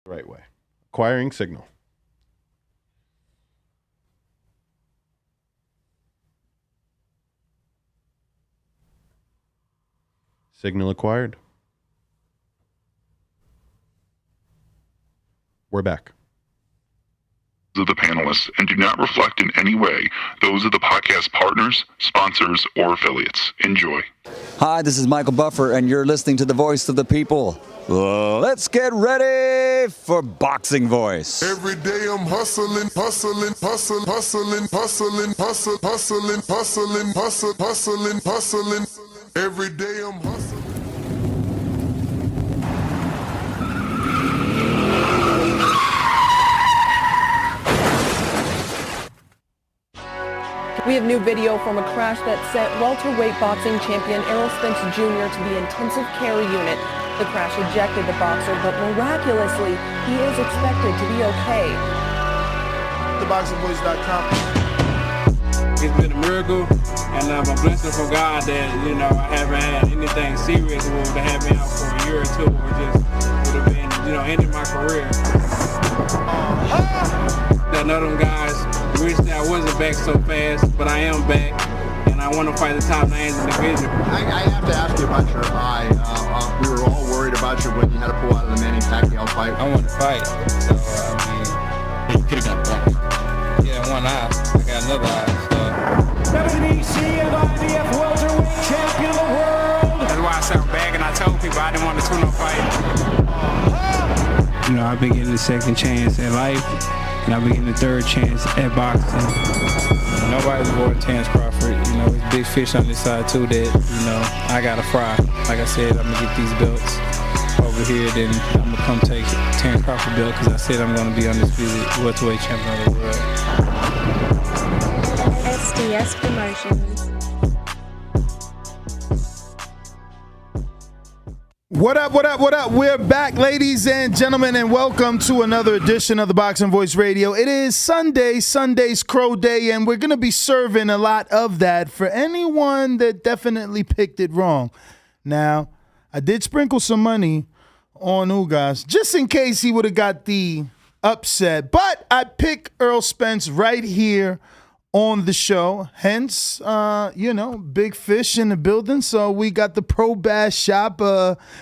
The right way. Acquiring signal. Signal acquired. We're back. Of the panelists and do not reflect in any way those of the podcast partners, sponsors, or affiliates. Enjoy. Hi, this is Michael Buffer, and you're listening to the voice of the people. Let's get ready for Boxing Voice. Every day I'm hustling, hustling, hustling, hustling, hustling, hustling, hustling, hustling, hustling, hustling, hustling. Every day I'm hustling. We have new video from a crash that sent welterweight boxing champion Errol Spence Jr. to the intensive care unit. The crash ejected the boxer, but miraculously, he is expected to be okay. TheBoxingVoice.com. It's been a miracle, and I'm a blessing from God that, I haven't had anything serious that would have had me out for a year or two, or just would have been, ending my career. That none of them guys wish that I wasn't back so fast, but I am back, and I want to fight the top names in the division. I have to ask you about your eye. We were all worried about you when you had to pull out of the Manny Pacquiao fight. I want to fight, so you could have got one. Yeah, one eye. I got another eye. WBC and IBF welterweight champion of the world. That's why I sat back and I told people I didn't want to tune-up fight. I've been getting a second chance at life, and I've been getting a third chance at boxing. Nobody's avoiding Terence Crawford. It's big fish on this side too that, I gotta fry. Like I said, I'm gonna get these belts over here, then I'm gonna come take Terence Crawford belt because I said I'm gonna be undisputed welterweight champion of the world. SDS Promotions. What up, what up, what up? We're back, ladies and gentlemen, and welcome to another edition of the Boxing Voice Radio. It is Sunday's Crow Day, and we're going to be serving a lot of that for anyone that definitely picked it wrong. Now, I did sprinkle some money on Ugas, just in case he would have got the upset, but I picked Errol Spence right here on the show, hence, big fish in the building. So we got the Pro Bass Shop.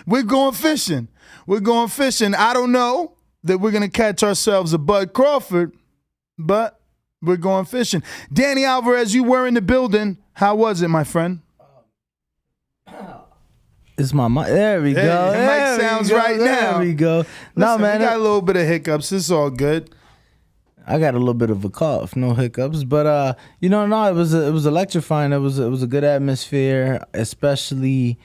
We're going fishing. I don't know that we're going to catch ourselves a Bud Crawford, but we're going fishing. Danny Alvarez, you were in the building. How was it, my friend? It's my mic. There we go. The mic sounds right now. There we go. Listen, man, we got a little bit of hiccups. It's all good. I got a little bit of a cough, no hiccups, but it was electrifying. It was a good atmosphere, especially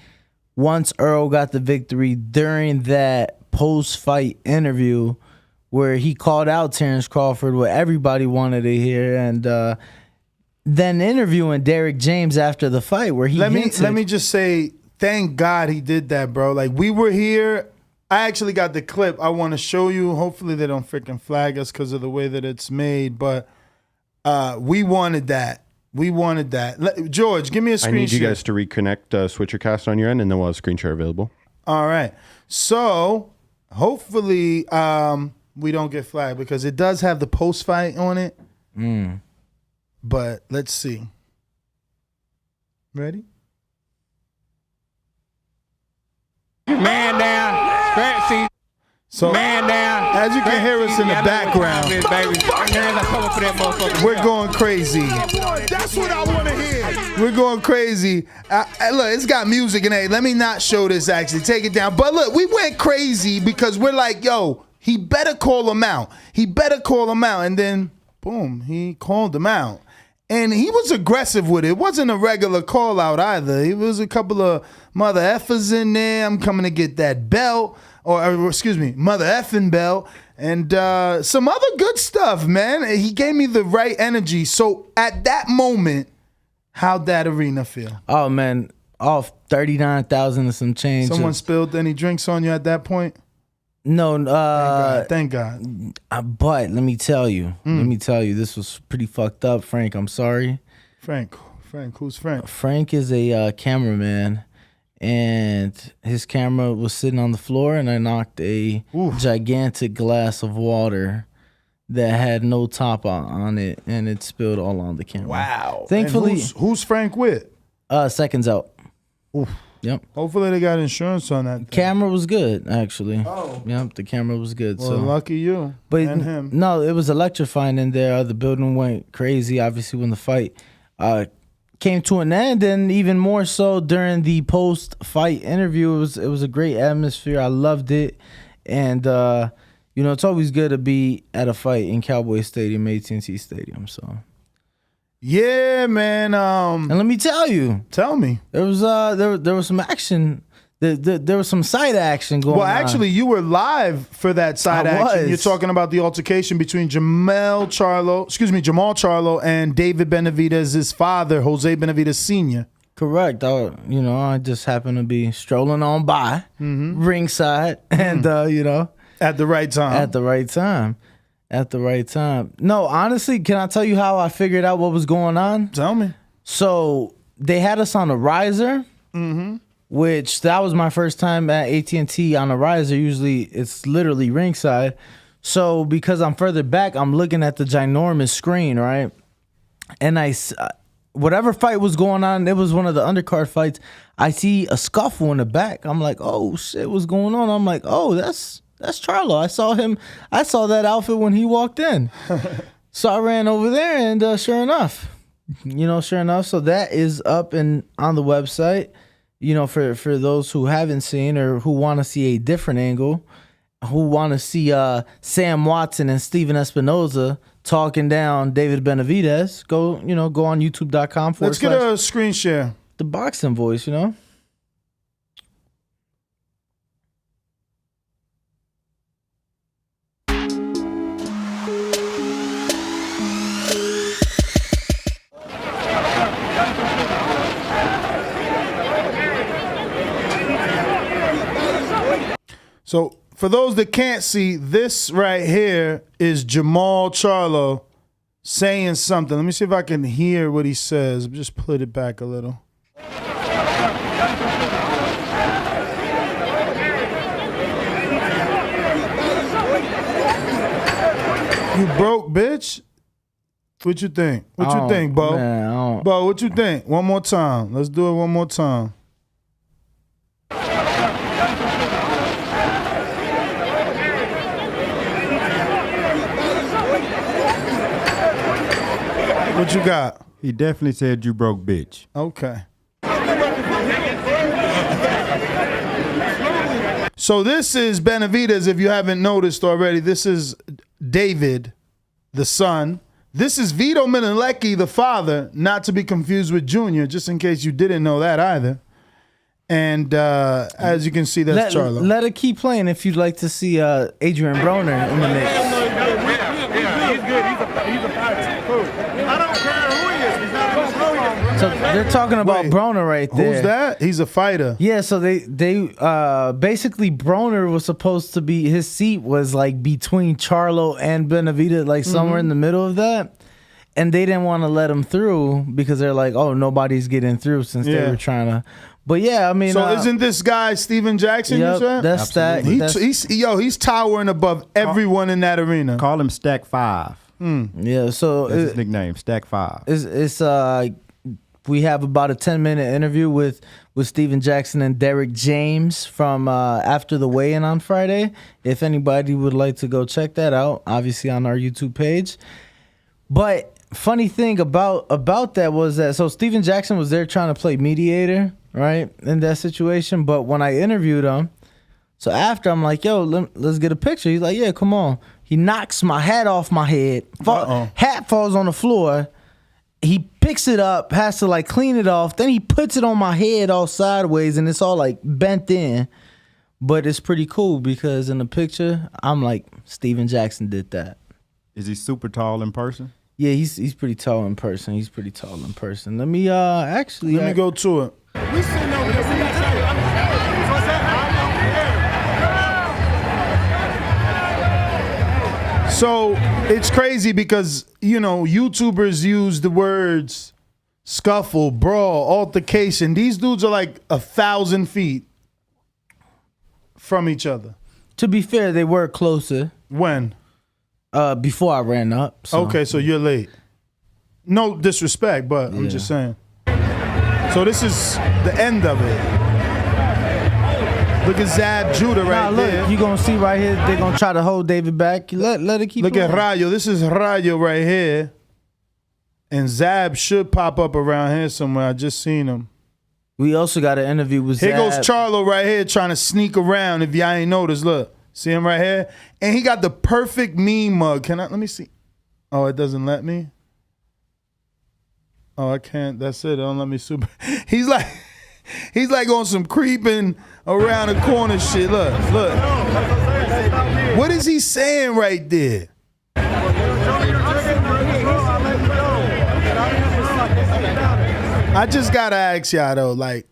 once Earl got the victory during that post-fight interview where he called out Terence Crawford, what everybody wanted to hear, and then interviewing Derrick James after the fight where he let me just say, thank God he did that, bro. Like, we were here. I actually got the clip I want to show you. Hopefully they don't freaking flag us because of the way that it's made. But we wanted that. George, give me a screen I need you share. guys to reconnect switch your cast on your end, and then we'll have screen share available. All right. So hopefully we don't get flagged because it does have the post fight on it. But let's see. Ready? Man down. So, man down. As you can hear us in the background, we're going crazy. That's what I want to hear. We're going crazy. Look, it's got music in it. Let me not show this, actually. Take it down. But look, we went crazy because we're like, yo, he better call him out. And then, boom, he called him out. And he was aggressive with it. It wasn't a regular call out either. It was a couple of mother effers in there. I'm coming to get that belt. Or excuse me, mother effing belt. And some other good stuff, man. He gave me the right energy. So at that moment, how'd that arena feel? Oh, man, off 39,000 and some change. Someone spilled any drinks on you at that point? No. Thank God. But let me tell you, this was pretty fucked up, Frank. I'm sorry. Frank, who's Frank? Frank is a cameraman. and his camera was sitting on the floor, and I knocked a gigantic glass of water that had no top on it, and it spilled all on the camera. Wow. Thankfully, and who's Frank with? Seconds out. Oof. Yep. Hopefully they got insurance on that thing. Camera was good, actually. Oh. Yep, the camera was good. Well, so lucky you and him. No, it was electrifying in there. The building went crazy, obviously, when the fight came to an end, and even more so during the post-fight interview. It was a great atmosphere. I loved it. And, it's always good to be at a fight in Cowboy Stadium, AT&T Stadium, so... Yeah, man. And let me tell you. Tell me. There was there was some action. There was some side action going on. Well, actually, you were live for that side action. was. You're talking about the altercation between Jamal Charlo and David Benavidez' father, Jose Benavidez Sr. Correct. I just happened to be strolling on by ringside, and at the right time. At the right time. No, honestly, can I tell you how I figured out what was going on? Tell me. So they had us on a riser, which that was my first time at AT&T on a riser. Usually it's literally ringside. So because I'm further back, I'm looking at the ginormous screen, right? And whatever fight was going on, it was one of the undercard fights. I see a scuffle in the back. I'm like, oh shit, what's going on? I'm like, oh, that's Charlo. I saw that outfit when he walked in. So I ran over there, and sure enough. So that is up and on the website. For those who haven't seen or who want to see a different angle, who want to see Sam Watson and Steven Espinoza talking down David Benavidez, go on youtube.com. Let's get a screen share. The boxing voice, So for those that can't see, this right here is Jamal Charlo saying something. Let me see if I can hear what he says. Just put it back a little. You broke, bitch? What you think? What you think, Bo? Man, Bo, what you think? One more time. Let's do it one more time. What you got? He definitely said you broke, bitch. Okay. So this is Benavidez, if you haven't noticed already. This is David, the son. This is Vito Minilecki, the father, not to be confused with Junior, just in case you didn't know that either. And as you can see, that's Charlo. Let it keep playing if you'd like to see Adrian Broner in the mix. He's good. He's a fighter. Cool. I don't care who he is. He's not going to throw him. So they're talking about Broner right there. Who's that? He's a fighter. Yeah, so they basically Broner was supposed to be, his seat was like between Charlo and Benavidez, like somewhere in the middle of that. And they didn't want to let him through because they're like, oh, nobody's getting through since they were trying to. But yeah, I mean. So isn't this guy Steven Jackson, yep, you said? That's that. He's towering above everyone in that arena. Call him Stack 5. Yeah, so. That's his nickname, Stack 5. We have about a 10-minute interview with Steven Jackson and Derek James from after the weigh-in on Friday. If anybody would like to go check that out, obviously on our YouTube page. But funny thing about that was that, so Steven Jackson was there trying to play mediator, right, in that situation. But when I interviewed him, so after I'm like, yo, let's get a picture. He's like, yeah, come on. He knocks my hat off my head. Hat falls on the floor. He picks it up, has to like clean it off. Then he puts it on my head all sideways, and it's all like bent in. But it's pretty cool because in the picture, I'm like, Steven Jackson did that. Is he super tall in person? Yeah, he's pretty tall in person. Let me Let me go to it. We sitting over there. We got what's that? So it's crazy because, YouTubers use the words scuffle, brawl, altercation. These dudes are like 1,000 feet from each other. To be fair, they were closer. When? Before I ran up. So. Okay, so you're late. No disrespect, but I'm just saying. So this is the end of it. Look at Zab Judah right there. You're going to see right here, they're going to try to hold David back. Let it keep Look going. at Rayo. This is Rayo right here. And Zab should pop up around here somewhere. I just seen him. We also got an interview with Zab. Here goes Charlo right here trying to sneak around. If y'all ain't noticed, look. See him right here? And he got the perfect meme mug. Let me see. Oh, it doesn't let me? Oh, I can't. That's it. It don't let me super. He's like on some creeping around the corner shit. Look. What is he saying right there? I just gotta ask y'all though, like,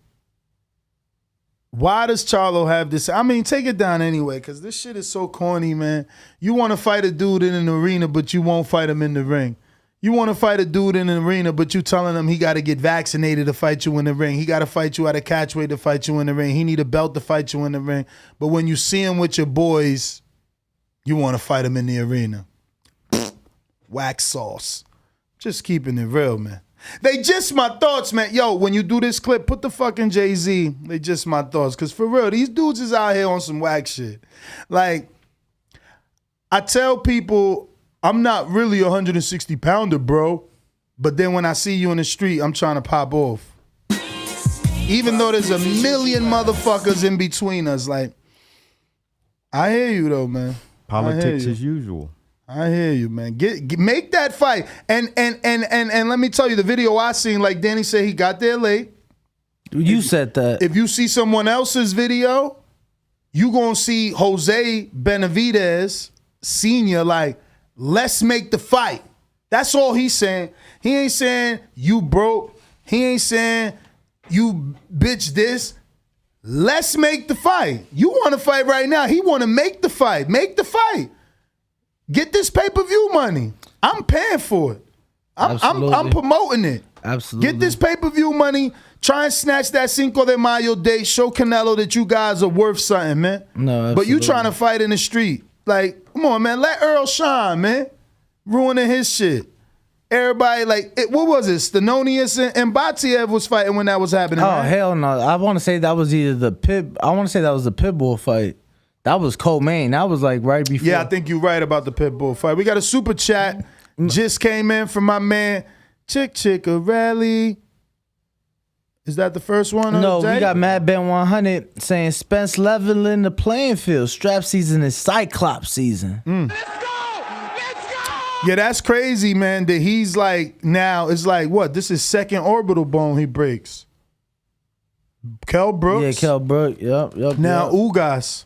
why does Charlo have this? I mean, take it down anyway, because this shit is so corny, man. You want to fight a dude in an arena, but you won't fight him in the ring. You want to fight a dude in an arena, but you telling him he got to get vaccinated to fight you in the ring. He got to fight you at a catchweight to fight you in the ring. He need a belt to fight you in the ring. But when you see him with your boys, you want to fight him in the arena. Wax sauce. Just keeping it real, man. They just my thoughts, man. Yo, when you do this clip, put the fucking Jay-Z. They just my thoughts. Because for real, these dudes is out here on some whack shit. Like, I tell people, I'm not really a 160-pounder, bro. But then when I see you in the street, I'm trying to pop off. Even though there's a million motherfuckers in between us. Like, I hear you, though, man. Politics as usual. I hear you, man. Make that fight. And let me tell you, the video I seen, like Danny said, he got there late. You said that. If you see someone else's video, you gonna see Jose Benavidez Sr. like, let's make the fight. That's all he's saying. He ain't saying you broke. He ain't saying you bitch this. Let's make the fight. You want to fight right now. He want to make the fight. Make the fight. Get this pay-per-view money. I'm paying for it. I'm promoting it. Absolutely. Get this pay-per-view money. Try and snatch that Cinco de Mayo date. Show Canelo that you guys are worth something, man. No, absolutely. But you trying to fight in the street. Like, come on, man. Let Earl shine, man. Ruining his shit. Everybody, like, what was it? Stanonius and Batiev was fighting when that was happening. Oh, right? hell no. I want to say that was either the Pitbull fight. That was co-main. That was like right before. Yeah, I think you're right about the Pitbull fight. We got a super chat. Just came in from my man, Chickarelli. Is that the first one? No, we got Mad Ben 100 saying Spence leveling the playing field. Strap season is Cyclops season. Let's go! Yeah, that's crazy, man. That he's like, now it's like, what? This is second orbital bone he breaks. Kell Brooks. Yeah, Kell Brooks. Yep. Now Ugas.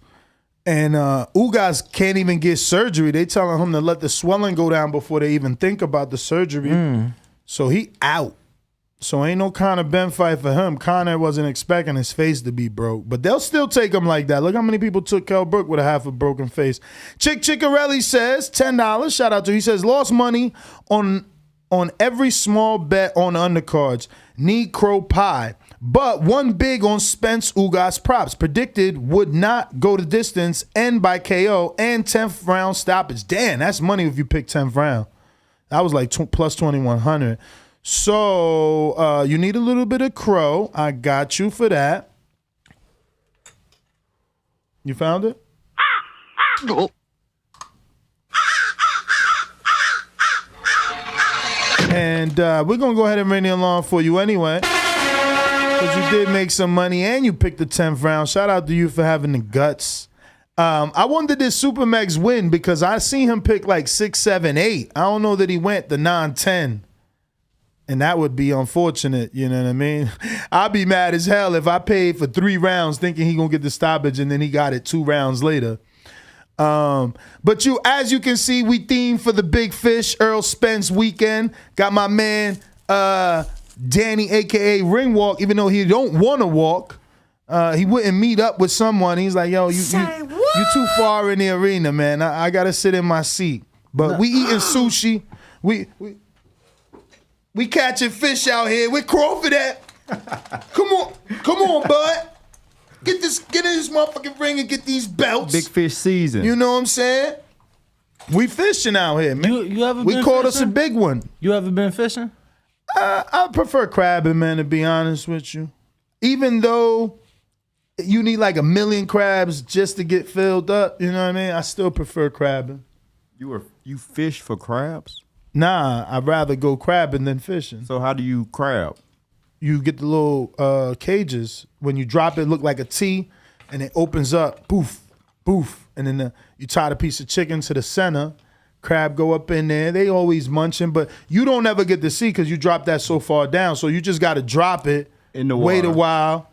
And Ugas can't even get surgery. They telling him to let the swelling go down before they even think about the surgery. So he out. So ain't no Conor Ben fight for him. Conor wasn't expecting his face to be broke. But they'll still take him like that. Look how many people took Kell Brook with a half a broken face. Chickarelli says, $10. Shout out to him. He says, lost money on every small bet on undercards. Need crow pie. But one big on Spence Ugas props. Predicted would not go the distance, end by KO, and 10th round stoppage. Damn, that's money if you pick 10th round. That was like plus 2,100. So you need a little bit of crow. I got you for that. You found it? And we're going to go ahead and ring the alarm for you anyway. Because you did make some money and you picked the 10th round. Shout out to you for having the guts. I wonder did Supermax win because I seen him pick like 6, 7, 8. I don't know that he went the 9, 10. And that would be unfortunate, you know what I mean? I'd be mad as hell if I paid for 3 rounds thinking he gonna get the stoppage and then he got it 2 rounds later. But as you can see, we themed for the big fish, Errol Spence weekend. Got my man Danny, aka Ringwalk, even though he don't want to walk. He wouldn't meet up with someone. He's like, yo, you too far in the arena, man. I gotta sit in my seat. But we eating sushi. We catching fish out here. Where Crawford at? Come on, bud. Get in this motherfucking ring and get these belts. Big fish season. You know what I'm saying? We fishing out here, man. You ever we been caught fishing? us a big one. You ever been fishing? I prefer crabbing, man, to be honest with you. Even though you need like 1 million crabs just to get filled up, you know what I mean? I still prefer crabbing. You fish for crabs? Nah, I'd rather go crabbing than fishing. So how do you crab? You get the little cages. When you drop it, look like a T, and it opens up, poof, poof, and then you tie the piece of chicken to the center. Crab go up in there. They always munching, but you don't ever get to see because you drop that so far down. So you just got to drop it, in the wait water. a while,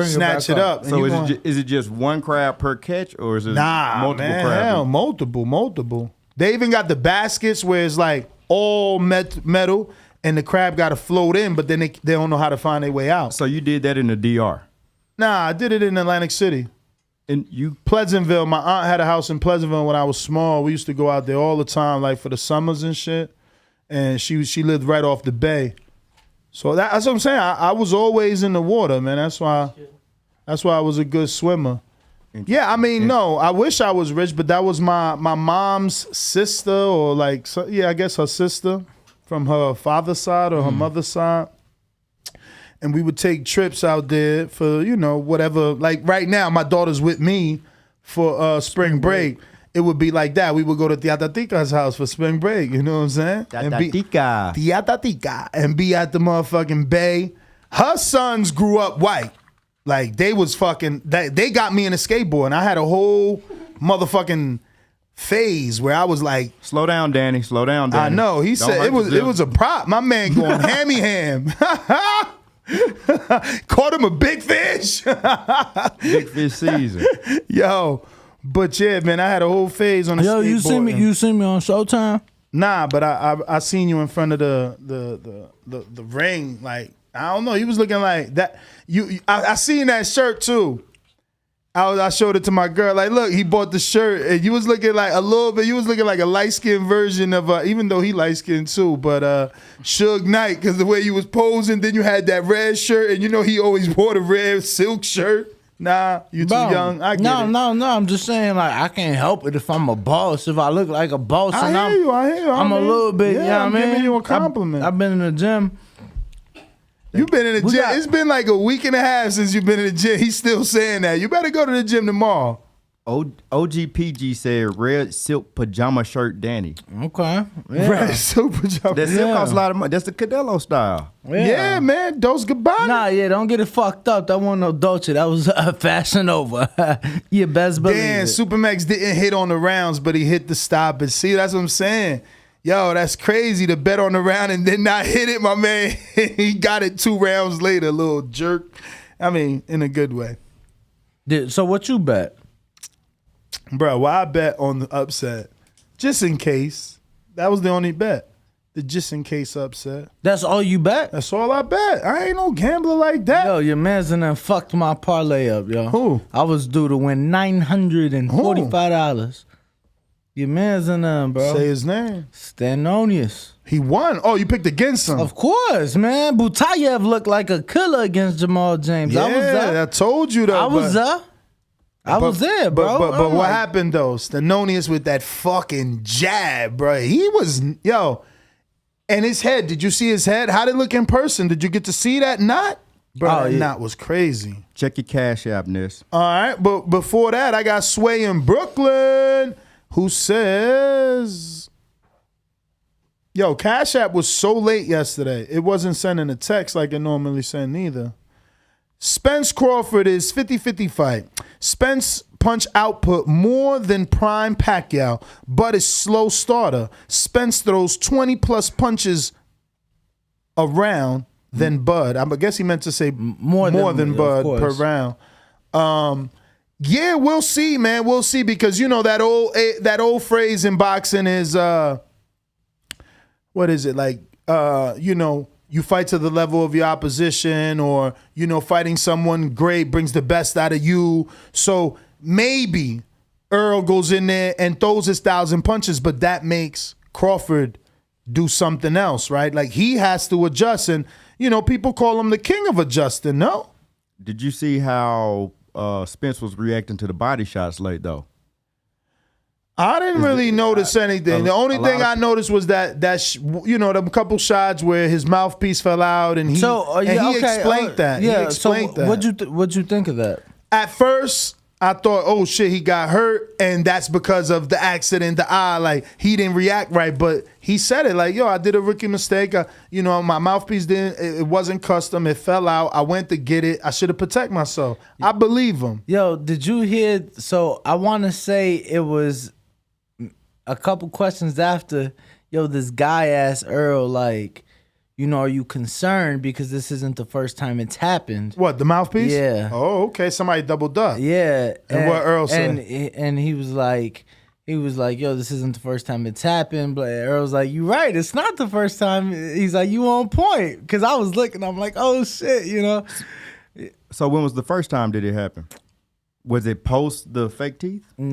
snatch it up. So is it just one crab per catch, or is it multiple man, crabs? Hell, multiple. They even got the baskets where it's like all metal, and the crab got to float in, but then they don't know how to find their way out. So you did that in the DR? Nah, I did it in Atlantic City. And you Pleasantville. My aunt had a house in Pleasantville when I was small. We used to go out there all the time, like for the summers and shit. And she lived right off the bay. So that's what I'm saying. I was always in the water, man. That's why I was a good swimmer. Yeah, I mean, no, I wish I was rich, but that was my mom's sister, or like, I guess her sister from her father's side or her mother's side. And we would take trips out there for, whatever. Like right now, my daughter's with me for spring break. It would be like that. We would go to Tiatatica's house for spring break. You know what I'm saying? Tiatatica. And be at the motherfucking bay. Her sons grew up white. Like they was fucking, they got me in a skateboard. And I had a whole motherfucking phase where I was like, slow down, Danny. Slow down, Danny. I know. He said it was a prop. My man going hammy ham. Caught him a big fish. Big fish season. Yo, but yeah, man, I had a whole phase on the skateboard. You seen me on Showtime? Nah, but I seen you in front of the ring. Like, I don't know. You was looking like that. I seen that shirt too. I showed it to my girl. Like, look, he bought the shirt, and you was looking like a little bit. You was looking like a light skinned version of, even though he light skinned too. But Suge Knight, because the way you was posing. Then you had that red shirt, and he always wore the red silk shirt. Nah, you too young. I get it. No. I'm just saying, like, I can't help it if I'm a boss. If I look like a boss, I hear you. I'm a little bit. Yeah, I'm giving giving you a compliment. I've been in the gym. You've been in the gym. It's been like a week and a half since you've been in the gym. He's still saying that. You better go to the gym tomorrow. OGPG said red silk pajama shirt Danny. Okay. Yeah. Red silk pajama. That silk costs a lot of money. That's the Canelo style. Yeah, man. Dos Gabbana. Nah, don't get it fucked up. That wasn't no Dolce. That was Fashion Nova. You best believe it. Supermax didn't hit on the rounds, but he hit the stoppage. See, that's what I'm saying. Yo, that's crazy to bet on the round and then not hit it, my man. He got it 2 rounds later, little jerk. I mean, in a good way. So what you bet? Bro, well, I bet on the upset. Just in case. That was the only bet. The just in case upset. That's all you bet? That's all I bet. I ain't no gambler like that. Yo, your man's in there fucked my parlay up, yo. Who? I was due to win $945. Your man's in there, bro. Say his name. Stanonius. He won. Oh, you picked against him. Of course, man. Butayev looked like a killer against Jamal James. Yeah, I was there. I told you though. I was there. I was there, bro. But what happened though? Stanonius with that fucking jab, bro. He was, and his head. Did you see his head? How did it look in person? Did you get to see that knot? Bro, that knot was crazy. Check your cash app, Nis. All right, but before that, I got Sway in Brooklyn, who says, yo, Cash App was so late yesterday. It wasn't sending a text like it normally send either. Spence Crawford is 50-50 fight. Spence punch output more than Prime Pacquiao, but is slow starter. Spence throws 20-plus punches around than Bud. I guess he meant to say more than Bud per round. Yeah, we'll see, man. We'll see, because that old phrase in boxing is what is it like? You fight to the level of your opposition, or fighting someone great brings the best out of you. So maybe Earl goes in there and throws his 1,000 punches, but that makes Crawford do something else, right? Like he has to adjust, and people call him the king of adjusting. No, Did you see how Spence was reacting to the body shots late though? I didn't really notice anything. The only thing I noticed was that the couple shots where his mouthpiece fell out, and he explained that. Yeah. He explained that. What'd you think of that? At first, I thought, oh shit, he got hurt, and that's because of the accident, the eye. Like he didn't react right, but he said it like, yo, I did a rookie mistake. My mouthpiece it wasn't custom. It fell out. I went to get it. I should have protected myself. I believe him. Yo, did you hear? So I want to say it was a couple questions after, this guy asked Earl, like, are you concerned because this isn't the first time it's happened? What, the mouthpiece? Yeah. Oh, okay. Somebody doubled up. Yeah. And what Earl said? And he was like, yo, this isn't the first time it's happened. But Earl's like, you right, it's not the first time. He's like, you on point. Because I was looking, I'm like, oh shit, So when was the first time did it happen? Was it post the fake teeth? He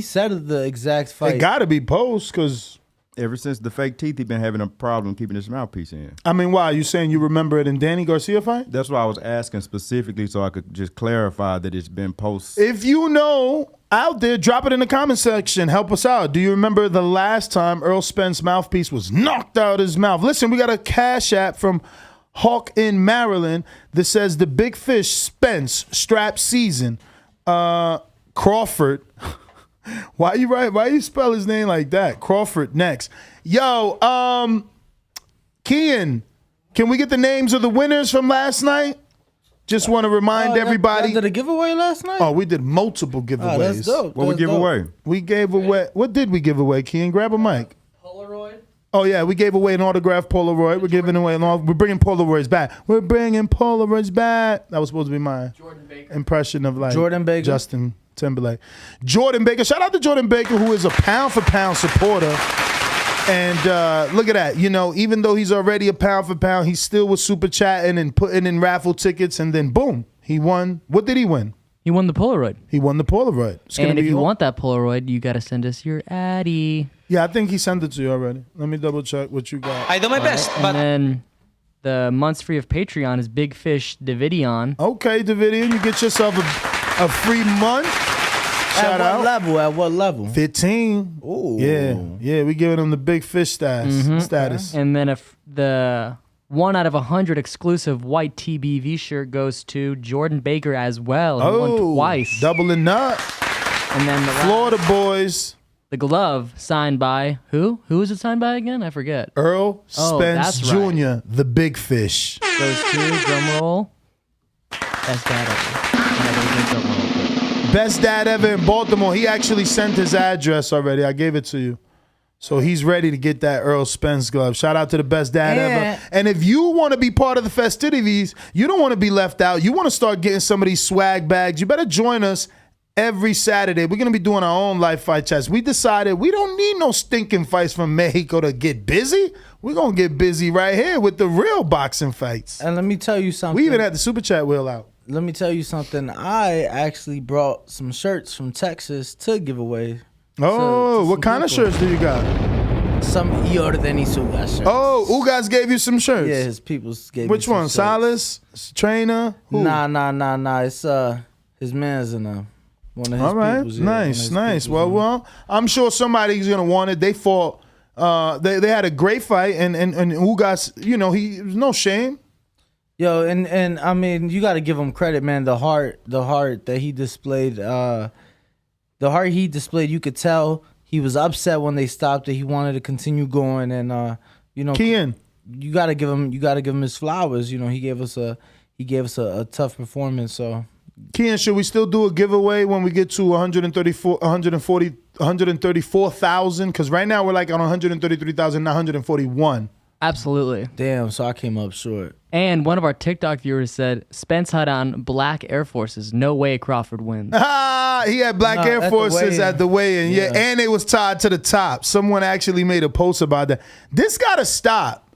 said the exact fight. It got to be post because ever since the fake teeth, he's been having a problem keeping his mouthpiece in. I mean, why? You saying you remember it in Danny Garcia fight? That's why I was asking specifically so I could just clarify that it's been post. If you know out there, drop it in the comment section. Help us out. Do you remember the last time Errol Spence's mouthpiece was knocked out his mouth? Listen, we got a cash app from Hawk in Maryland that says the Big Fish Spence strap season. Crawford. Why you spell his name like that? Crawford next. Yo, Kian, can we get the names of the winners from last night? Just want to remind everybody. Did a giveaway last night? Oh, we did multiple giveaways. Oh, that's dope. What we give away? We gave away. What did we give away, Kian? Grab a mic. Polaroid. Oh yeah, we gave away an autographed Polaroid. We're giving away we're bringing Polaroids back. We're bringing Polaroids back. That was supposed to be my impression of like Jordan Baker. Justin Timberlake. Jordan Baker. Shout out to Jordan Baker, who is a pound for pound supporter. And look at that. Even though he's already a pound for pound, he still was super chatting and putting in raffle tickets, and then boom, he won. What did he win? He won the Polaroid. He won the Polaroid. And if you want that Polaroid, you got to send us your Addy. Yeah, I think he sent it to you already. Let me double check what you got. I do my best, but... And then the months free of Patreon is Big Fish Davidion. Okay, Davidion, you get yourself a free month. Shout out. At what level? 15. Ooh. Yeah, we giving him the Big Fish status. And then the 1 out of 100 exclusive white TBV shirt goes to Jordan Baker as well. He won twice. Doubling up. And then the Florida boys. The glove signed by who? Who is it signed by again? I forget. Errol Spence Jr., right. the Big Fish. Goes to drum roll. Best dad ever. Best dad ever in Baltimore. He actually sent his address already. I gave it to you. So he's ready to get that Errol Spence glove. Shout out to the best dad ever. And if you want to be part of the festivities, you don't want to be left out. You want to start getting some of these swag bags. You better join us every Saturday. We're going to be doing our own live fight chats. We decided we don't need no stinking fights from Mexico to get busy. We're going to get busy right here with the real boxing fights. And let me tell you something. We even had the Super Chat wheel out. Let me tell you something. I actually brought some shirts from Texas to give away. Oh, what kind of shirts do you got? Some Yordenis Ugas shirts. Oh, Ugas gave you some shirts? Yeah, his peoples gave Which me some one? shirts. Silas? Trainer? Who? Nah. It's his man's in one of his All right, peoples. Yeah, nice. Well, I'm sure somebody's gonna want it. They fought. They had a great fight, and Ugas, he was no shame. Yo, and I mean, you got to give him credit, man. The heart that he displayed, you could tell he was upset when they stopped it. He wanted to continue going, and Kian, you got to give him his flowers. He gave us a tough performance. So, Kian, should we still do a giveaway when we get to 134,000? Because right now we're like on 133,941. Absolutely. Damn, so I came up short. And one of our TikTok viewers said, Spence had on black Air Forces. No way Crawford wins. He had black Air Forces at the weigh-in. Yeah, and they was tied to the top. Someone actually made a post about that. This got to stop.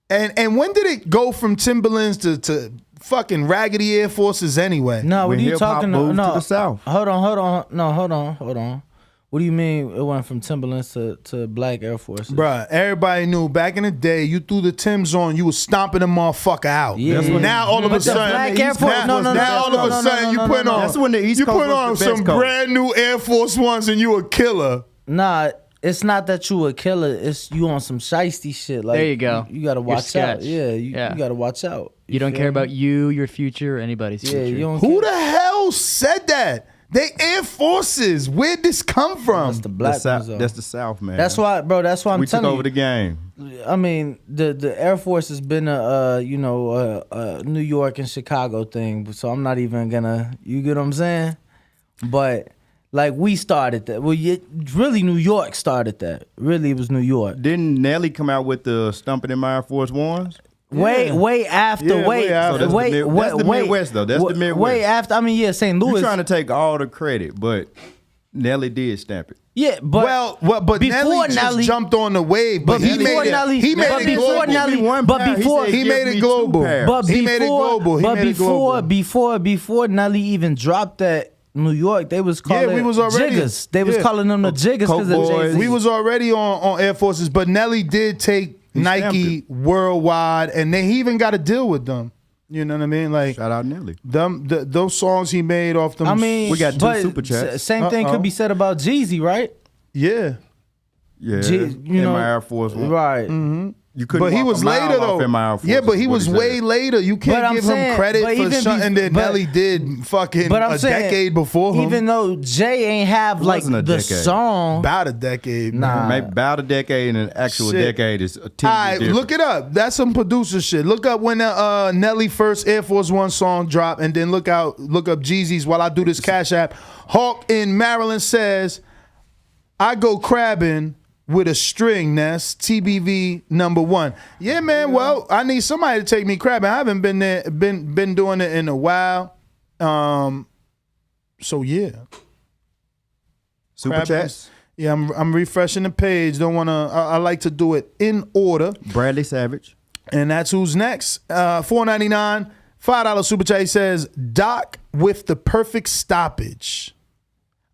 And when did it go from Timberlands to fucking raggedy Air Forces anyway? No, what are you talking about? No, to the South. Hold on. No, hold on. What do you mean it went from Timberlands to black Air Forces? Bruh, everybody knew back in the day, you threw the Timbs on, you was stomping the motherfucker out. Yeah. Now all of a sudden, now all of a sudden you put on, That's when the East you Coast put on was the best some coast. brand new Air Force Ones and you a killer. Nah, it's not that you a killer. It's you on some shiesty shit. Like There you go. You gotta You're watch out. sketch. Yeah, you gotta watch out. You don't feel care me? about you, your future, or anybody's future. You don't Who care. the hell said that? They Air Forces. Where'd this come from? That's the black ones, though. That's the South, man. That's why, bro. That's why I'm we telling took you. over the game. I mean, the Air Force has been a New York and Chicago thing, so I'm not even gonna. You get what I'm saying? But like we started that. Well, really, New York started that. Really, it was New York. Didn't Nelly come out with the Stumping in My Air Force Ones? Way after. So that's the Midwest, though. That's the Midwest. Way after. I mean, yeah, St. Louis. You're trying to take all the credit, but Nelly did stamp it. Yeah, but but before Nelly just jumped on the wave. But he made it. He made it global. He made it global. But he made it global. But before Nelly even dropped that New York, they was calling we was already jiggers. They was calling them the jiggers because of Jay-Z. We was already on Air Forces, but Nelly did take Nike worldwide, and then he even got a deal with them. You know what I mean? Like, shout out Nelly. Those songs he made off them. I mean, we got 2 super chats. Same thing could be said about Jeezy, right? Yeah. Yeah. In my Air Force One. Right. Mm-hmm. You couldn't. But he was later though. Yeah, but he was way later. You can't give him credit for something that Nelly did fucking a decade before him. Even though Jay ain't have like the song. About a decade. Nah. Maybe about a decade and an actual decade is a 10 All right, look it up. That's some producer shit. Look up when Nelly first Air Force One song dropped, and then look up Jeezy's while I do this Cash App. Hawk in Maryland says, I go crabbing with a string, Ness. TBV #1. Yeah, man. Well, I need somebody to take me crabbing. I haven't been there, been doing it in a while. So yeah. Super chats. Yeah, I'm refreshing the page. Don't wanna. I like to do it in order. Bradley Savage. And that's who's next. $4.99, $5 super chat. He says, Doc with the perfect stoppage.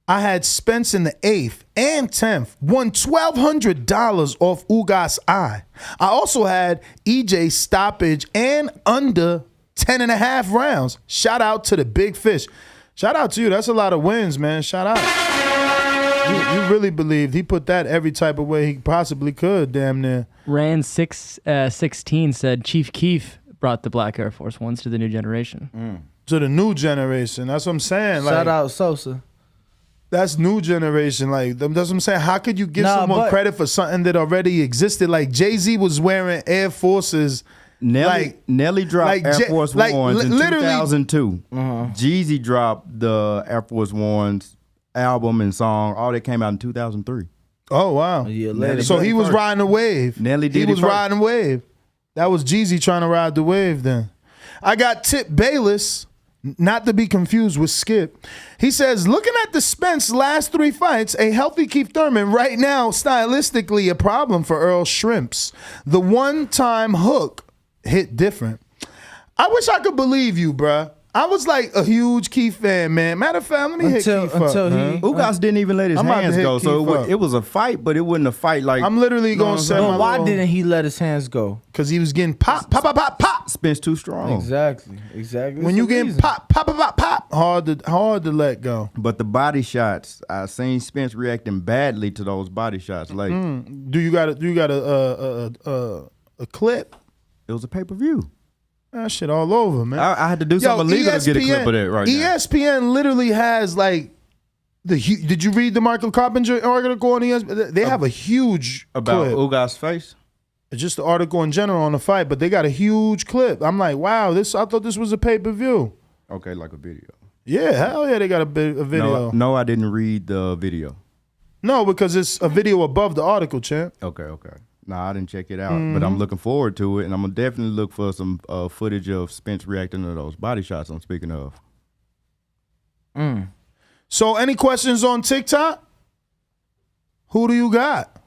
I had Spence in the 8th and 10th, won $1,200 off Ugas I also had EJ stoppage and under 10.5 rounds. Shout out to the big fish. Shout out to you. That's a lot of wins, man. Shout out. You really believed he put that every type of way he possibly could, damn near. Rand 16 said Chief Keef brought the black Air Force Ones to the new generation. To the new generation. That's what I'm saying. Shout out Sosa. That's new generation. Like, that's what I'm saying. How could you give someone credit for something that already existed? Like, Jay-Z was wearing Air Forces. Nelly dropped Air Force Ones in 2002. Jeezy dropped the Air Force Ones album and song. All that came out in 2003. Oh, wow. So he was riding the wave. Nelly did He was riding the wave. That was Jeezy trying to ride the wave then. I got Tip Bayless. Not to be confused with Skip. He says, looking at the Spence last 3 fights, a healthy Keith Thurman right now, stylistically a problem for Earl Shrimps. The one-time hook hit different. I wish I could believe you, bruh. I was like a huge Keith fan, man. Matter of fact, let me hit Keith up. Ugas didn't even let his hands go, so it was a fight, but it wasn't a fight like. I'm literally going to say, why didn't he let his hands go? Because he was getting pop, pop, pop, pop, pop. Spence too strong. Exactly. When you getting pop, pop, pop, pop, pop, hard to let go. But the body shots, I seen Spence reacting badly to those body shots. Like, do you got a clip? It was a pay-per-view. That shit all over, man. I had to do something illegal to get a clip of that right now. ESPN literally has like did you read the Michael Carpenter article on ESPN? They have a huge about clip. Ugas' face. It's just the article in general on the fight, but they got a huge clip. I'm like, wow, I thought this was a pay-per-view. Okay, like a video. Yeah, hell yeah, they got a video. No, I didn't read the video. No, because it's a video above the article, champ. Okay. No, I didn't check it out, but I'm looking forward to it, and I'm gonna definitely look for some footage of Spence reacting to those body shots I'm speaking of. So, any questions on TikTok? Who do you got?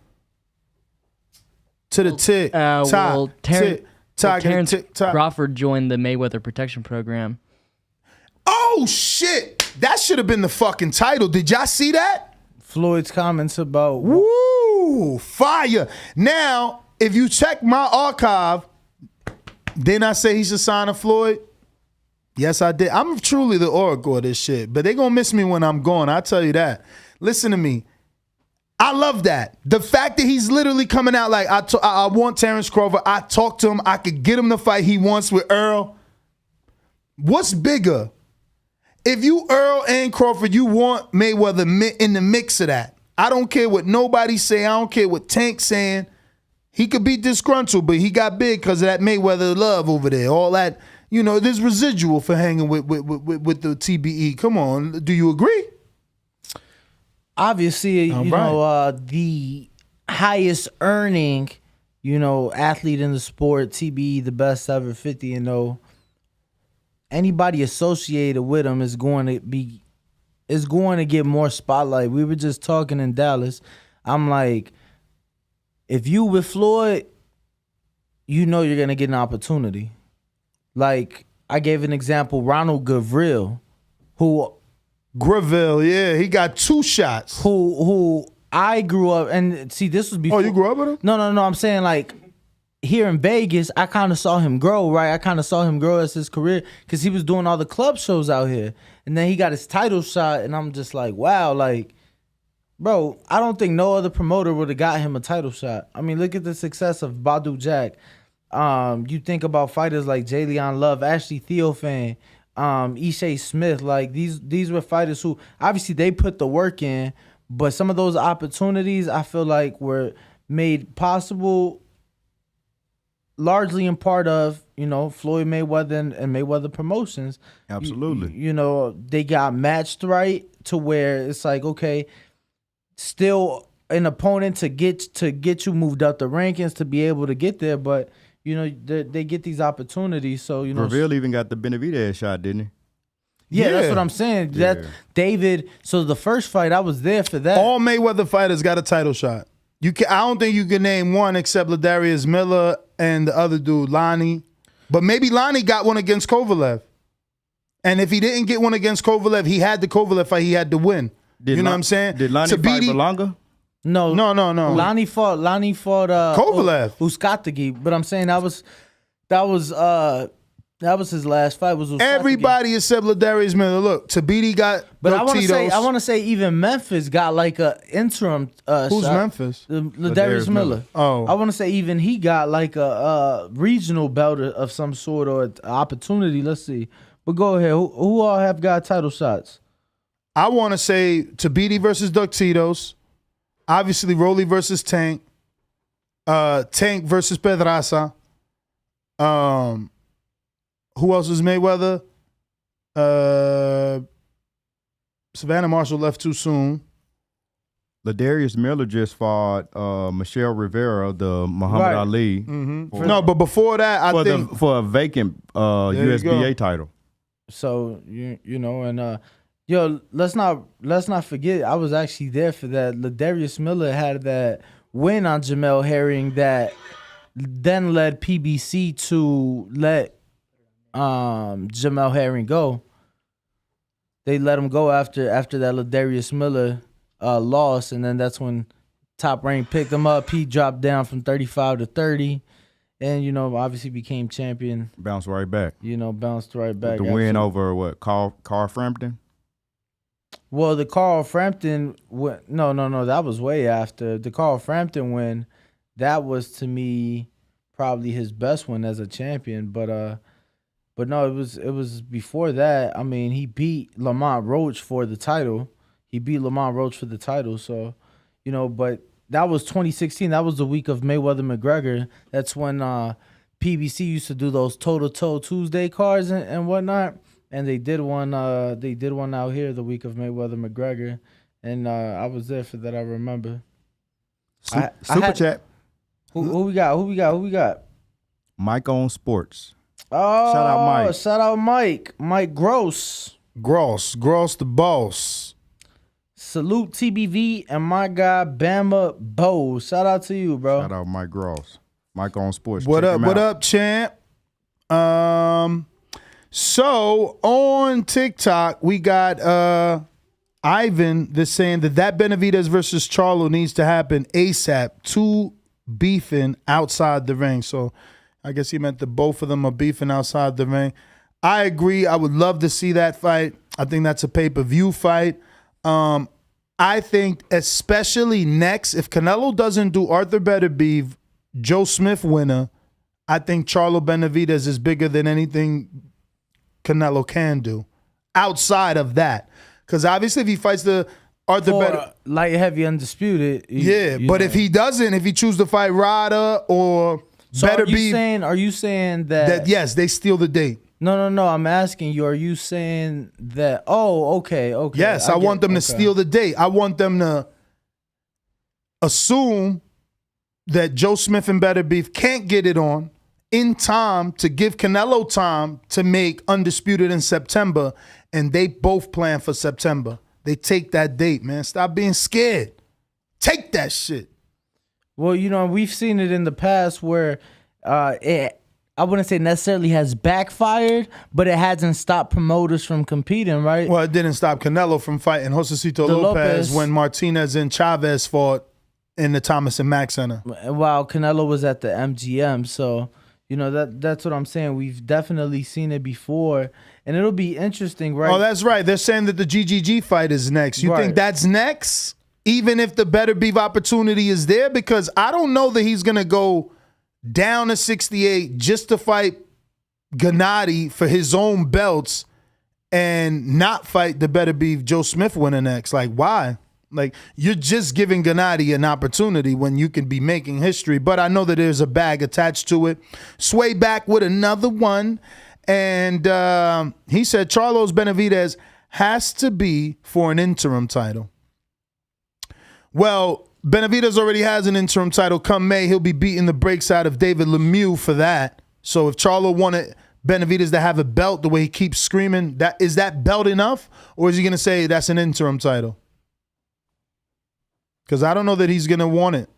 To the tick. Terence Crawford joined the Mayweather protection program. Oh shit! That should have been the fucking title. Did y'all see that? Floyd's comments about woo, fire. Now, if you check my archive, didn't I say he should sign a Floyd? Yes, I did. I'm truly the oracle of this shit, but they gonna miss me when I'm gone. I tell you that. Listen to me. I love that. The fact that he's literally coming out like, I want Terence Crawford. I talked to him. I could get him the fight he wants with Errol. What's bigger? If you Errol and Crawford, you want Mayweather in the mix of that. I don't care what nobody say. I don't care what Tank's saying. He could be disgruntled, but he got big because of that Mayweather love over there. All that. There's residual for hanging with the TBE. Come on, do you agree? Obviously, the highest earning, athlete in the sport, TBE, the best ever, 50-0. Anybody associated with him is going to get more spotlight. We were just talking in Dallas. I'm like, if you with Floyd, you're gonna get an opportunity. Like, I gave an example, Ronald Gavril, he got 2 shots. Who I grew up, and see, this was before. Oh, you grew up with him? No, I'm saying, like, here in Vegas, I kind of saw him grow, right? I kind of saw him grow as his career because he was doing all the club shows out here. And then he got his title shot, and I'm just like, wow, like, bro, I don't think no other promoter would have got him a title shot. I mean, look at the success of Badu Jack. You think about fighters like Jalen Love, Ashley Theophane, Ishe Smith. Like, these were fighters who obviously they put the work in, but some of those opportunities I feel like were made possible largely in part of Floyd Mayweather and Mayweather Promotions. Absolutely. They got matched right to where it's like, okay, still an opponent to get you moved up the rankings to be able to get there, but they get these opportunities. So Reveal even got the Benavidez shot, didn't he? Yeah, that's what I'm saying. Yeah. That David. So the first fight, I was there for that. All Mayweather fighters got a title shot. I don't think you can name one except Ladarius Miller and the other dude, Lonnie. But maybe Lonnie got one against Kovalev. And if he didn't get one against Kovalev, he had the Kovalev fight. He had to win. What I'm saying? Did Lonnie fight Berlanga? No. Lonnie fought Kovalev. Uskatagi. But I'm saying that was his last fight. Was Uskatagi. Everybody except Ladarius Miller. Look, Tabiti got. But I want to say even Memphis got like a interim. Who's shot. Memphis? Ladarius Miller. Oh, I want to say even he got like a regional belt of some sort or opportunity. Let's see. But go ahead. Who all have got title shots? I want to say Tabiti versus Duck Tito's. Obviously, Rolly versus Tank. Tank versus Pedraza. Who else was Mayweather? Savannah Marshall left too soon. Ladarius Miller just fought Michelle Rivera, the Muhammad Ali. Mm-hmm. No, but before that, I think for a vacant USBA title. So let's not forget. I was actually there for that. Ladarius Miller had that win on Jamel Herring that then led PBC to let Jamel Herring go. They let him go after that Ladarius Miller loss, and then that's when Top Rank picked him up. He dropped down from 35 to 30, and obviously became champion. Bounced right back. Bounced right back. The win over what? Carl Frampton. Well, the Carl Frampton no, that was way after the Carl Frampton win. That was to me probably his best win as a champion, but no, it was before that. I mean, he beat Lamont Roach for the title. So, but that was 2016. That was the week of Mayweather McGregor. That's when PBC used to do those toe-to-toe Tuesday cards and whatnot. And they did one out here the week of Mayweather McGregor. And I was there for that, I remember. Super chat. Who we got? Mike on Sports. Oh, shout out Mike. Shout out Mike. Mike Gross the boss. Salute TBV and my guy Bama Bo. Shout out to you, bro. Shout out Mike Gross. Mike on Sports. What up, champ? So on TikTok we got Ivan, they're saying that Benavidez versus Charlo needs to happen ASAP. Two beefing outside the ring. So I guess he meant that both of them are beefing outside the ring. I agree. I would love to see that fight. I think that's a pay-per-view fight. I think especially next, if Canelo doesn't do Arthur Beterbiev, Joe Smith winner, I think Charlo Benavidez is bigger than anything Canelo can do outside of that. Because obviously if he fights the Arthur Beterbiev, light heavy undisputed. But if he doesn't, if he chooses to fight Rada or Beterbiev. Are you saying that yes, they steal the date? No. I'm asking you, are you saying that, okay. Yes, I want them to steal the date. I want them to assume that Joe Smith and Beterbiev can't get it on in time to give Canelo time to make Undisputed in September, and they both plan for September. They take that date, man. Stop being scared. Take that shit. Well, we've seen it in the past where I wouldn't say necessarily has backfired, but it hasn't stopped promoters from competing, right? Well, it didn't stop Canelo from fighting Josecito Lopez when Martinez and Chavez fought in the Thomas and Mack Center. While Canelo was at the MGM. So, that's what I'm saying. We've definitely seen it before. And it'll be interesting, right? Oh, that's right. They're saying that the GGG fight is next. You think that's next? Even if the Beterbiev opportunity is there? Because I don't know that he's going to go down to 68 just to fight Gennady for his own belts and not fight the Beterbiev Joe Smith winner next. Like, why? Like, you're just giving Gennady an opportunity when you can be making history. But I know that there's a bag attached to it. Sway back with another one. And he said Charlos Benavidez has to be for an interim title. Well, Benavidez already has an interim title. Come May, he'll be beating the brakes out of David Lemieux for that. So if Charlo wanted Benavidez to have a belt the way he keeps screaming, is that belt enough? Or is he going to say that's an interim title? Because I don't know that he's going to want it,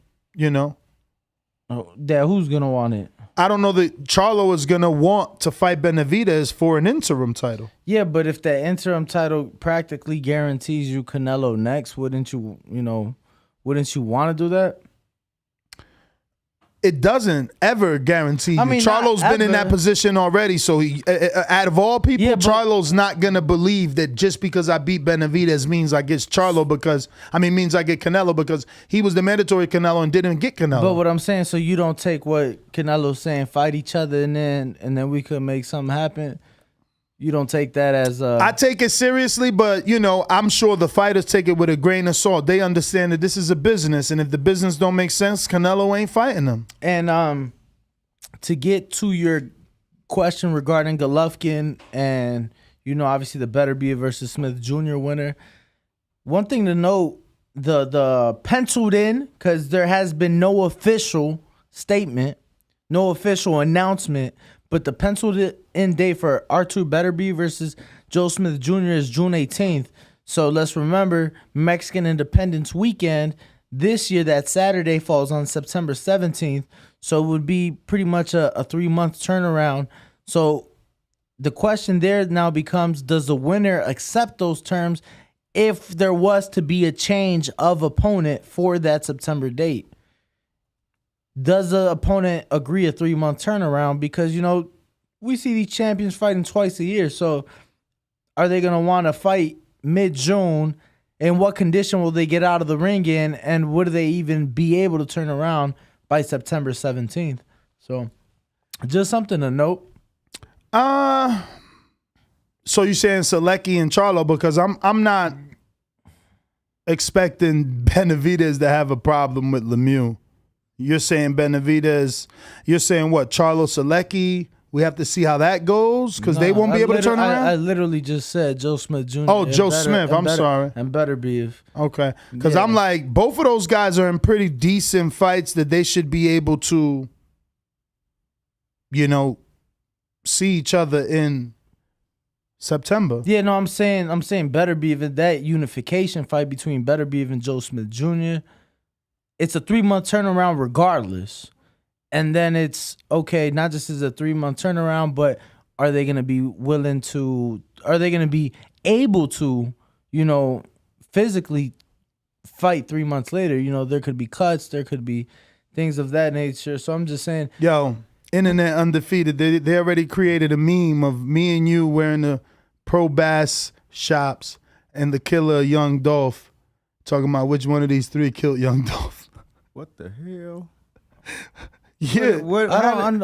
Oh, who's going to want it? I don't know that Charlo is going to want to fight Benavidez for an interim title. Yeah, but if that interim title practically guarantees you Canelo next, wouldn't you want to do that? It doesn't ever guarantee you. Charlo's been in that position already, so he, out of all people, Charlo's not going to believe that just because I beat Benavidez means I get Canelo because he was the mandatory Canelo and didn't get Canelo. But what I'm saying, so you don't take what Canelo's saying, fight each other, and then we could make something happen. You don't take that as I take it seriously, but I'm sure the fighters take it with a grain of salt. They understand that this is a business, and if the business don't make sense, Canelo ain't fighting them. And to get to your question regarding Golovkin and obviously the Beterbiev versus Smith Jr. winner, one thing to note, the penciled in, because there has been no official statement, no official announcement, but the penciled in date for Artur Beterbiev versus Joe Smith Jr. is June 18th. So let's remember, Mexican Independence Weekend this year, that Saturday falls on September 17th. So it would be pretty much a 3-month turnaround. So the question there now becomes, does the winner accept those terms if there was to be a change of opponent for that September date? Does the opponent agree a 3-month turnaround? Because, we see these champions fighting twice a year. So are they going to want to fight mid-June? In what condition will they get out of the ring in? And would they even be able to turn around by September 17th? So just something to note. So you're saying Selecki and Charlo, because I'm not expecting Benavidez to have a problem with Lemieux. You're saying Benavidez, you're saying what? Charlo Selecki? We have to see how that goes because they won't be able to turn around? I literally just said Joe Smith Jr. Oh, Joe Smith. I'm sorry. And Beterbiev. Okay. Because I'm like, both of those guys are in pretty decent fights that they should be able to, see each other in September. Yeah, no, I'm saying Beterbiev in that unification fight between Beterbiev and Joe Smith Jr., it's a 3-month turnaround regardless. And then it's, okay, not just as a 3-month turnaround, but are they going to be able to, physically fight 3 months later. You know, there could be cuts, there could be things of that nature. So I'm just saying. Yo, Internet Undefeated, they already created a meme of me and you wearing the Pro Bass shops and the killer Young Dolph talking about which one of these three killed Young Dolph. What the hell? Yeah.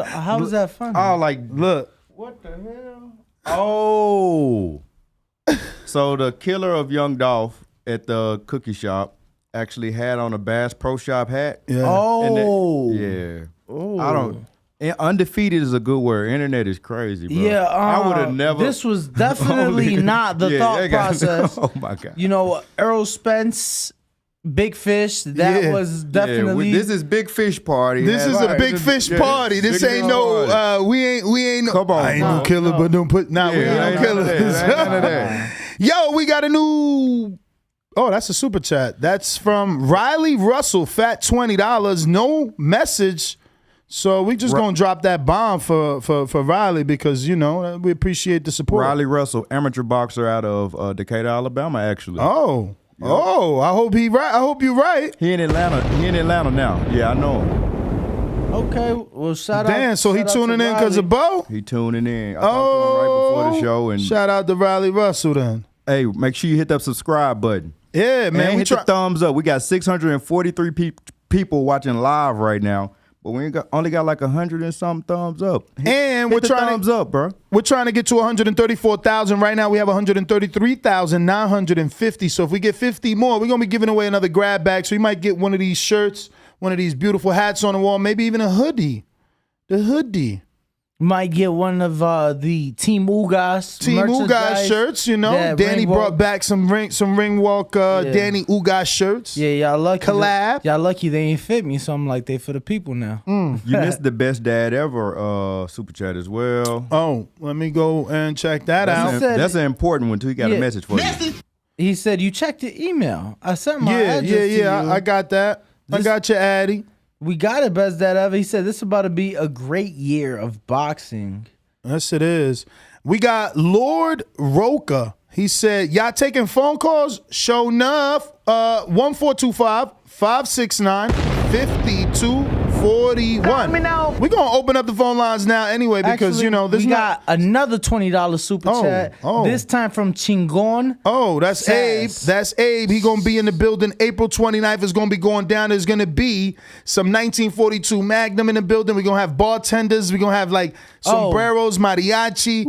How is that funny? Oh, like, look. What the hell? Oh. So the killer of Young Dolph at the cookie shop actually had on a Bass Pro Shop hat. Yeah. Oh. Yeah. Oh. I don't. Undefeated is a good word. Internet is crazy, bro. Yeah, I would have never. This was definitely not the thought process. Oh my god. You know, Errol Spence, Big Fish. That was definitely. This is Big Fish party. This is a Big Fish party. This ain't no. We ain't. Come on, I ain't no killer, but don't put. Nah, we ain't no killers. Yo, we got a new. Oh, that's a super chat. That's from Riley Russell. Fat $20. No message. So we just gonna drop that bomb for Riley because we appreciate the support. Riley Russell, amateur boxer out of Decatur, Alabama, actually. Oh, I hope he right. I hope you're right. He in Atlanta now. Yeah, I know him. Okay, well shout out. Damn, so he tuning in because of Bo? He tuning in. I talked to him right before the show, and shout out to Riley Russell then. Hey, make sure you hit that subscribe button. Yeah, man. And hit the thumbs up. We got 643 people watching live right now. But we only got like 100 and something thumbs up. And we're trying thumbs up, bro. We're trying to get to 134,000 right now. We have 133,950. So if we get 50 more, we're gonna be giving away another grab bag. So you might get one of these shirts, one of these beautiful hats on the wall, maybe even a hoodie. The hoodie. Might get one of the Team Ugas shirts. Danny brought back some ring walk Danny Ugas shirts. Yeah, y'all lucky. Collab. Y'all lucky they ain't fit me, so I'm like they for the people now. You missed the best dad ever super chat as well. Oh, let me go and check that out. That's an important one too. He got a message for you. He said you checked your email. I sent my address to you. I got that. I got your Addy. We got it, best dad ever. He said this is about to be a great year of boxing. Yes, it is. We got Lord Roca. He said, y'all taking phone calls? Show enough. 1425-569-5241. We're going to open up the phone lines now anyway because, we got another $20 super chat. This time from Chingon. Oh, that's Abe. That's Abe. He going to be in the building. April 29th is going to be going down. There's going to be some 1942 Magnum in the building. We're going to have bartenders. We're going to have like sombreros, mariachi.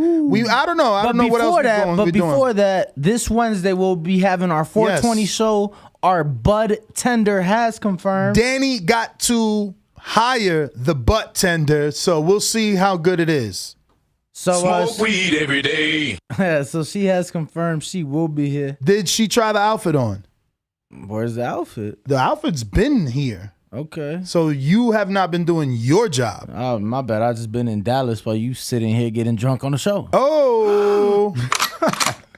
I don't know. I don't know what else we're doing. But before that, this Wednesday we'll be having our 420 show. Our bud tender has confirmed. Danny got to hire the butt tender, so we'll see how good it is. So smoke weed every day. Yeah, so she has confirmed she will be here. Did she try the outfit on? Where's the outfit? The outfit's been here. Okay. So you have not been doing your job. Oh, my bad. I just been in Dallas while you sitting here getting drunk on the show. Oh.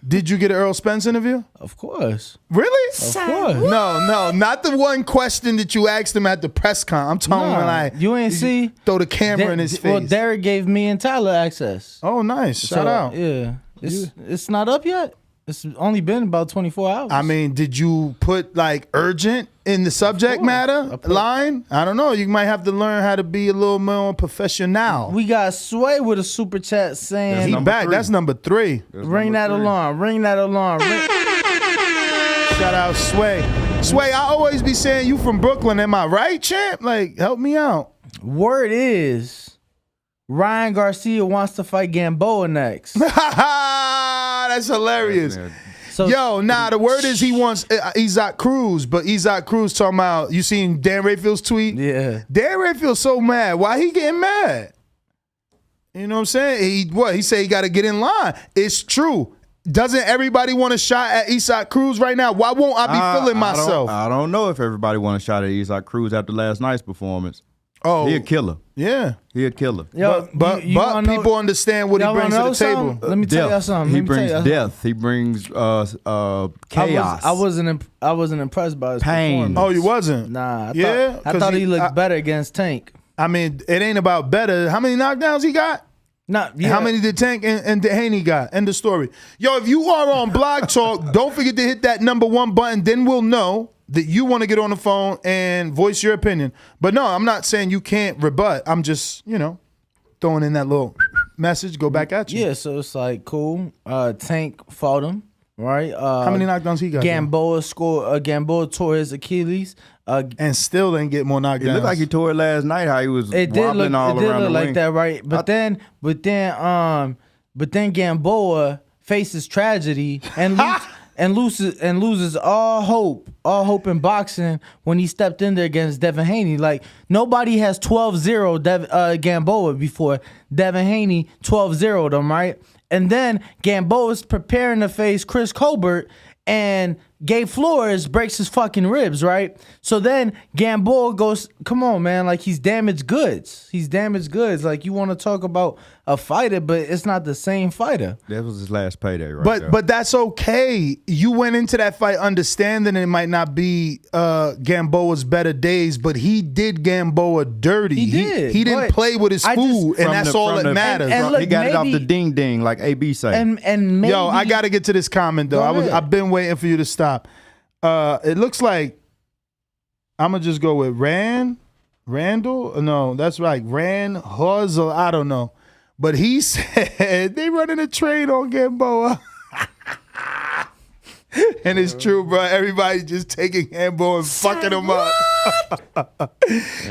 Did you get an Errol Spence interview? Of course. Really? Of course. No, not the one question that you asked him at the press con. I'm talking you ain't see. Throw the camera in his face. Well, Derek gave me and Tyler access. Oh, nice. Shout out. Yeah. It's not up yet. It's only been about 24 hours. I mean, did you put like urgent in the subject matter line? I don't know. You might have to learn how to be a little more professional. We got Sway with a super chat saying he back. That's number 3. Ring that alarm. Ring that alarm. Shout out Sway. Sway, I always be saying you from Brooklyn. Am I right, champ? Like, help me out. Word is Ryan Garcia wants to fight Gamboa next. That's hilarious. So, the word is he wants Isaac Cruz, but Isaac Cruz talking about, you seen Dan Rayfield's tweet? Yeah. Dan Rayfield's so mad. Why he getting mad? You know what I'm saying? He say he got to get in line. It's true. Doesn't everybody want a shot at Isaac Cruz right now? Why won't I be feeling myself? I don't know if everybody want a shot at Isaac Cruz after last night's performance. Oh, he a killer. Yeah, he a killer. Yo, but people understand what he brings to the table. Let me tell you something. He brings death. He brings chaos. I wasn't impressed by his performance. Oh, you wasn't? Nah. I thought he looked better against Tank. I mean, it ain't about better. How many knockdowns he got? How many did Tank and Haney got? End of story. Yo, if you are on Blog Talk, don't forget to hit that #1 button. Then we'll know that you want to get on the phone and voice your opinion. But no, I'm not saying you can't rebut. I'm just, throwing in that little message, go back at you. Yeah, so it's like, cool. Tank fought him, right? How many knockdowns he got? Gamboa tore his Achilles. And still didn't get more knockdowns. It looked like he tore it last night, how he was wobbling all around the like ring. that, right? But then Gamboa faces tragedy and loses all hope in boxing when he stepped in there against Devin Haney. Like, nobody has 12-0 Gamboa before. Devin Haney 12-0'd him, right? And then Gamboa's preparing to face Chris Colbert, and Gabe Flores breaks his fucking ribs, right? So then Gamboa goes, come on, man, like, he's damaged goods. Like, you want to talk about a fighter, but it's not the same fighter. That was his last payday, right? But that's okay. You went into that fight understanding it might not be Gamboa's better days, but he did Gamboa dirty. He didn't play with his food, and that's all that matters. And look, he got it off the ding like AB say. And maybe, yo, I got to get to this comment though. I've been waiting for you to stop. It looks like I'm gonna just go with Randall. No, that's right, Rand Huzzle. I don't know. But he said they running a trade on Gamboa. And it's true, bro. Everybody's just taking Gamboa and fucking him up.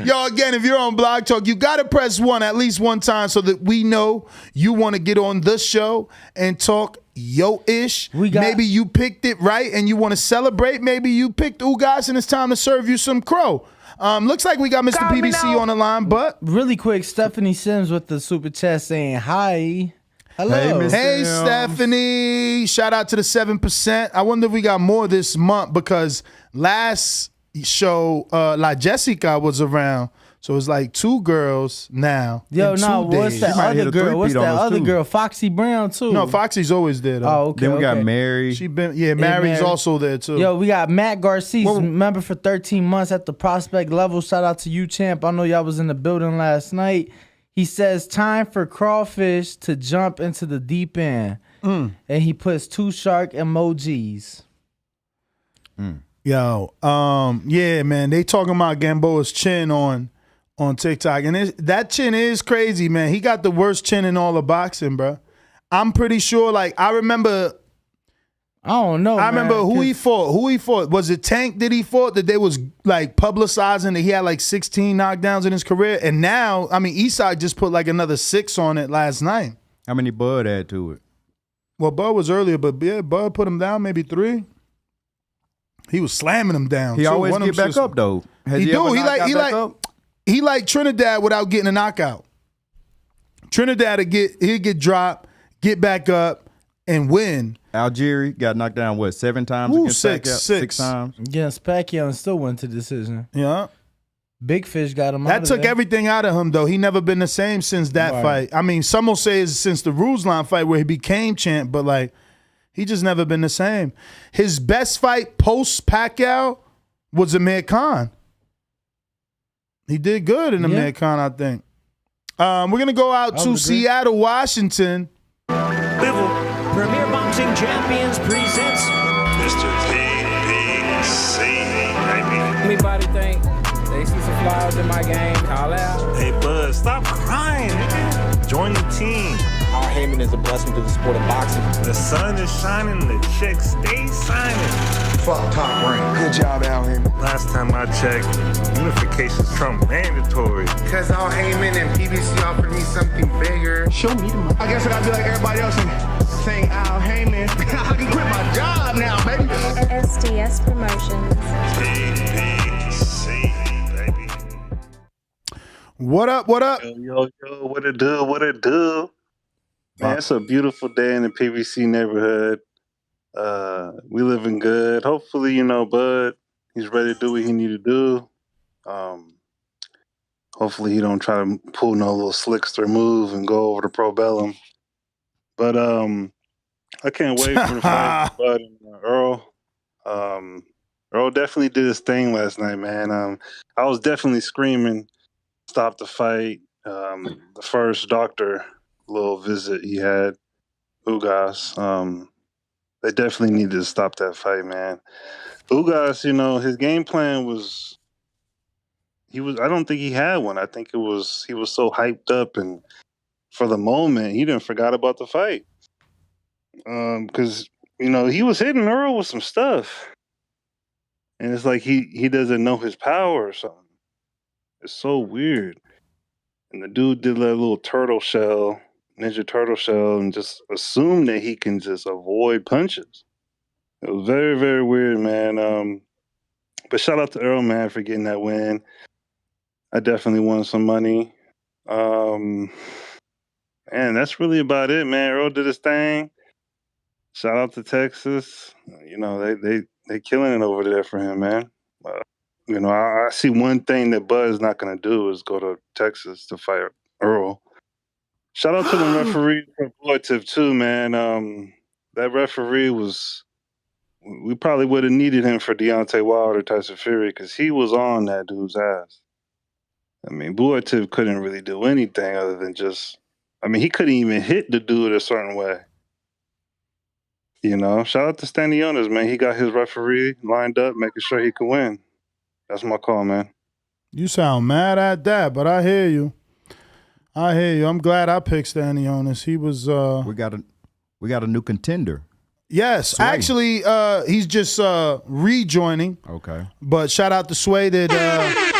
Yo, again, if you're on Blog Talk, you got to press 1 at least one time so that we know you want to get on the show and talk yo-ish. Maybe you picked it right and you want to celebrate. Maybe you picked Ugas and it's time to serve you some crow. Looks like we got Mr. PBC on the line, but really quick, Stephanie Sims with the super chat saying hi. Hello. Hey Stephanie. Shout out to the 7%. I wonder if we got more this month because last show, La Jessica was around. So it's like 2 girls now. Yo, no, what's that other girl? What's that other girl? Foxy Brown too. No, Foxy's always there though. Oh, okay. Then we got Mary. Mary's also there too. Yo, we got Matt Garcia, member for 13 months at the prospect level. Shout out to you, champ. I know y'all was in the building last night. He says, time for crawfish to jump into the deep end. And he puts 2 shark emojis. Yo, yeah, man. They talking about Gamboa's chin on TikTok. And that chin is crazy, man. He got the worst chin in all of boxing, bro. I'm pretty sure, like, I remember who he fought. Was it Tank that he fought that they was like publicizing that he had like 16 knockdowns in his career? And now, I mean, Eastside just put like another 6 on it last night. How many Bud add to it? Well, Bud was earlier, but yeah, Bud put him down maybe 3. He was slamming him down. He always get back up though. He like Trinidad without getting a knockout. Trinidad he'd get dropped, get back up, and win. Algieri got knocked down, 7 times against Pacquiao? 6 times. Yes, Pacquiao and still went to decision. Yeah. Big Fish got him out That of took there. everything out of him, though. He never been the same since that fight. I mean, some will say it's since the Ruslan fight where he became champ, but, like, he just never been the same. His best fight post-Pacquiao was Amir Khan. He did good in Amir Khan, I think. We're going to go out to Seattle, Washington. Premier Boxing Champions presents Mr. PBC, baby. Anybody think they see some flaws in my game? Call out. Hey, Buzz, stop crying, nigga. Join the team. Our Heyman is a blessing to the sport of boxing. The sun is shining, the checks stay signing. Fuck Top Rank. Good job, Al Heyman. Last time I checked, unification's Trump mandatory. Because Al Heyman and PBC offered me something bigger. Show me the money. I guess I gotta be like everybody else and saying Al Heyman. I can quit my job now, baby. SDS Promotions. PBC, baby. What up, what up? Yo, what it do? Man, it's a beautiful day in the PBC neighborhood. We living good. Hopefully, Bud, he's ready to do what he need to do. Hopefully he don't try to pull no little slickster move and go over to Pro Bellum. But I can't wait for the fight with Bud and Earl. Earl definitely did his thing last night, man. I was definitely screaming, stop the fight. The first doctor little visit he had, Ugas. They definitely needed to stop that fight, man. Ugas, his game plan was I don't think he had one. I think he was so hyped up, and for the moment, he didn't forgot about the fight. Because, he was hitting Earl with some stuff. And it's like he doesn't know his power or something. It's so weird. And the dude did that little Ninja turtle shell, and just assumed that he can just avoid punches. It was very, very weird, man. But shout out to Earl, man, for getting that win. I definitely won some money. And that's really about it, man. Earl did his thing. Shout out to Texas. They killing it over there for him, man. I see one thing that Bud's not going to do is go to Texas to fight Earl. Shout out to the referee for Boativ too, man. That referee we probably would have needed him for Deontay Wilder, Tyson Fury, because he was on that dude's ass. I mean, Boativ couldn't really do anything other than he couldn't even hit the dude a certain way. Shout out to Standy Yonas, man. He got his referee lined up, making sure he could win. That's my call, man. You sound mad at that, but I hear you. I'm glad I picked Standy Yonas. He was. We got a new contender. Yes, Sway. actually, he's just rejoining. Okay. But shout out to Sway that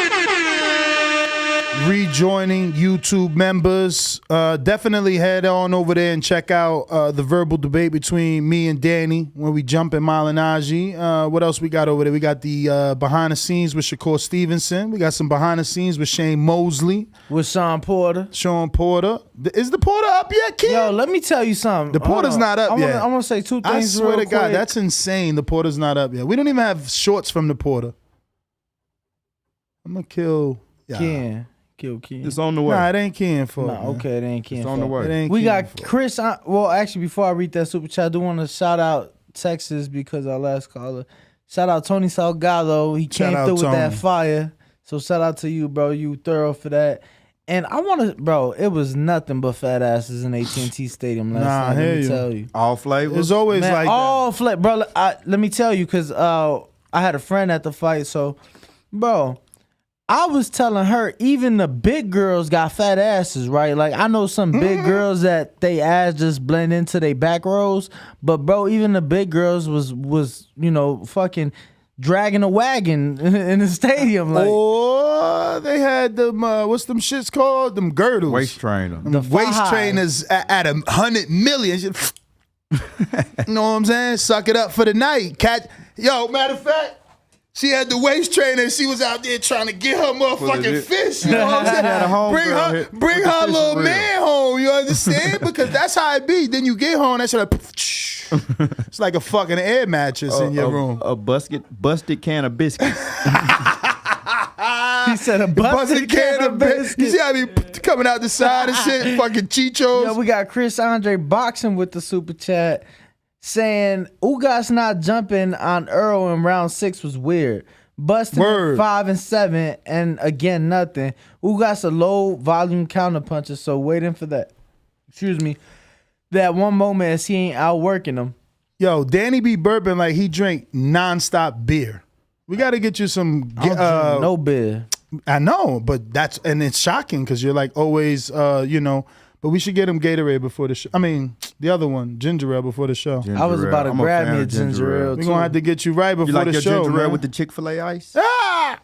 rejoining YouTube members. Definitely head on over there and check out the verbal debate between me and Danny when we jump in Malinaji. What else we got over there? We got the behind the scenes with Shakur Stevenson. We got some behind the scenes with Shane Mosley. With Sean Porter. Is the Porter up yet, kid? Yo, let me tell you something. The Porter's not up yet. I want to say two things. I swear real to God, quick. that's insane. The Porter's not up yet. We don't even have shorts from the Porter. I'm going to kill Ken. Kill Ken. It's on the way. Nah, it ain't Ken for Nah, okay, it ain't Ken. It's on the way. We got Chris. Well, actually, before I read that super chat, I do want to shout out Texas because our last caller. Shout out Tony Salgado. He came through with that fire. So shout out to you, bro. You thorough for that. And I want to, bro, it was nothing but fat asses in AT&T Stadium last night. Let me tell you. All flavors. It's always like all flavors. Bro, let me tell you, because I had a friend at the fight. So, bro, I was telling her, even the big girls got fat asses, right? Like, I know some big girls that they ass just blend into their back rows. But, bro, even the big girls was fucking dragging a wagon in the stadium. Like, they had them, what's them shits called? Them girdles. Waist trainer. The waist trainers at 100 million. You know what I'm saying? Suck it up for the night. Yo, matter of fact, she had the waist trainer. She was out there trying to get her motherfucking fish. You know what I'm saying? Bring her little man home. You understand? Because that's how it be. Then you get home, that shit like, it's like a fucking air mattress in your room. A busted can of biscuits. He said a busted can of biscuits. You see how he coming out the side and shit? Fucking chichos. Yo, we got Chris Andre Boxing with the super chat saying Ugas not jumping on Earl in round 6 was weird. Busting at 5 and 7 and again nothing. Ugas a low volume counter puncher, so waiting for that. Excuse me. That one moment as he ain't outworking him. Yo, Danny be burping like he drank nonstop beer. We got to get you some. No beer. I know, but it's shocking because you're like always, But we should get him Gatorade before the show. I mean, the other one, ginger ale before the show. I was about to grab me a ginger ale. We're going to have to get you right before the show. You like your ginger ale man. with the Chick-fil-A ice? Ah!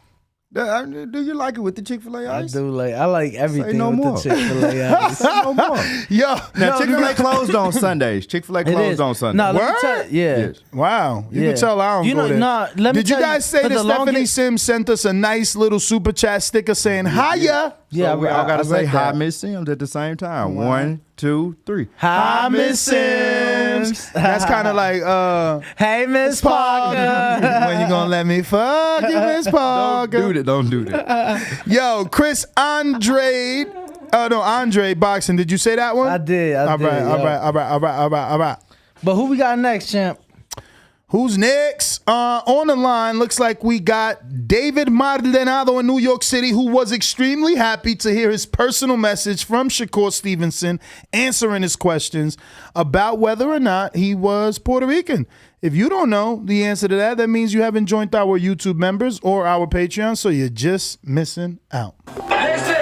Do you like it with the Chick-fil-A ice? I like everything no with more. the Chick-fil-A ice. Say no more. Yo, now Chick-fil-A closed on Sundays. Chick-fil-A closed on Sundays. No, let me tell you. Yeah. Yes. Wow. You can tell I don't go there. Let me Did you tell guys say that Stephanie Sims sent us a nice little super chat sticker saying, hiya? Yeah, so we all got to say hi, that. Miss Sims at the same time. Wow. 1, 2, 3. Hi, Miss Sims. That's kind of like, hey, Miss Parker. When you gonna let me fuck you, Miss Parker? Don't do that. Yo, Chris Andre. Oh, no, Andre Boxing. Did you say that one? I did. All right. But who we got next, champ? Who's next? On the line, looks like we got David Maldonado in New York City, who was extremely happy to hear his personal message from Shakur Stevenson answering his questions about whether or not he was Puerto Rican. If you don't know the answer to that, that means you haven't joined our YouTube members or our Patreon, so you're just missing out. Listen,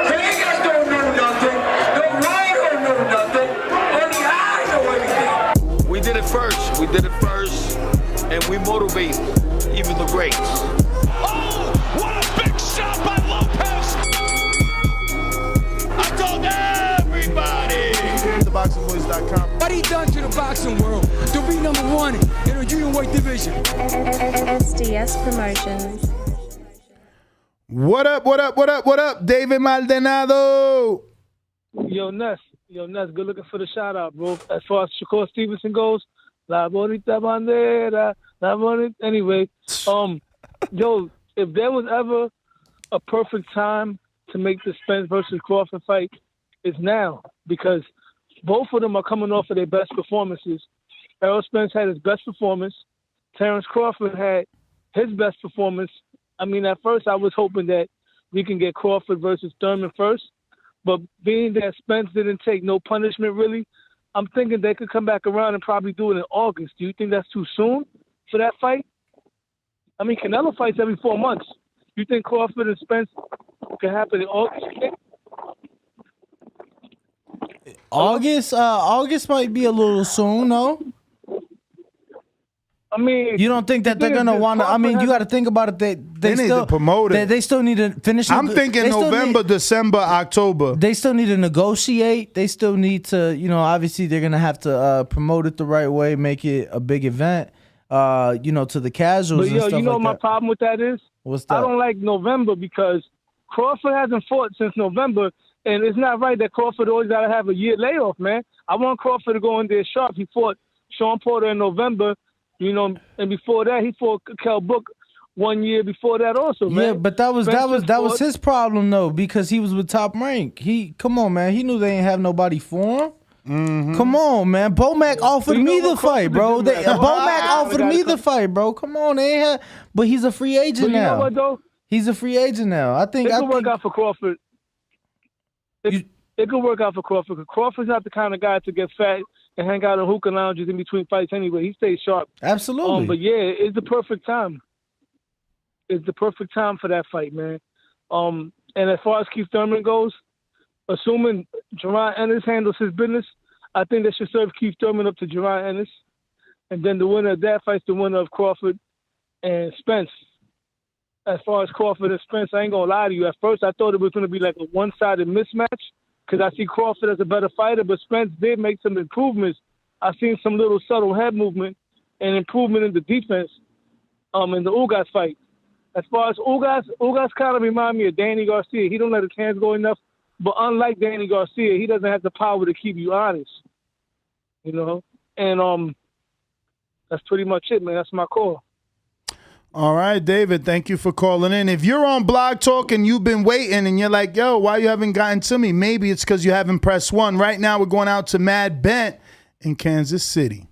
Vegas don't know nothing. The world don't know nothing. Only I know everything. We did it first. We did it first, and we motivate even the greats. Oh, what a big shot by Lopez! I told everybody. TheBoxingVoice.com. What he done to the boxing world to be #1 in the junior weight division? SDS Promotions. What up, David Maldonado? Yo, Ness, good looking for the shout out, bro. As far as Shakur Stevenson goes, La Bonita Bandera, La Bonita. Anyway, yo, if there was ever a perfect time to make the Spence versus Crawford fight, it's now, because both of them are coming off of their best performances. Errol Spence had his best performance. Terence Crawford had his best performance. I mean, at first I was hoping that we can get Crawford versus Thurman first, but being that Spence didn't take no punishment really, I'm thinking they could come back around and probably do it in August. Do you think that's too soon for that fight? I mean, Canelo fights every 4 months. You think Crawford and Spence can happen in August? August might be a little soon, no? I mean, you don't think that they're gonna want to? I mean, you got to think about it. They need still to promote it. They still need to finish. I'm thinking November, December, October. They still need to negotiate. They still need to, obviously they're gonna have to promote it the right way, make it a big event, to the casuals. But and stuff like my that. problem with that is, What's that? I don't like November because Crawford hasn't fought since November, and it's not right that Crawford always got to have a year layoff, man. I want Crawford to go in there sharp. He fought Sean Porter in November, and before that he fought Kell Book 1 year before that also, man. Yeah, but that was his problem though, because he was with Top Rank. Come on, man. He knew they ain't have nobody for him. Mm-hmm. Come on, man. Bomac offered me the fight, bro. Bomac offered me the fight, bro. Come on, they ain't have. But he's a free agent now. You know what though? He's a free agent now. I think it could work out for Crawford. It could work out for Crawford. Because Crawford's not the kind of guy to get fat and hang out in hookah lounges in between fights anyway. He stays sharp. Absolutely. But yeah, it's the perfect time. It's the perfect time for that fight, man. And as far as Keith Thurman goes, assuming Jerron Ennis handles his business, I think they should serve Keith Thurman up to Jerron Ennis. And then the winner of that fight's the winner of Crawford and Spence. As far as Crawford and Spence, I ain't going to lie to you. At first, I thought it was going to be like a one-sided mismatch because I see Crawford as a better fighter, but Spence did make some improvements. I've seen some little subtle head movement and improvement in the defense in the Ugas fight. As far as Ugas kind of remind me of Danny Garcia. He don't let his hands go enough, but unlike Danny Garcia, he doesn't have the power to keep you honest, And that's pretty much it, man. That's my call. All right, David, thank you for calling in. If you're on Blog Talk and you've been waiting and you're like, yo, why you haven't gotten to me? Maybe it's because you haven't pressed 1. Right now, we're going out to Mad Bent in Kansas City.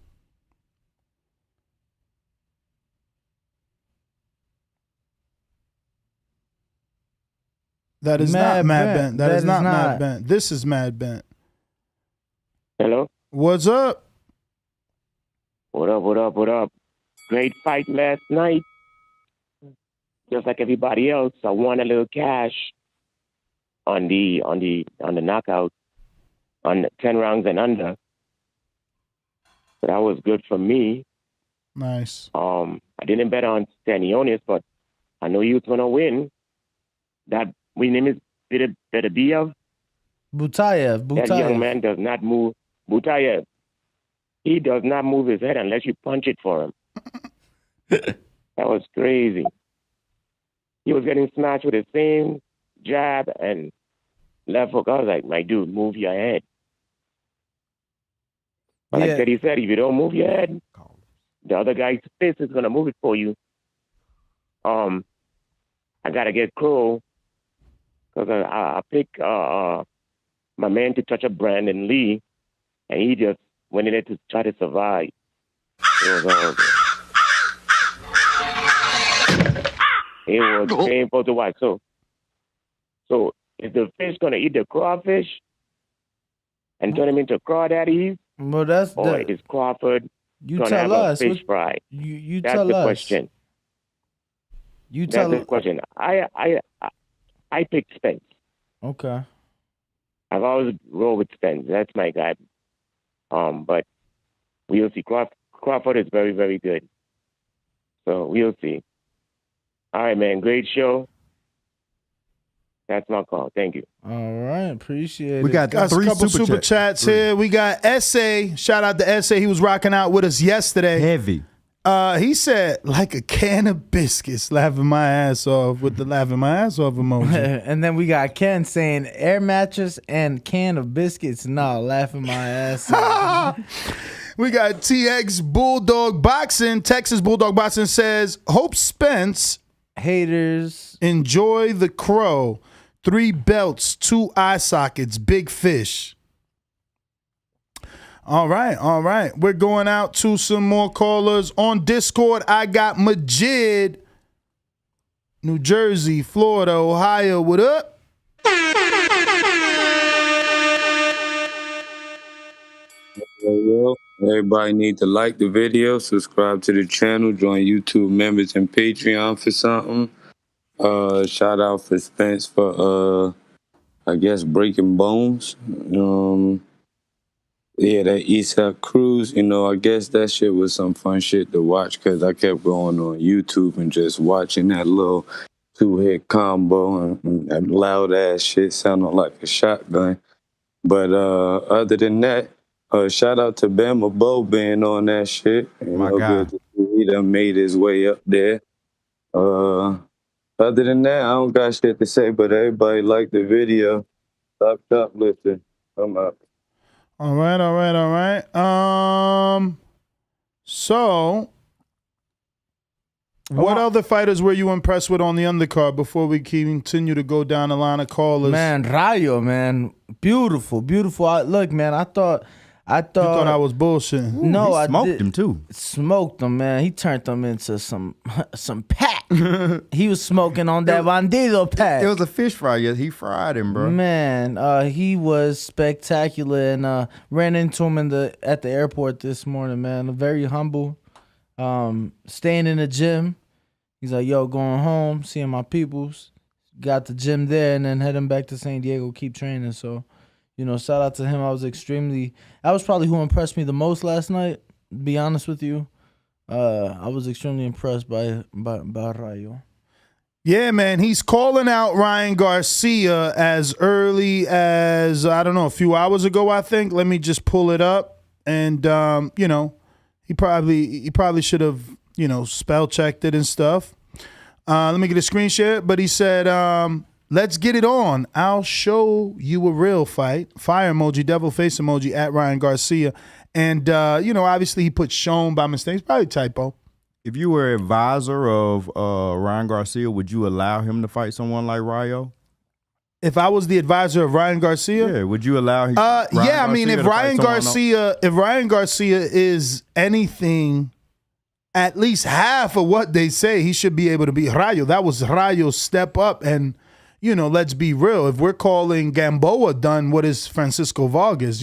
That is not Mad Bent. That is not Mad Bent. This is Mad Bent. Hello? What's up? What up? Great fight last night. Just like everybody else, I won a little cash on the knockout on 10 rounds and under. So that was good for me. Nice. I didn't bet on Stanionis, but I know he was gonna win. That name is Butayev. Butayev. That young man does not move. Butayev. He does not move his head unless you punch it for him. That was crazy. He was getting smashed with the same jab and left hook. I was like, my dude, move your head. But like Teddy said, if you don't move your head, the other guy's fist is going to move it for you. I got to get Crow because I picked my man to touch up Brandon Lee, and he just went in there to try to survive. It was horrible. It was painful to watch. So is the fish gonna eat the crawfish and turn him into crawdaddies? Well, that's or is Crawford you gonna tell have us. a fish fry? You That's tell the us. question. That's the question. I picked Spence. Okay. I've always rolled with Spence. That's my guy. But we'll see. Crawford is very, very good. So we'll see. All right, man. Great show. That's my call. Thank you. All right. Appreciate it. We got a couple super chats here. We got S.A. Shout out to S.A. He was rocking out with us yesterday. Heavy. He said, like a can of biscuits, laughing my ass off with the laughing my ass off emoji. And then we got Ken saying air mattress and can of biscuits. No, laughing my ass off. We got TX Bulldog Boxing. Texas Bulldog Boxing says, hope Spence haters enjoy the crow. 3 belts, 2 eye sockets, big fish. All right. We're going out to some more callers. On Discord, I got Majid, New Jersey, Florida, Ohio. What up? Well, everybody need to like the video, subscribe to the channel, join YouTube members and Patreon for something. Shout out for Spence for I guess breaking bones. Yeah, that Eastside Cruz, I guess that shit was some fun shit to watch because I kept going on YouTube and just watching that little 2-hit combo and that loud ass shit sounded like a shotgun. But other than that, shout out to Bama Bo being on that shit. My God. Good to see he done made his way up there. Other than that, I don't got shit to say, but everybody liked the video. Stop shoplifting. I'm out. All right. So, what other fighters were you impressed with on the undercard before we continue to go down the line of callers? Man, Rayo, man. Beautiful. Look, man, I thought you thought I was bullshitting. No, I smoked him too. Smoked him, man. He turned them into some pack. He was smoking on that bandido pack. It was a fish fry. Yes, he fried him, bro. Man, he was spectacular, and ran into him at the airport this morning. Man, very humble. Staying in the gym. He's like, yo, going home, seeing my peoples. Got the gym there, and then heading back to San Diego, keep training. So, shout out to him. I was probably who impressed me the most last night, to be honest with you. I was extremely impressed by Rayo. Yeah, man, he's calling out Ryan Garcia as early as, I don't know, a few hours ago, I think. Let me just pull it up. And, he probably should have, spell checked it and stuff. Let me get a screen share. But he said, let's get it on. I'll show you a real fight. Fire emoji, devil face emoji at Ryan Garcia. And, obviously he put shown by mistake. Probably typo. If you were advisor of Ryan Garcia, would you allow him to fight someone like Rayo? If I was the advisor of Ryan Garcia? Yeah, would you allow him? If Ryan Garcia is anything, at least half of what they say, he should be able to beat Rayo. That was Rayo's step up. And, let's be real. If we're calling Gamboa done, what is Francisco Vargas?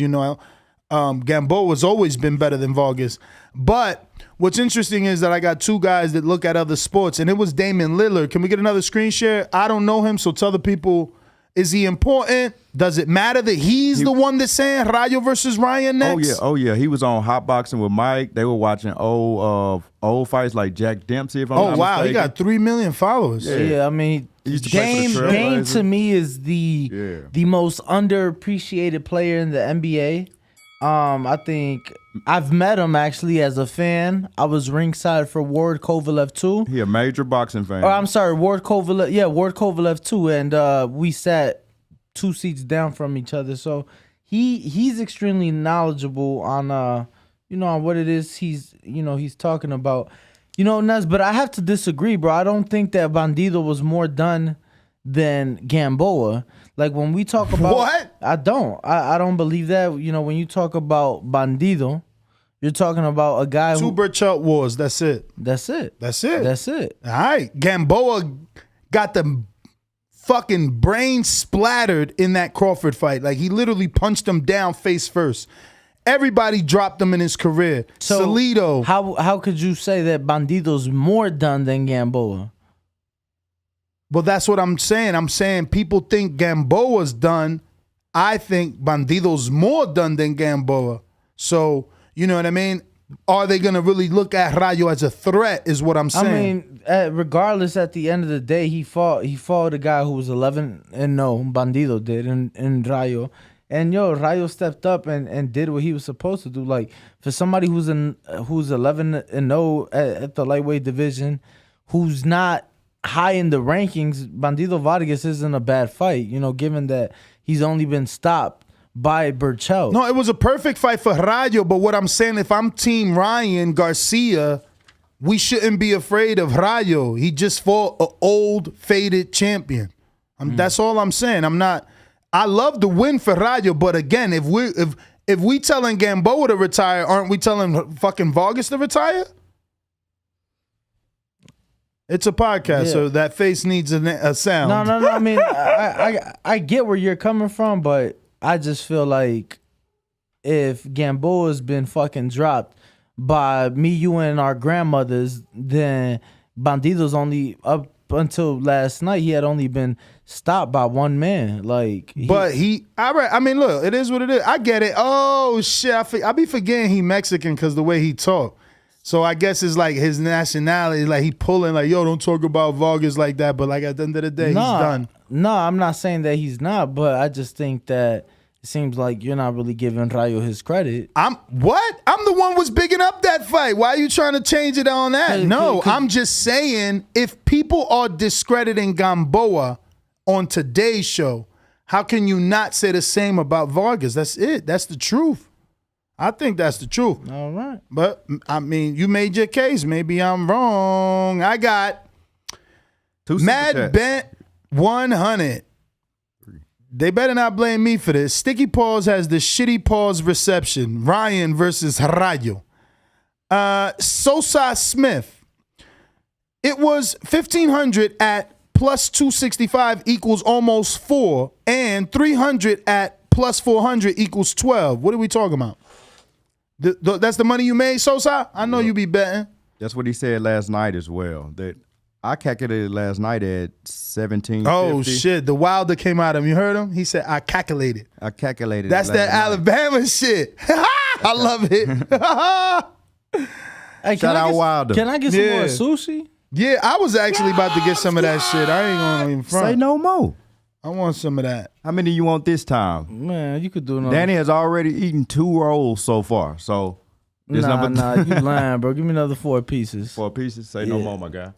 Gamboa's always been better than Vargas. But what's interesting is that I got 2 guys that look at other sports, and it was Damian Lillard. Can we get another screen share? I don't know him, so tell the people, is he important? Does it matter that he's the one that's saying Rayo versus Ryan next? Oh yeah. He was on Hot Boxing with Mike. They were watching old fights like Jack Dempsey. If I'm not mistaken. He got 3 million followers. Yeah, I mean, Dame to me is the most underappreciated player in the NBA. I think I've met him actually as a fan. I was ringside for Ward Kovalev 2. He a major boxing fan. Oh, I'm sorry, Ward Kovalev. Yeah, Ward Kovalev 2, and we sat 2 seats down from each other. So he's extremely knowledgeable on on what it is he's talking about. Nez, but I have to disagree, bro. I don't think that Bandido was more done than Gamboa. Like when we talk about what? I don't believe that. When you talk about Bandido, You're talking about a guy Two Burchelt wars. That's it. That's it. That's it. That's it. All right. Gamboa got the fucking brain splattered in that Crawford fight. Like, he literally punched him down face first. Everybody dropped him in his career. So Salido. How could you say that Bandido's more done than Gamboa? Well, that's what I'm saying. I'm saying people think Gamboa's done. I think Bandido's more done than Gamboa. So, you know what I mean? Are they going to really look at Rayo as a threat is what I'm saying. I mean, regardless, at the end of the day, he fought a guy who was 11-0. Bandido did in Rayo. And Rayo stepped up and did what he was supposed to do. Like, for somebody who's 11-0 at the lightweight division, who's not high in the rankings, Bandido Vargas isn't a bad fight, given that he's only been stopped by Burchelt. No, it was a perfect fight for Rayo, but what I'm saying, if I'm Team Ryan Garcia, we shouldn't be afraid of Rayo. He just fought an old, faded champion. That's all I'm saying. I love the win for Rayo, but again, if we telling Gamboa to retire, aren't we telling fucking Vargas to retire? It's a podcast, so that face needs a sound. No. I mean, I get where you're coming from, but I just feel like if Gamboa's been fucking dropped by me, you, and our grandmothers, then Bandido's only up until last night. He had only been stopped by one man. Look, it is what it is. I get it. Oh shit, I be forgetting he Mexican because the way he talk. So I guess it's like his nationality, like he pulling, like, yo, don't talk about Vargas like that. But like at the end of the day, he's done. No, I'm not saying that he's not, but I just think that it seems like you're not really giving Rayo his credit. I'm the one who's bigging up that fight. Why are you trying to change it on that? I'm just saying, if people are discrediting Gamboa on today's show, how can you not say the same about Vargas? That's it. That's the truth. I think that's the truth. All right. But, I mean, you made your case. Maybe I'm wrong. I got Mad Bent 100. They better not blame me for this. Sticky Paws has the shitty paws reception. Ryan versus Rayo. Sosa Smith. It was 1,500 at plus 265 equals almost 4. And 300 at plus 400 equals 12. What are we talking about? That's the money you made, Sosa? I know you be betting. That's what he said last night as well. That I calculated last night at 1750. Oh, shit. The Wilder came out of him. You heard him? He said, I calculated. That's that Alabama shit. I love it. Hey, Shout out Wilder. Can I get some more sushi? Yeah, I was actually about to get some of that shit. I ain't going to even front. Say no more. I want some of that. How many you want this time? Man, you could do another. Danny has already eaten 2 rolls so far. So this Nah, you lying, bro. Give me another 4 pieces. 4 pieces? Say no more, my guy.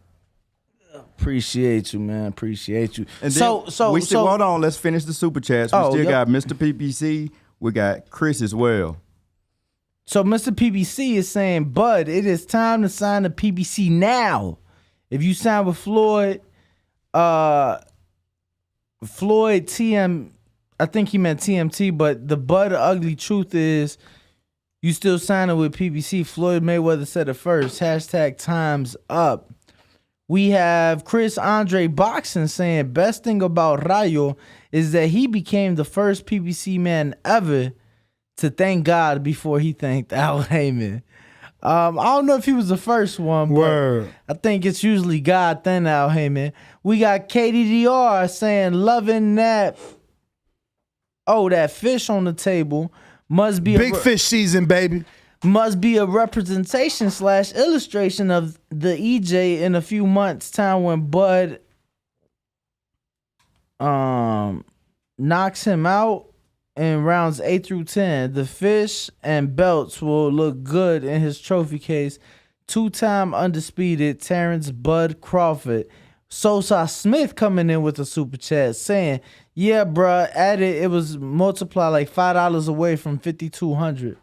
Appreciate you, man. Appreciate you. And hold on. Let's finish the super chats. We still got Mr. PPC. We got Chris as well. So Mr. PBC is saying, Bud, it is time to sign the PBC now. If you sign with Floyd TM, I think he meant TMT, but the Bud ugly truth is you still signing with PBC. Floyd Mayweather said it first. # time's up. We have Chris Andre Boxing saying best thing about Rayo is that he became the first PBC man ever to thank God before he thanked Al Heyman. I don't know if he was the first one, but I think it's usually God, then Al Heyman. We got KDDR saying, loving that. Oh, that fish on the table must be big fish season, baby. Must be a representation / illustration of the EJ in a few months' time when Bud knocks him out in rounds 8 through 10. The fish and belts will look good in his trophy case. 2-time undisputed Terence Bud Crawford. Sosa Smith coming in with a super chat saying, yeah, bruh, at it was multiplied like $5 away from 5,200.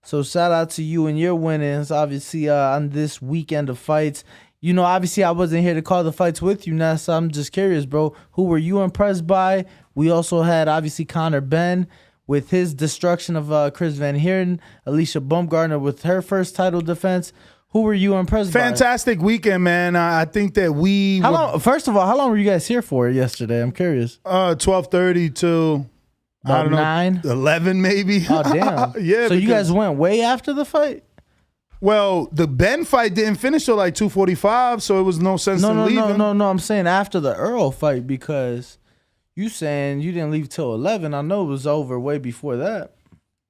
So shout out to you and your winnings, obviously, on this weekend of fights. You know, obviously, I wasn't here to call the fights with you, Ness. So I'm just curious, bro. Who were you impressed by? We also had, obviously, Conor Ben. with his destruction of Chris Van Heerden, Alicia Baumgartner with her first title defense. Who were you impressed by? Fantastic weekend, man. I think that we. First of all, how long were you guys here for yesterday? I'm curious. 12:30 to I don't know, 9, 11 maybe. Oh damn! Yeah. So you guys went way after the fight. Well, the Ben fight didn't finish till like 2:45, so it was no sense in leaving. No. I'm saying after the Errol fight because you saying you didn't leave till 11. I know it was over way before that.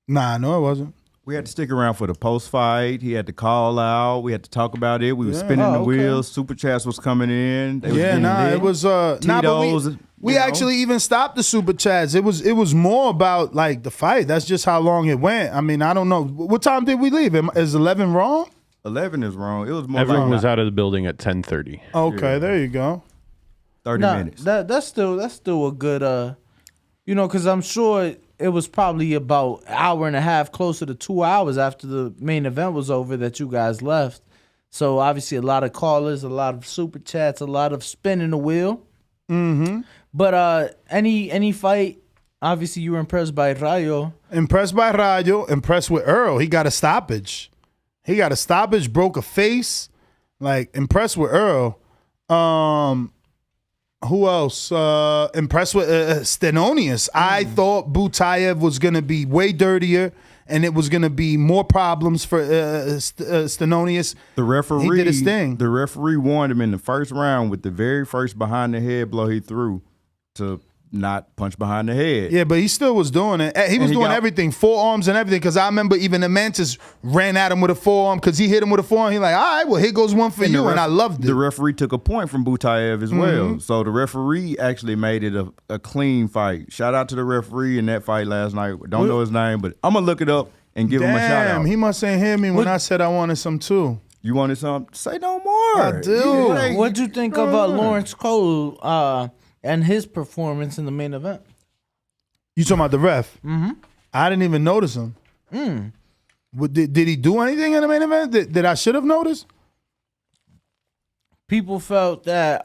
Nah, no, it wasn't. We had to stick around for the post fight. He had to call out. We had to talk about it. We were spinning the wheels. Super chats was coming in. It was but we actually even stopped the super chats. It was more about like the fight. That's just how long it went. I mean, I don't know. What time did we leave? Is 11 wrong? 11 is wrong. It was more. Everyone was out of the building at 10:30. Okay, there you go. 30 minutes. That's still a good because I'm sure it was probably about an hour and a half, closer to 2 hours after the main event was over that you guys left. So obviously a lot of callers, a lot of super chats, a lot of spinning the wheel. Mm-hmm. But any fight, obviously you were impressed by Rayo. Impressed by Rayo. Impressed with Errol. He got a stoppage. Broke a face. Like, impressed with Errol. Who else? Impressed with Stenonius. I thought Butayev was going to be way dirtier, and it was going to be more problems for Stenonius. The referee, he did his thing. The referee warned him in the first round with the very first behind the head blow he threw to not punch behind the head. Yeah, but he still was doing it. He was doing everything, forearms and everything, because I remember even the Mantis ran at him with a forearm because he hit him with a forearm. He like, all right, well, here goes one for you, and I loved it. The referee took a point from Butayev as well. So the referee actually made it a clean fight. Shout out to the referee in that fight last night. Don't know his name, but I'm going to look it up and give him a shout out. He must ain't hear me when I said I wanted some too. You wanted some? Say no more. I do. What'd you think of Lawrence Cole and his performance in the main event? You talking about the ref? Mm-hmm. I didn't even notice him. Did he do anything in the main event that I should have noticed? People felt that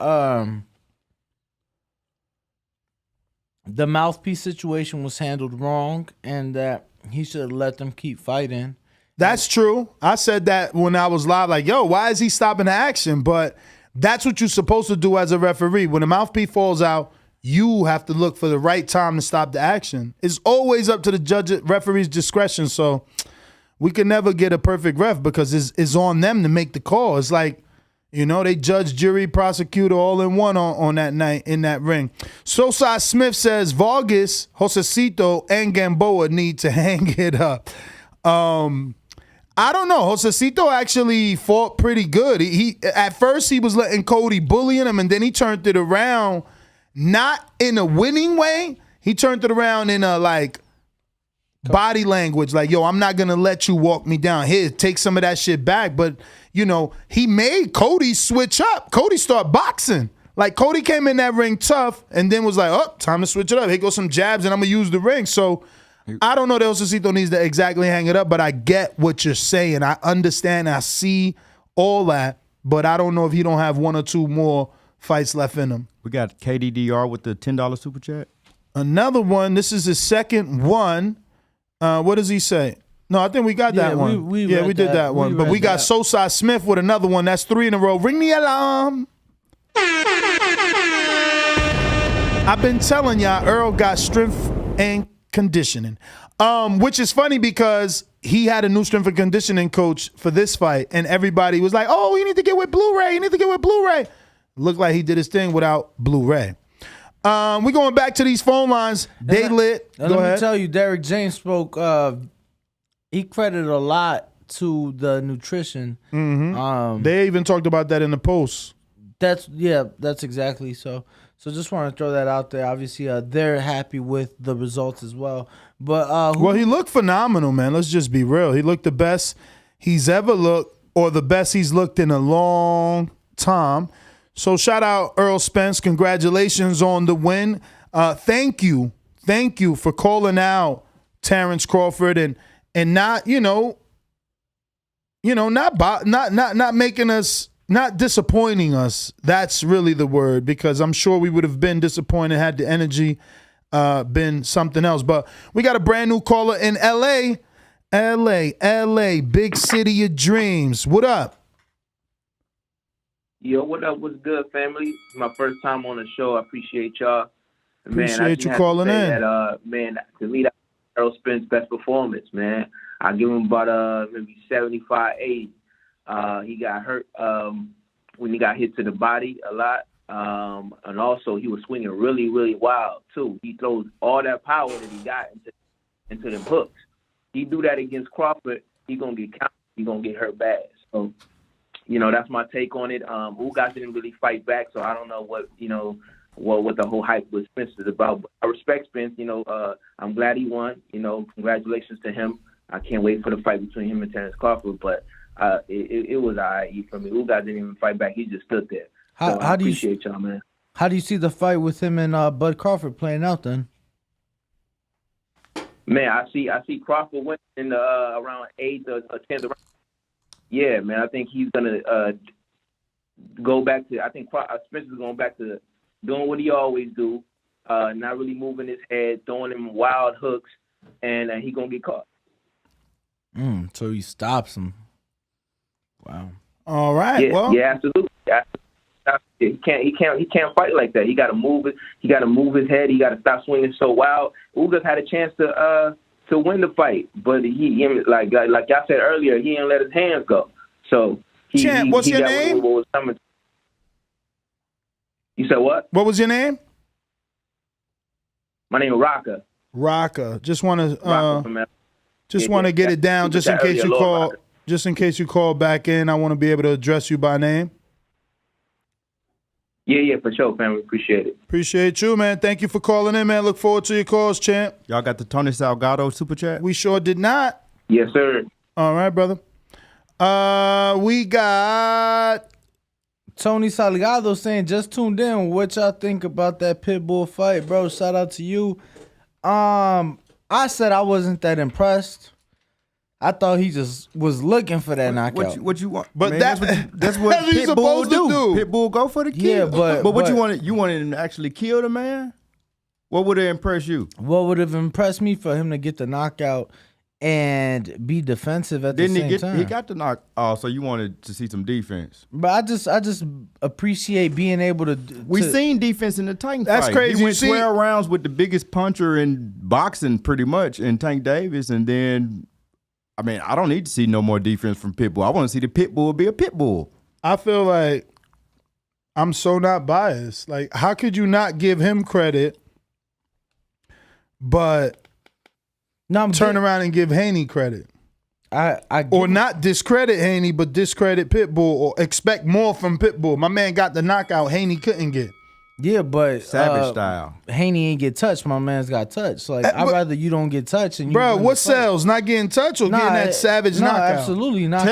the mouthpiece situation was handled wrong and that he should have let them keep fighting. That's true. I said that when I was live, like, yo, why is he stopping the action? But that's what you're supposed to do as a referee. When the mouthpiece falls out, you have to look for the right time to stop the action. It's always up to the referee's discretion. So we can never get a perfect ref because it's on them to make the call. It's like, they judge, jury, prosecutor all in one on that night in that ring. Sosa Smith says Vargas, Josecito, and Gamboa need to hang it up. I don't know. Josecito actually fought pretty good. He at first he was letting Cody bullying him, and then he turned it around, not in a winning way. He turned it around in a like body language, like, yo, I'm not gonna let you walk me down. Here, take some of that shit back. But he made Cody switch up. Cody start boxing. Like, Cody came in that ring tough, and then was like, oh, time to switch it up. Here goes some jabs, and I'm gonna use the ring. So I don't know that Josecito needs to exactly hang it up, but I get what you're saying. I understand. I see all that, but I don't know if he don't have one or two more fights left in him. We got KDDR with the $10 super chat. Another one. This is his second one. What does he say? No, I think we got that one. We did that one. But we got Sosa Smith with another one. That's 3 in a row. Ring the alarm. I've been telling y'all, Earl got strength and conditioning, which is funny because he had a new strength and conditioning coach for this fight, and everybody was like, oh, you need to get with Blu-ray. Looked like he did his thing without Blu-ray. We're going back to these phone lines. They lit. Let me tell you, Derek James spoke. He credited a lot to the nutrition. Mm-hmm. They even talked about that in the post. That's exactly so. So just want to throw that out there. Obviously, they're happy with the results as well. But well, he looked phenomenal, man. Let's just be real. He looked the best he's ever looked, or the best he's looked in a long time. So shout out Errol Spence. Congratulations on the win. Thank you for calling out Terence Crawford and not not making us. Not disappointing us. That's really the word, because I'm sure we would have been disappointed had the energy been something else. But we got a brand new caller in LA. LA, big city of dreams. What up? Yo, what up? What's good, family? My first time on the show. I appreciate y'all. Appreciate you calling in. Man, to me, that's Errol Spence's best performance, man. I give him about maybe 75, 80. He got hurt when he got hit to the body a lot. And also, he was swinging really, really wild, too. He throws all that power that he got into them hooks. He do that against Crawford, he going to get counted. He going to get hurt bad. So, that's my take on it. Ugas didn't really fight back, so I don't know what the whole hype with Spence is about. But I respect Spence. I'm glad he won. Congratulations to him. I can't wait for the fight between him and Terence Crawford. But it was all right for me. Ugas didn't even fight back. He just stood there. I appreciate y'all, man. How do you see the fight with him and Bud Crawford playing out then? Man, I see Crawford went in the around 8th or 10th round. Yeah, man, I think he's gonna go back to. I think Spence is going back to doing what he always do, not really moving his head, throwing him wild hooks, and he gonna get caught. So he stops him. Wow. All right. Yeah, absolutely. He can't fight like that. He got to move it. He got to move his head. He got to stop swinging so wild. Ugas had a chance to win the fight, but he like y'all said earlier, he didn't let his hands go. So what's your name? What was coming. You said what? What was your name? My name is Raka. Raka. Just want to get it down, just in case you call. Raka. Just in case you call back in, I want to be able to address you by name. Yeah, for sure, family. Appreciate it. Appreciate you, man. Thank you for calling in, man. Look forward to your calls, champ. Y'all got the Tony Salgado super chat? We sure did not. Yes, sir. All right, brother. We got Tony Salgado saying, just tuned in. What y'all think about that Pitbull fight, bro? Shout out to you. I said I wasn't that impressed. I thought he just was looking for that knockout. What you want? But man, that's what Pitbull supposed to do. Pitbull go for the kill. Yeah, but what you wanted? You wanted him to actually kill the man? What would have impressed you? What would have impressed me for him to get the knockout and be defensive at the same time? He got the knock. Oh, so you wanted to see some defense? But I just appreciate being able to. We seen defense in the Tank fight. That's crazy. He went 12 rounds with the biggest puncher in boxing, pretty much, in Tank Davis, and then. I mean, I don't need to see no more defense from Pitbull. I want to see the Pitbull be a Pitbull. I feel like I'm so not biased. Like, how could you not give him credit, but turn around and give Haney credit? Or not discredit Haney, but discredit Pitbull, or expect more from Pitbull. My man got the knockout Haney couldn't get. Yeah, but Savage style. Haney ain't get touched. My man's got touched. Like I'd rather you don't get touched. And you bro, what sells? Not getting touched or getting that savage knockout? Absolutely not.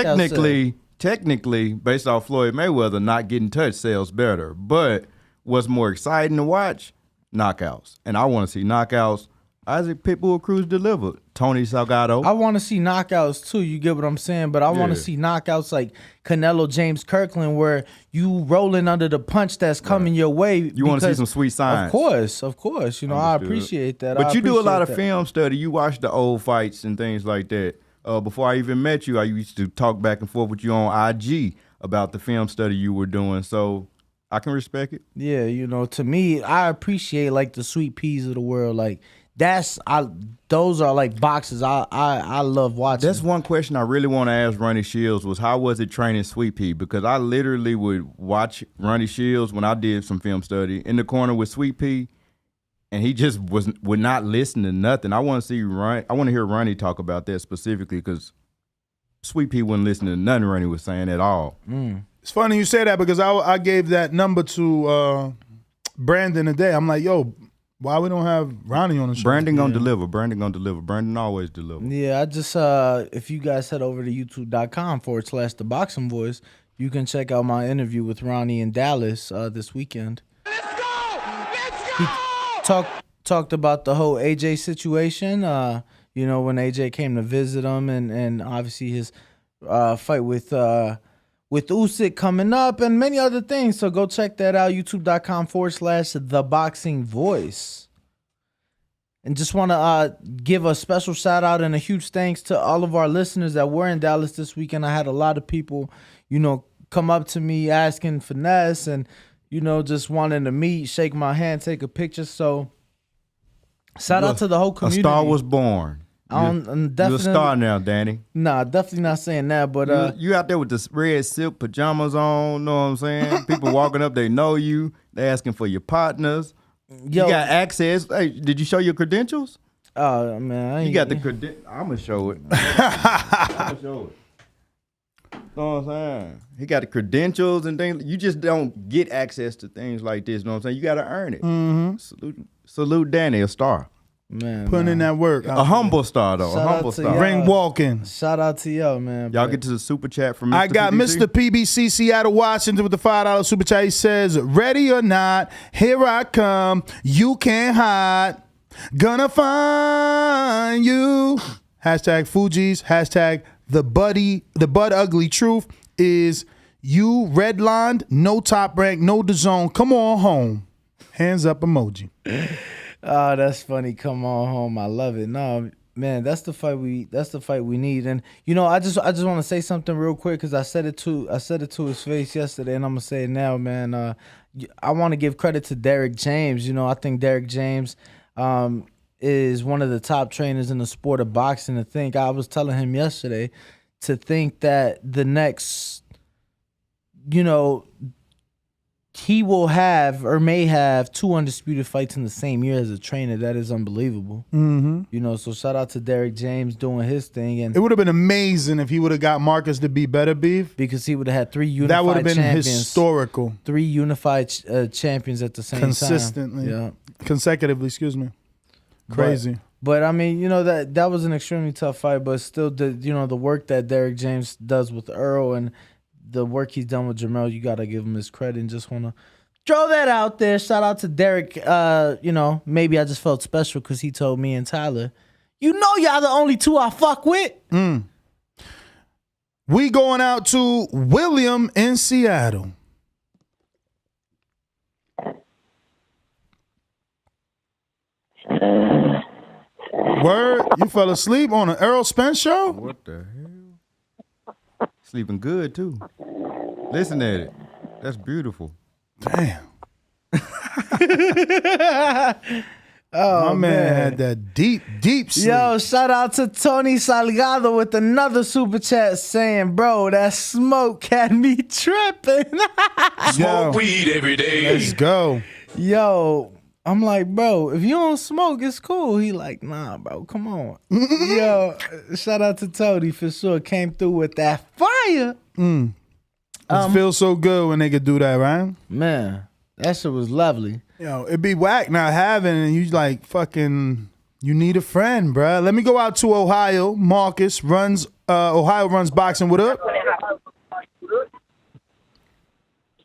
Technically, based off Floyd Mayweather, not getting touched sells better. But what's more exciting to watch? Knockouts, and I want to see knockouts. Isaac Pitbull Cruz delivered. Tony Salgado. I want to see knockouts too. You get what I'm saying? But I want to see knockouts like Canelo James Kirkland, where you rolling under the punch that's coming your way. You want to see some sweet signs. Of course. I appreciate that. But you do a lot of film study. You watch the old fights and things like that. Before I even met you, I used to talk back and forth with you on IG about the film study you were doing. So I can respect it. Yeah, to me, I appreciate like the Sweet Peas of the world. Like those are like boxes I love watching. That's one question I really want to ask Ronnie Shields was how was it training Sweet Pea? Because I literally would watch Ronnie Shields when I did some film study in the corner with Sweet Pea, and he just would not listen to nothing. I want to hear Ronnie talk about that specifically because Sweet Pea wouldn't listen to nothing Ronnie was saying at all. It's funny you say that because I gave that number to Brandon today. I'm like, yo, why we don't have Ronnie on the show? Brandon gonna deliver. Brandon always delivers. Yeah, I just if you guys head over to youtube.com/The Boxing Voice, you can check out my interview with Ronnie in Dallas this weekend. Let's go! He talked about the whole AJ situation. When AJ came to visit him, and obviously his fight with Usyk coming up and many other things. So go check that out, youtube.com/The Boxing Voice. And just want to give a special shout out and a huge thanks to all of our listeners that were in Dallas this weekend. I had a lot of people, come up to me asking finesse and, just wanting to meet, shake my hand, take a picture. So shout out to the whole community. A star was born. I'm You're a star now, Danny. Nah, definitely not saying that, but you out there with the red silk pajamas on, know what I'm saying? People walking up, they know you. They asking for your partners. You got access. Hey, did you show your credentials? Oh, man. You got the credentials. I'm going to show it. I'm going to show it. Know what I'm saying? He got the credentials and things. You just don't get access to things like this. Know what I'm saying? You got to earn it. Mm-hmm. Salute Danny, a star. Man, putting in that work. A humble star, though. Shout a humble star. Ring walking. Shout out to y'all, man. Y'all get to the super chat from Mr. I got PBC? Mr. PBC Seattle, Washington with the $5 super chat. He says, ready or not, here I come. You can't hide. Gonna find you. Hashtag Fuji's. Hashtag the Bud Ugly Truth is you redlined, no Top Rank, no Dazn. Come on home. Hands up emoji. Oh, that's funny. Come on home. I love it. No, man, that's the fight we need. And I just want to say something real quick because I said it to his face yesterday, and I'm gonna say it now, man. I want to give credit to Derek James. I think Derek James is one of the top trainers in the sport of boxing. I was telling him yesterday to think that the next, he will have or may have 2 undisputed fights in the same year as a trainer. That is unbelievable. Mm-hmm. So shout out to Derek James doing his thing. And it would have been amazing if he would have got Marcus to be better beef. Because he would have had 3 unified That would have been champions, historical. 3 unified champions at the same Consistently. time. Consecutively, excuse me. Crazy. But I mean, that was an extremely tough fight, but still the work that Derek James does with Errol and the work he's done with Jamel, you got to give him his credit and just want to throw that out there. Shout out to Derek. Maybe I just felt special because he told me and Tyler, y'all the only 2 I fuck with. We going out to William in Seattle. Word? You fell asleep on an Errol Spence show? What the hell? Sleeping good, too. Listen at it. That's beautiful. Damn. Oh, my man had that deep sleep. Yo, shout out to Tony Salgado with another super chat saying, bro, that smoke had me tripping. Smoke weed every day. Let's go. Yo, I'm like, bro, if you don't smoke, it's cool. He like, nah, bro, come on. Yo, shout out to Tony for sure. Came through with that fire. It feels so good when they could do that, right? Man, that shit was lovely. It'd be whack not having, and you like fucking, you need a friend, bruh. Let me go out to Ohio. Marcus runs, Ohio runs boxing. What up?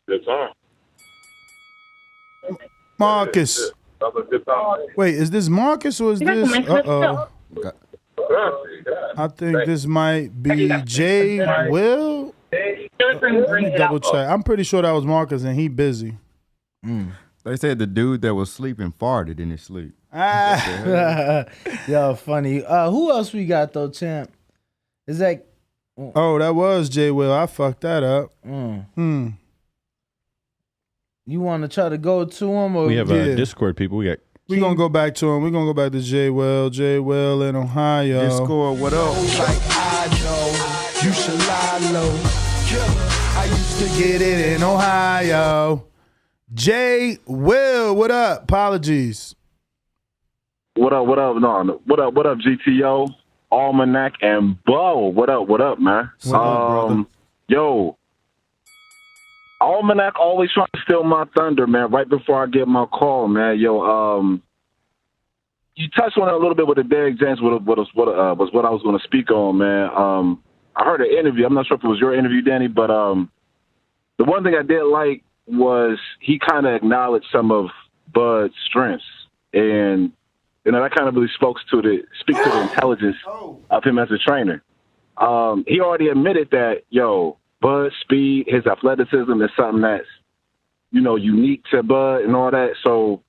Good time. Marcus. Wait, is this Marcus or is this? Uh-oh. I think this might be Jay Will. Let me double check. I'm pretty sure that was Marcus and he busy. They said the dude that was sleeping farted in his sleep. Yo, funny. Who else we got though, champ? Is that? Oh, that was Jay Will. I fucked that up. You want to try to go to him? Or? We have Discord people. We gonna go back to him. We're gonna go back to Jay Will in Ohio. Discord, what up? Like I know you should lie low. I used to Get it in Ohio. Jay Will, what up? Apologies. What up? No, what up, GTO, Almanac, and Bo. What up, man? What up, brother? Yo, Almanac always trying to steal my thunder, man, right before I get my call, man. Yo, you touched on it a little bit with the Derek James, was what I was going to speak on, man. I heard an interview. I'm not sure if it was your interview, Danny, but the one thing I did like was he kind of acknowledged some of Bud's strengths, and that kind of really speaks to the intelligence of him as a trainer. He already admitted that, Bud's speed, his athleticism is something that's, unique to Bud and all that. So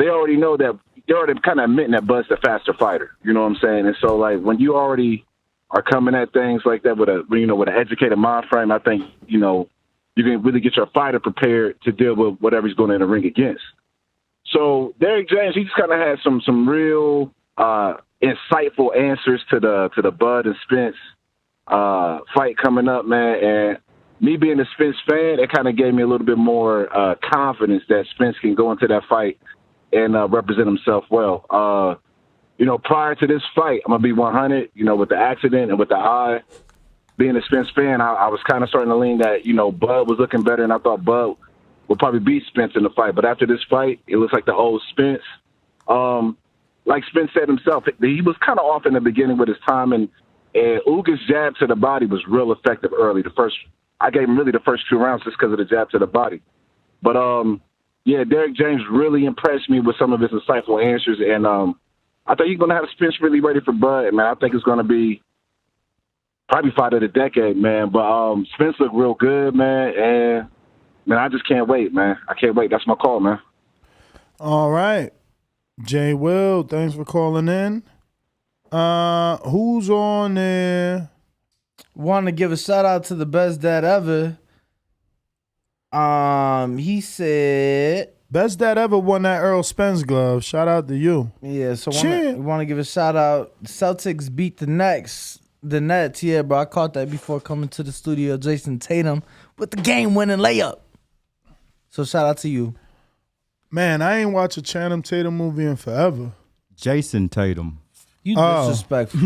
they already know that they're already kind of admitting that Bud's the faster fighter. You know what I'm saying? And so, like, when you already are coming at things like that with an educated mind frame, I think, you can really get your fighter prepared to deal with whatever he's going in the ring against. So Derrick James, he just kind of had some real insightful answers to the Bud and Spence fight coming up, man. And me being a Spence fan, it kind of gave me a little bit more confidence that Spence can go into that fight and represent himself well. Prior to this fight, I'm going to be 100, with the accident and with the eye. Being a Spence fan, I was kind of starting to lean that, Bud was looking better, and I thought Bud would probably beat Spence in the fight. But after this fight, it looks like the old Spence. Like Spence said himself, he was kind of off in the beginning with his time, and Ugas' jab to the body was real effective early. I gave him really the first 2 rounds just because of the jab to the body. But, Derrick James really impressed me with some of his insightful answers, and I think he's going to have Spence really ready for Bud, man. I think it's going to be probably fight of the decade, man. But Spence looked real good, man, and, man, I just can't wait, man. I can't wait. That's my call, man. All right. Jay Will, thanks for calling in. Who's on there? Want to give a shout out to the best dad ever. He said best dad ever won that Errol Spence glove. Shout out to you. Yeah, so want to give a shout out. Celtics beat the Nets. Yeah, bro. I caught that before coming to the studio. Jason Tatum with the game-winning layup. So shout out to you. Man, I ain't watched a Channing Tatum movie in forever. Jason Tatum. You disrespectful.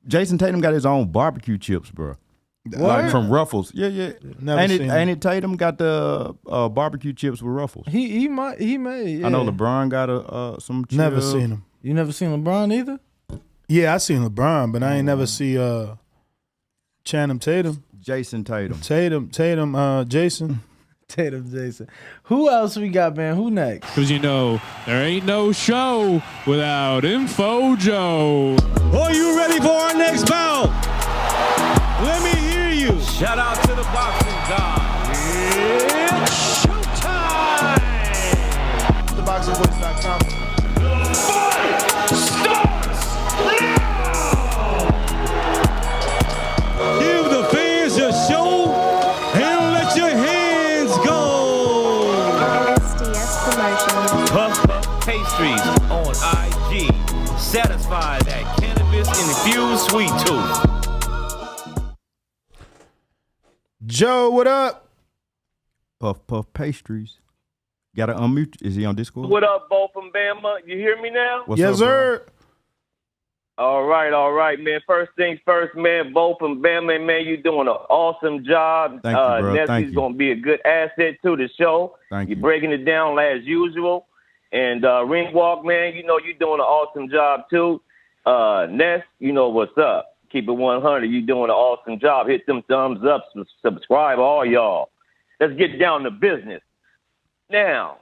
Jason Tatum got his own barbecue chips, bro. What? Like from Ruffles. Yeah. Never seen ain't it Tatum got the barbecue chips with Ruffles? He may. Yeah. I know LeBron got some chips. Never seen him. You never seen LeBron either? Yeah, I seen LeBron, but I ain't never see Channing Tatum. Jason Tatum. Jason. Tatum, Jason. Who else we got, man? Who next? Because there ain't no show without Info Joe. Are you ready for our next bout? Let me hear you. Shout out to the boxing god. It's showtime. TheBoxingVoice.com. Fight starts now. Give the fans a show and let your hands go. SDS Promotions. Puff Pastries on IG. Satisfy that cannabis-infused sweet tooth. Joe, what up? Puff Pastries. Got to unmute. Is he on Discord? What up, Bo from Bama? You hear me now? What's yes, up, sir. All right, man. First things first, man. Bo from Bama, man, you doing an awesome job. Thank you, bro. Nessie's going to be a good asset to the show. Thank You're you. breaking it down as usual. And Ring Walk, man, you're doing an awesome job, too. Ness, you know what's up. Keep it 100. You're doing an awesome job. Hit them thumbs up. Subscribe, all y'all. Let's get down to business. Now,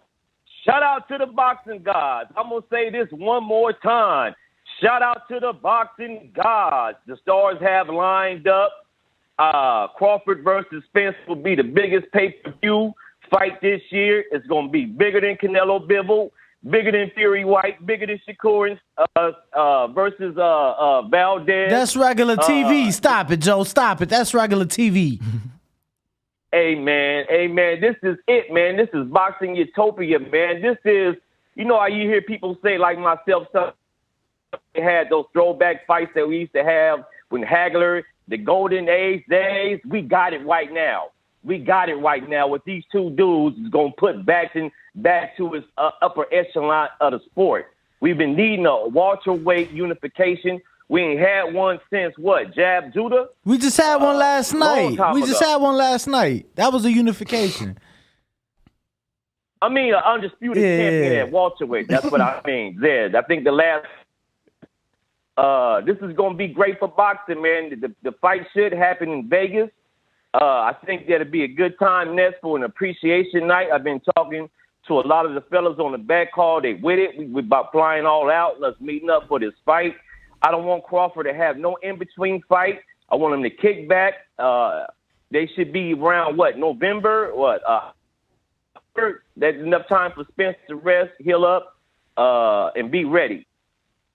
shout out to the boxing gods. I'm going to say this one more time. Shout out to the boxing gods. The stars have lined up. Crawford versus Spence will be the biggest pay-per-view fight this year. It's going to be bigger than Canelo Bivol, bigger than Fury White, bigger than Shakur versus Valdez. That's regular TV. Stop it, Joe. Stop it. That's regular TV. Amen. This is it, man. This is boxing utopia, man. This is, how you hear people say, like myself, they had those throwback fights that we used to have when Hagler, the golden age days. We got it right now. With these two dudes is going to put back to his upper echelon of the sport. We've been needing a welterweight unification. We ain't had one since what? Jab Judah? We just had one last night. That was a unification. I mean, an undisputed champion at welterweight. That's what I mean. I think the last. This is going to be great for boxing, man. The fight should happen in Vegas. I think that'd be a good time, Ness, for an appreciation night. I've been talking to a lot of the fellas on the back call. They with it. We about flying all out. Let's meeting up for this fight. I don't want Crawford to have no in-between fight. I want him to kick back. They should be around, November? That's enough time for Spence to rest, heal up, and be ready.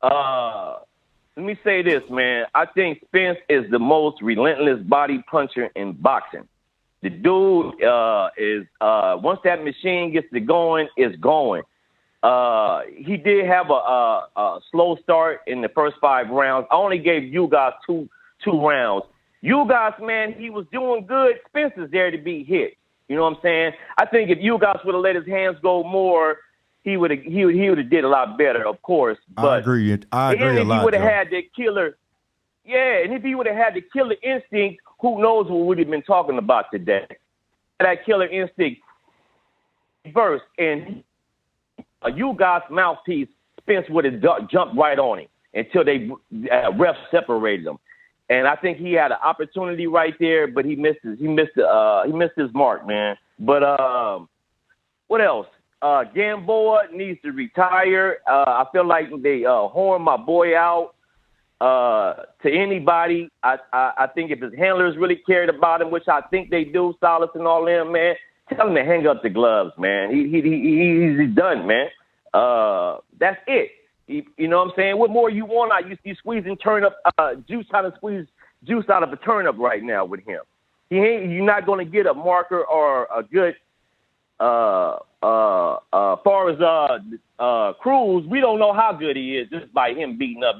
Let me say this, man. I think Spence is the most relentless body puncher in boxing. The dude is once that machine gets to going, it's going. He did have a slow start in the first 5 rounds. I only gave Ugas two rounds. Ugas, man, he was doing good. Spence is there to be hit. You know what I'm saying? I think if Ugas would have let his hands go more, he would have did a lot better, of course. But I agree a lot. If he would have had that killer, and if he would have had the killer instinct, who knows what we'd have been talking about today? That killer instinct verse and Ugas mouthpiece, Spence would have jumped right on him until they refs separated them. And I think he had an opportunity right there, but he missed his mark, man. But what else? Gamboa needs to retire. I feel like they horn my boy out to anybody. I think if his handlers really cared about him, which I think they do, Salas and all them, man, tell him to hang up the gloves, man. He's done, man. That's it. You know what I'm saying? What more you want? You squeezing turnip juice, trying to squeeze juice out of a turnip right now with him. You're not going to get a marker or a good. Far as Cruz, we don't know how good he is just by him beating up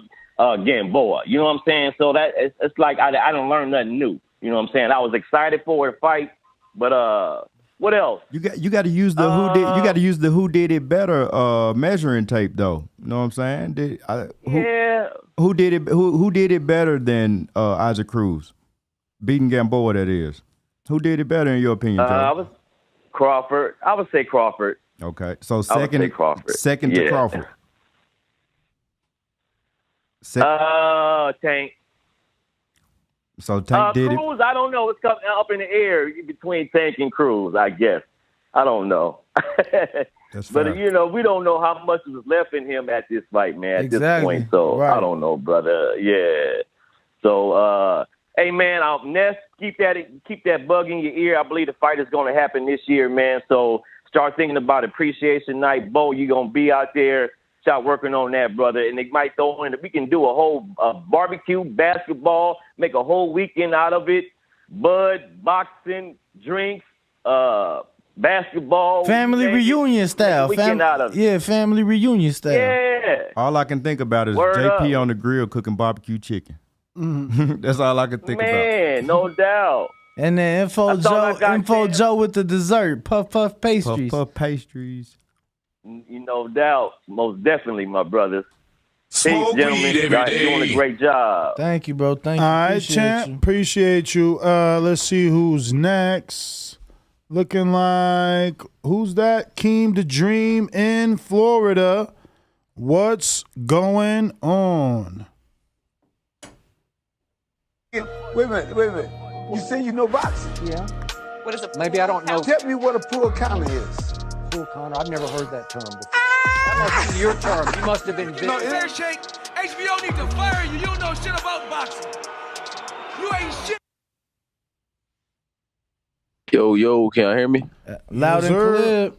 Gamboa. You know what I'm saying? So that it's like I don't learn nothing new. You know what I'm saying? I was excited for the fight, but what else? You got to use the who did it better measuring tape though. You know what I'm saying? Who did it better than Isaac Cruz beating Gamboa? That is, who did it better in your opinion, Joe? Crawford. I would say Crawford. Okay, so second to Crawford. Tank. So Tank did Cruz, I don't know. It's up in the air between Tank and Cruz, I guess. I don't know. But, you know, we don't know how much was left in him at this fight, man, at this point. So, I don't know, brother. Yeah. So, hey, man, Ness, keep that bug in your ear. I believe the fight is going to happen this year, man. So start thinking about Appreciation Night. Bo, you're going to be out there. Start working on that, brother. And they might throw in, we can do a whole barbecue, basketball, make a whole weekend out of it. Bud, boxing, drinks, basketball. Family reunion style. Family reunion style. Yeah. All I can think about is JP on the grill cooking barbecue chicken. That's all I can think about. Man, no doubt. And then Info Joe with the dessert, puff pastries. Puff pastries. You no doubt, most definitely, my brothers. Smoke Peace, gentlemen. You guys doing a great job. Thank you, bro. Thank you. All right, champ. Appreciate you. Let's see who's next. Looking like, who's that? Keem the Dream in Florida. What's going on? Wait a minute. You say you know boxing? Yeah. What is it? Maybe I don't know. Tell me what a pool counter is. Pool counter? I've never heard that term before. That must be your term. You must have been No, fair shake. HBO need to fire you. You don't know shit about boxing. You ain't shit. Yo, can y'all hear me? Loud and clear.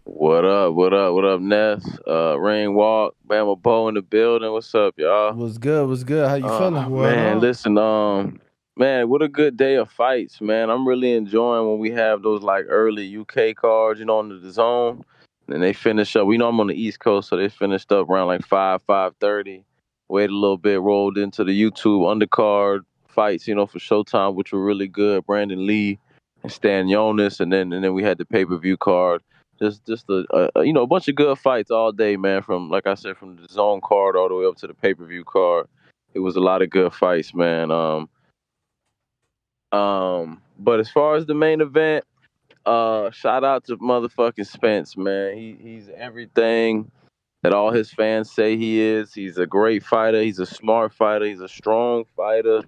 What up, Ness? Rain Walk, Bama Bo in the building. What's up, y'all? What's good? How you feeling? Man, listen, man, what a good day of fights, man. I'm really enjoying when we have those like early UK cards, you know, on the Dazn. And they finish up. We know I'm on the East Coast, so they finished up around like 5:30. Waited a little bit, rolled into the YouTube undercard fights, you know, for Showtime, which were really good. Brandon Lee and Stan Jonas, and then we had the pay-per-view card. Just a bunch of good fights all day, man. From, like I said, from the zone card all the way up to the pay-per-view card. It was a lot of good fights, man. But as far as the main event, shout out to motherfucking Spence, man. He's everything that all his fans say he is. He's a great fighter. He's a smart fighter. He's a strong fighter.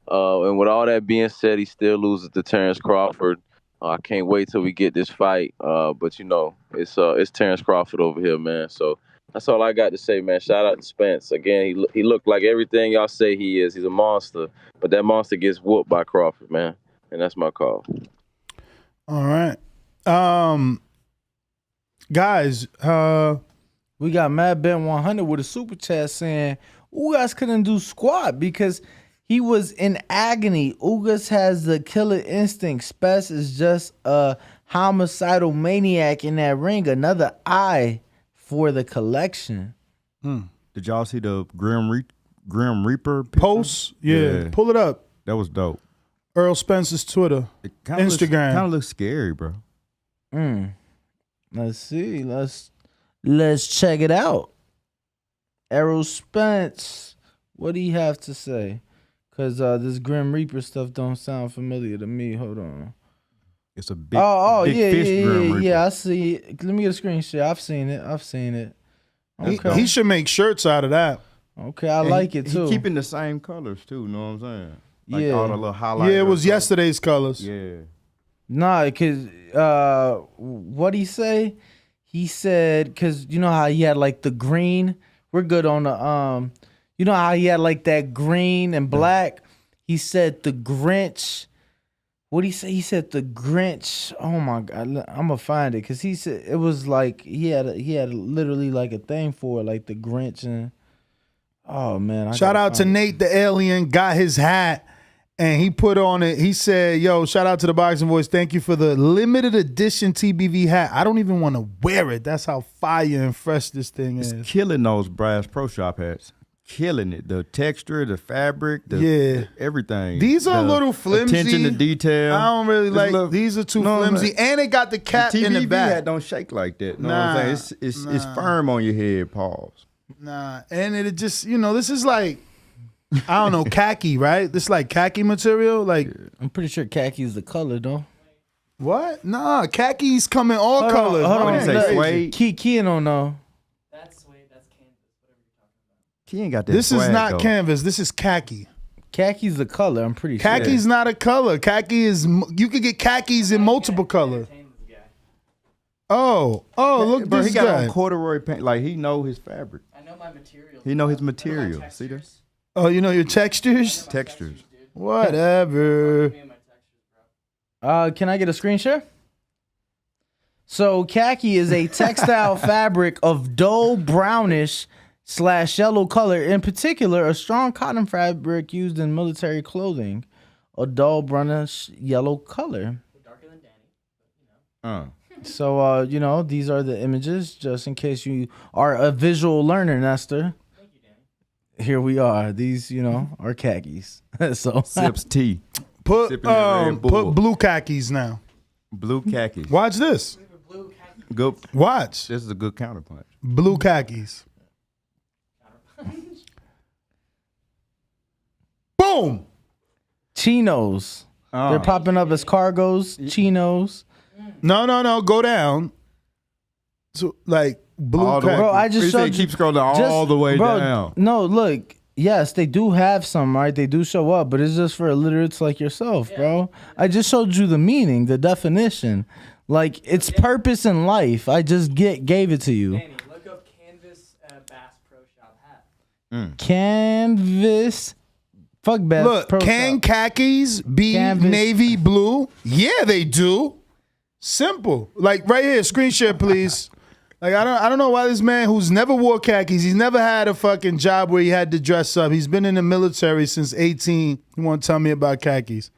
And with all that being said, he still loses to Terence Crawford. I can't wait till we get this fight. But you know, it's Terence Crawford over here, man. So that's all I got to say, man. Shout out to Spence. Again, he looked like everything y'all say he is. He's a monster. But that monster gets whooped by Crawford, man. And that's my call. All right. Guys, we got Mad Ben 100 with a super chat saying Ugas couldn't do squat because he was in agony. Ugas has the killer instinct. Spence is just a homicidal maniac in that ring. Another eye for the collection. Did y'all see the Grim Reaper picture? Post? Yeah. Pull it up. That was dope. Errol Spence's Twitter, Instagram. Kind of looks scary, bro. Let's see. Let's check it out. Errol Spence. What do you have to say? Because this Grim Reaper stuff don't sound familiar to me. Hold on. It's a big, big fish Grim Reaper. Yeah, I see it. Let me get a screenshot. I've seen it. Okay. He should make shirts out of that. Okay, I like it too. He keeping the same colors too, you know what I'm saying? Like Yeah. all the little highlights. Yeah, it was yesterday's colors. Yeah. Nah, because what'd he say? He said, because you know how he had like the green? We're good on the, you know how he had like that green and black? He said the Grinch. What'd he say? He said the Grinch. Oh my God. I'm going to find it because he said it was like he had literally like a thing for it, like the Grinch. And oh man. Shout out to Nate the Alien, got his hat. And he put on it, he said, yo, shout out to the Boxing Voice. Thank you for the limited edition TBV hat. I don't even want to wear it. That's how fire and fresh this thing is. It's killing those brass pro shop hats. Killing it. The texture, the fabric, everything. These are a little flimsy. Attention to detail. I don't really like, these are too flimsy. And it got the cap the in the TBV back. hat don't shake like that. You know what I'm saying? It's firm on your head, pause. Nah, and it just, this is like, I don't know, khaki, right? This is like khaki material. Like I'm pretty sure khaki is the color, though. What? Nah, khakis come in all colors. Hold What on. do you say, suede? Key don't know. That's suede, that's canvas, whatever you're talking about. He ain't got that. This is swag, not though. canvas. This is khaki. Khaki's the color, I'm pretty sure. Khaki's not a color. Khaki is, you could get khakis in multiple colors. Oh, look, Bro, this he got guy. on corduroy pants. Like, he know his fabric. I know my material. He know his material. See this? Oh, you know your textures? Textures. Whatever. Can I get a screen share? So khaki is a textile fabric of dull brownish / yellow color. In particular, a strong cotton fabric used in military clothing. A dull brownish yellow color. Darker than Danny. So, these are the images, just in case you are a visual learner, Nestor. Thank you, Danny. Here we are. These, are khakis. So Sips tea. Put Sipping that Red Bull. put blue khakis now. Blue khakis. Watch this. Good. Watch. This is a good counterpunch. Blue khakis. Boom. chinos. They're popping up as cargos, chinos. No. Go down. So like blue. Bro, I just showed you. Keep scrolling all the way down. No, look. Yes, they do have some, right? They do show up, but it's just for illiterates like yourself, bro. I just showed you the meaning, the definition. Like, it's purpose in life. I just gave it to you. Danny, look up Canvas Bass Pro Shop hat. Canvas. Fuck Bass Look, Pro can Shop. khakis be navy blue? Yeah, they do. Simple. Like right here, screen share, please. Like I don't know why this man who's never wore khakis, he's never had a fucking job where he had to dress up. He's been in the military since 18. He won't tell me about khakis.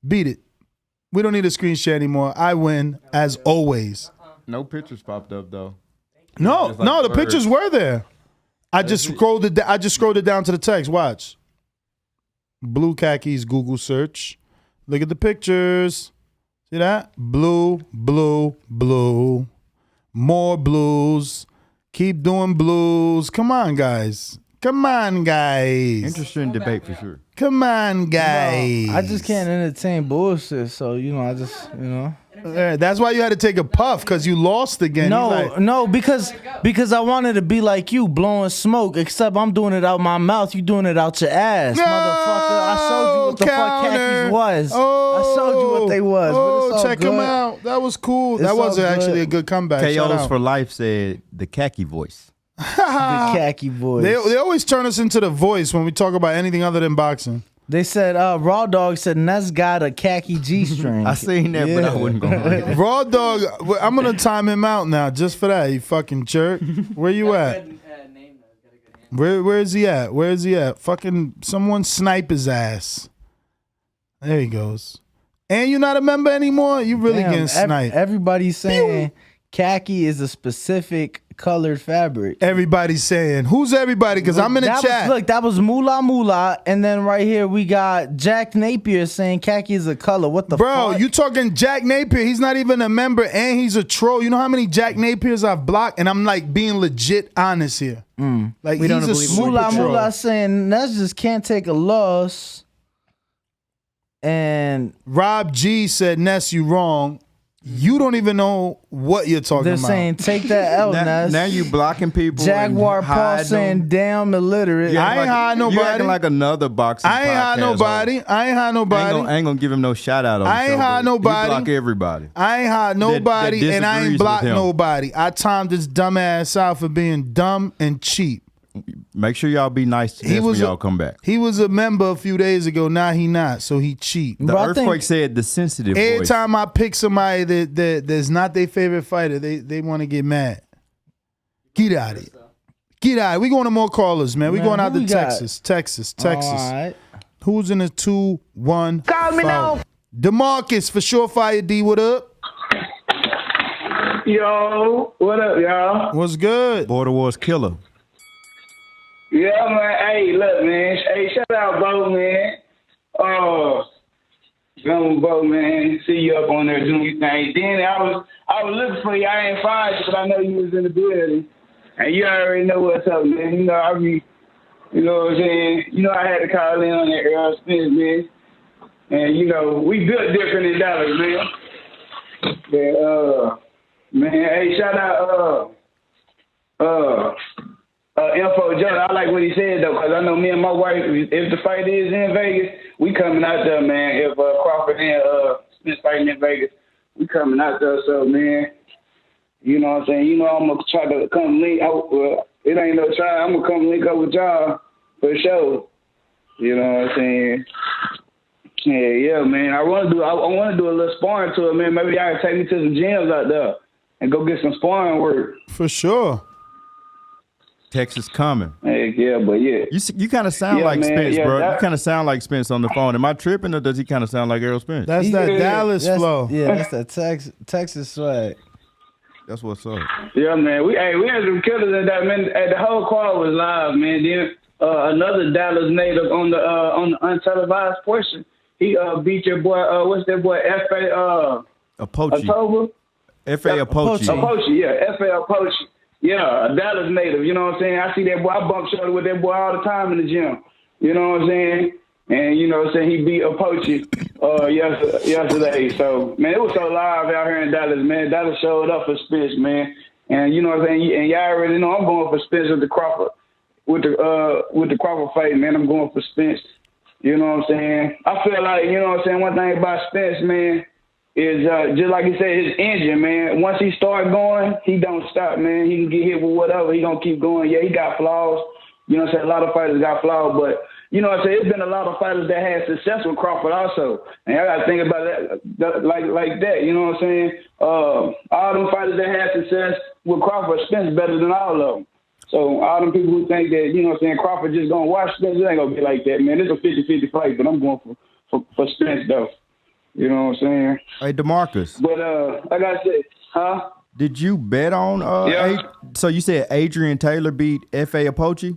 Beat it. We don't need a screen share anymore. I win as always. No pictures popped up though. No, the pictures were there. I just scrolled it down to the text. Watch. Blue khakis Google search. Look at the pictures. See that? Blue, blue, blue. More blues. Keep doing blues. Come on, guys. Interesting debate for sure. Come on, guys. I just can't entertain bullshit, so that's why you had to take a puff, because you lost again. No, because I wanted to be like you, blowing smoke, except I'm doing it out my mouth, you doing it out your ass. Motherfucker, I showed you what the fuck khakis was. I showed you what they was. But it's all check them out. That was cool. That was actually a good comeback. KOs for Life said the khaki voice. The khaki voice. They always turn us into the voice when we talk about anything other than boxing. They said Raw Dog said Ness got a khaki G-string. I seen that, but I wasn't going to read it. Raw Dog, I'm going to time him out now just for that, you fucking jerk. Where you at? Where is he at? Where is he at? Fucking someone snipe his ass. There he goes. And you're not a member anymore? You really getting sniped. Everybody's saying khaki is a specific colored fabric. Everybody's saying. Who's everybody? Because I'm in the chat. That was Moolah Moolah. And then right here we got Jack Napier saying khaki is a color. What the fuck? Bro, you talking Jack Napier. He's not even a member and he's a troll. You know how many Jack Napiers I've blocked? And I'm like being legit honest here. Like, he's a super Moolah troll. Moolah saying Ness just can't take a loss. And Rob G said, Ness, you wrong. You don't even know what you're talking they're about. saying take that L, Ness. Now you blocking people. Jaguar Paul saying damn illiterate. I ain't hide nobody. You acting like another boxing I ain't hide nobody. I ain't hide nobody. I ain't gonna give him no shout out on I ain't hide nobody. You block everybody. I ain't hide nobody that and I ain't disagrees blocked with him. nobody. I timed this dumbass out for being dumb and cheap. Make sure y'all be nice to Ness when y'all come back. He was a member a few days ago. Now he not, so he cheap. The Earthquake said the sensitive Every voice. time I pick somebody that's not their favorite fighter, they want to get mad. Get out of here. Get out. We going to more callers, man. We going out to Texas. Texas. All right. Who's in the 2-1? Call me now. DeMarcus for Surefire D. What up? Yo, what up, y'all? What's good? Border Wars killer. Yeah, man. Hey, look, man. Hey, shout out, Bo, man. Bo, man. See you up on there doing your thing. Then I was looking for you. I ain't find you, but I know you was in the building. And you already know what's up, man. You know, you know what I'm saying? You know, I had to call in on that Errol Spence, man. And, you know, we built different in Dallas, man. Yeah, man, hey, shout out, Info Joe. I like what he said, though, because I know me and my wife, if the fight is in Vegas, we coming out there, man. If Crawford and Spence fighting in Vegas, we coming out there. So, man, you know what I'm saying? You know I'm going to try to come link. It ain't no try. I'm going to come link up with y'all for sure. You know what I'm saying? Yeah, man. I want to do a little sparring to it, man. Maybe y'all can take me to some gyms out there and go get some sparring work. For sure. Texas coming. Hey, yeah, but yeah. You kind of sound like man, Spence, yeah, bro. You kind of sound like Spence on the phone. Am I tripping, or does he kind of sound like Errol Spence? That's that Dallas flow. Yeah, that's that Texas swag. That's what's up. Yeah, man. We had some killers in that, man. The whole call was live, man. Then another Dallas native on the untelevised portion. He beat your boy. What's that boy? F.A. Apoche. October. F.A. Apoche. Apoche, yeah. F.A. Apoche. Yeah, a Dallas native. You know what I'm saying? I see that boy. I bump shoulders with that boy all the time in the gym. You know what I'm saying? And you know what I'm saying? He beat Apoche yesterday. So, man, it was so live out here in Dallas, man. Dallas showed up for Spence, man. And you know what I'm saying? And y'all already know I'm going for Spence with the Crawford. With the Crawford fight, man, I'm going for Spence. You know what I'm saying? I feel like, you know what I'm saying, one thing about Spence, man, is just like you said, his engine, man. Once he start going, he don't stop, man. He can get hit with whatever. He gonna keep going. Yeah, he got flaws. You know what I'm saying? A lot of fighters got flaws, but you know what I'm saying? It's been a lot of fighters that had success with Crawford also. And I got to think about that like that. You know what I'm saying? All them fighters that had success with Crawford, Spence better than all of them. So all them people who think that, you know what I'm saying, Crawford just going to watch Spence, it ain't going to be like that, man. It's a 50-50 fight, but I'm going for Spence, though. You know what I'm saying? Hey, DeMarcus. But like I said, huh? Did you bet on so you said Adrian Taylor beat F.A. Apoche?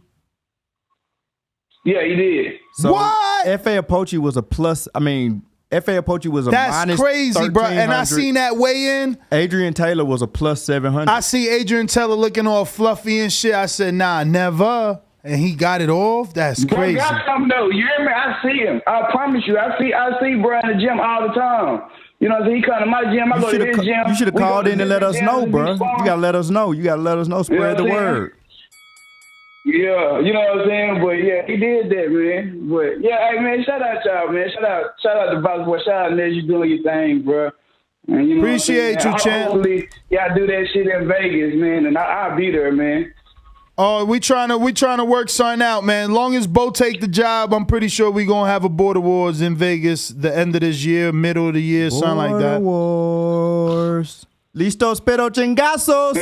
Yeah, he did. So what? F.A. Apoche was a plus. I mean, F.A. Apoche was a minus crazy, bro. And I seen that weigh in. Adrian Taylor was a plus 700. I see Adrian Taylor looking all fluffy and shit. I said, nah, never. And he got it off. That's crazy. Bro, got something though. You hear me? I see him. I promise you. I see bro in the gym all the time. You know what I'm saying? He come to my gym. I go to his gym. You should have called in and let us know, bro. You got to let us know. You got to let us know. Spread the word. Yeah, you know what I'm saying? But yeah, he did that, man. But yeah, hey man, shout out y'all, man. Shout out to Box Boy. Shout out Nez, you doing your thing, bro. And you know appreciate you, champ. Hopefully, y'all do that shit in Vegas, man, and I'll be there, man. Oh, we trying to work something out, man. Long as Bo take the job, I'm pretty sure we gonna have a Border Wars in Vegas the end of this year, middle of the year, something like that. Border Wars. Listos pero chingazos.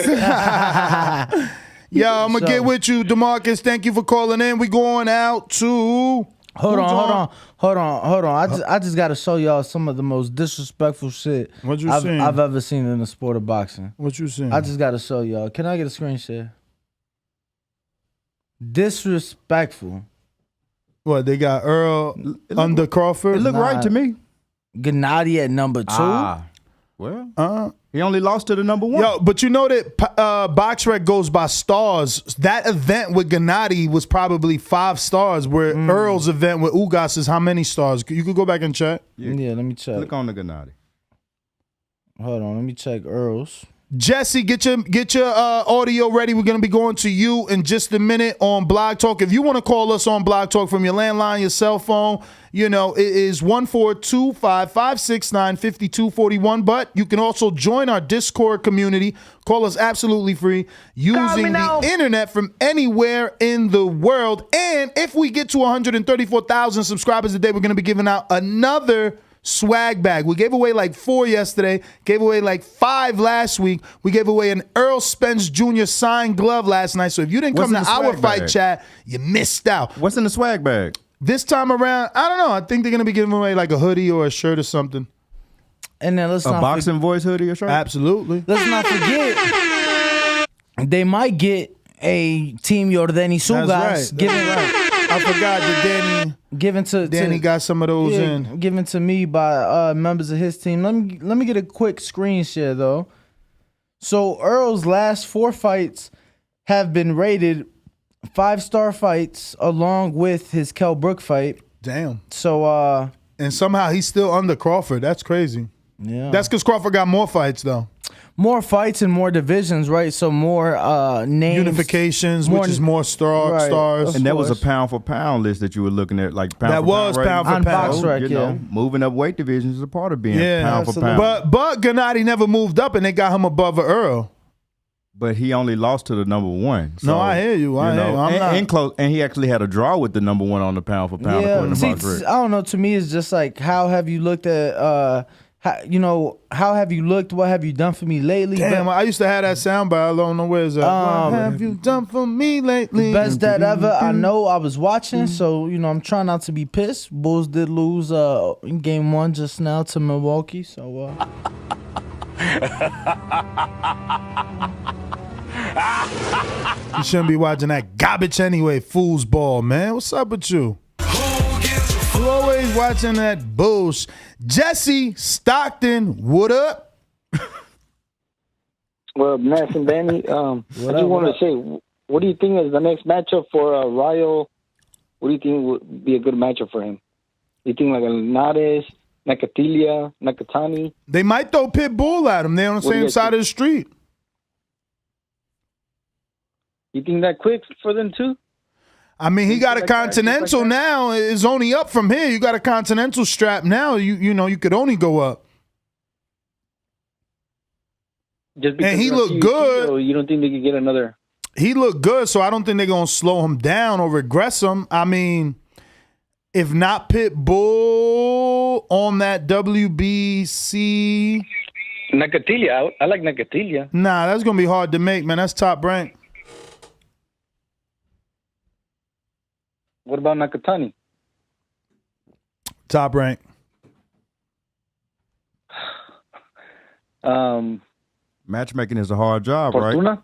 Yeah, I'm gonna get with you, DeMarcus. Thank you for calling in. We going out to. Hold on. I just gotta show y'all some of the most disrespectful shit I've ever seen in the sport of boxing. What you seen? I just gotta show y'all. Can I get a screen share? Disrespectful. What, they got Earl under Crawford? It looked right to me. Gennady at number 2. Well, he only lost to the number 1. Yo, but you know that BoxRec goes by stars. That event with Gennady was probably 5 stars, where Earl's event with Ugas is how many stars? You could go back and check. Yeah, let me check. Click on the Gennady. Hold on, let me check Earl's. Jesse, get your audio ready. We're going to be going to you in just a minute on Blog Talk. If you want to call us on Blog Talk from your landline, your cell phone, it is 142-569-5241. But you can also join our Discord community. Call us absolutely free using the internet from anywhere in the world. And if we get to 134,000 subscribers today, we're going to be giving out another swag bag. We gave away like 4 yesterday, gave away like 5 last week. We gave away an Errol Spence Jr. signed glove last night. So if you didn't come to our fight chat, you missed out. What's in the swag bag? This time around, I don't know. I think they're going to be giving away like a hoodie or a shirt or something. And then let's a not boxing voice hoodie or shirt? Absolutely. Let's not forget, they might get a Team Yordenis Ugas. That's right. I forgot that Danny got some of those in. Given to me by members of his team. Let me get a quick screen share though. So Earl's last 4 fights have been rated 5-star fights, along with his Kell Brook fight. Damn. So and somehow he's still under Crawford. That's crazy. Yeah. That's because Crawford got more fights though. More fights and more divisions, right? So more names. Unifications, which is more stars. And that was a pound for pound list that you were looking at, like pound for pound. Pound for on pound. BoxRec, moving up weight divisions is a part of being pound for pound. But Gennady never moved up, and they got him above Earl. But he only lost to the number 1. So, no, I hear you. I hear you. And close, and he actually had a draw with the number 1 on the pound for pound. Yeah, see, I don't know. To me, it's just like, how have you looked at? How have you looked? What have you done for me lately? Damn, I used to have that sound, but I don't know where it's at. What have you done for me lately? Best that ever. I know I was watching, so I'm trying not to be pissed. Bulls did lose in game 1 just now to Milwaukee, so. You shouldn't be watching that garbage anyway, foosball, man. What's up with you? You always watching that bullshit. Jesse Stockton, what up? Well, Ness and Danny, I just want to say, what do you think is the next matchup for Rayo? What do you think would be a good matchup for him? You think like a Linares, Nakatilia, Nakatani? They might throw Pitbull at him. They're on the same side of the street. You think that quick for them too? I mean, he got a Continental now. It's only up from here. You got a Continental strap now. You could only go up. And he looked good. So you don't think they could get another? He looked good, so I don't think they're going to slow him down or regress him. I mean, if not Pitbull on that WBC. Nakatilia. I like Nakatilia. Nah, that's going to be hard to make, man. That's top rank. What about Nakatani? Top rank. Matchmaking is a hard job, Fortuna? right?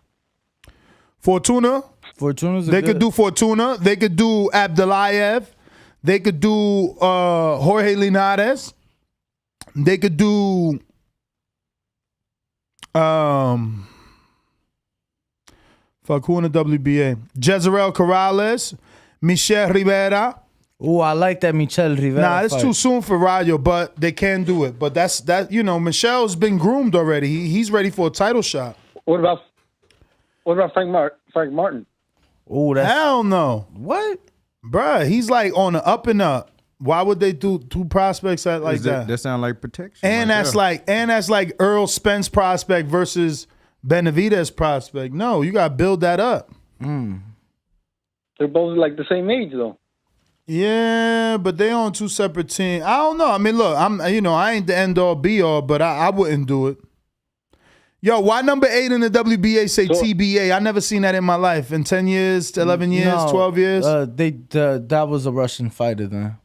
Fortuna. They could do Fortuna. They could do Abdulayev. They could do Jorge Linares. They could do who in the WBA? Jezreel Corrales. Michel Rivera. Oh, I like that Michel Rivera. Nah, it's too soon for Rayo, but they can do it. But Michel's been groomed already. He's ready for a title shot. What about Frank Martin? Oh, hell no. What? Bruh, he's like on the up and up. Why would they do 2 prospects like that? That sound like protection. And that's like Errol Spence prospect versus Benavidez prospect. No, you gotta build that up. They're both like the same age though. Yeah, but they on two separate teams. I don't know. I mean, look, I ain't the end all be all, but I wouldn't do it. Yo, why number 8 in the WBA say TBA? I never seen that in my life. In 10 years, 11 years, 12 years? That was a Russian fighter then.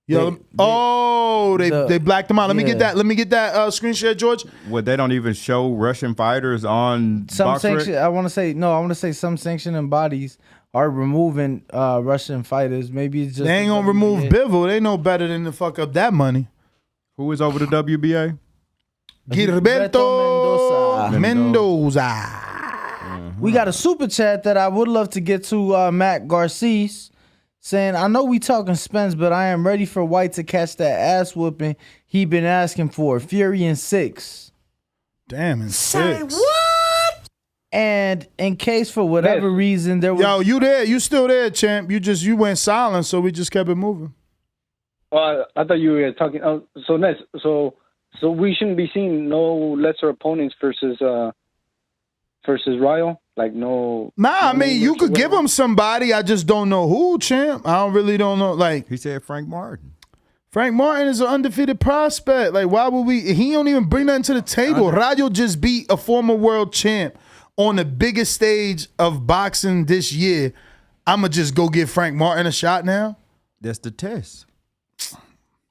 Yo, they blacked them out. Let me get that screen share, George. Well, they don't even show Russian fighters on some box sanction. rec? I want to say some sanctioning bodies are removing Russian fighters. Maybe it's just they ain't gonna remove Bivol. They know better than to fuck up that money. Who is over the WBA? Gilberto Mendoza. We got a super chat that I would love to get to. Matt Garcia saying, I know we talking Spence, but I am ready for White to catch that ass whooping he been asking for. Fury in 6. Damn, in 6. What? And in case for whatever reason there was... Yo, you there. You still there, champ. You went silent, so we just kept it moving. I thought you were talking... so, Ness, so we shouldn't be seeing no lesser opponents versus Ryo? Like no... Nah, I mean, you could give him somebody. I just don't know who, champ. I don't know. Like, he said Frank Martin. Frank Martin is an undefeated prospect. Like, why would we... He don't even bring nothing to the table. Rayo just beat a former world champ on the biggest stage of boxing this year. I'm going to just go give Frank Martin a shot now? That's the test.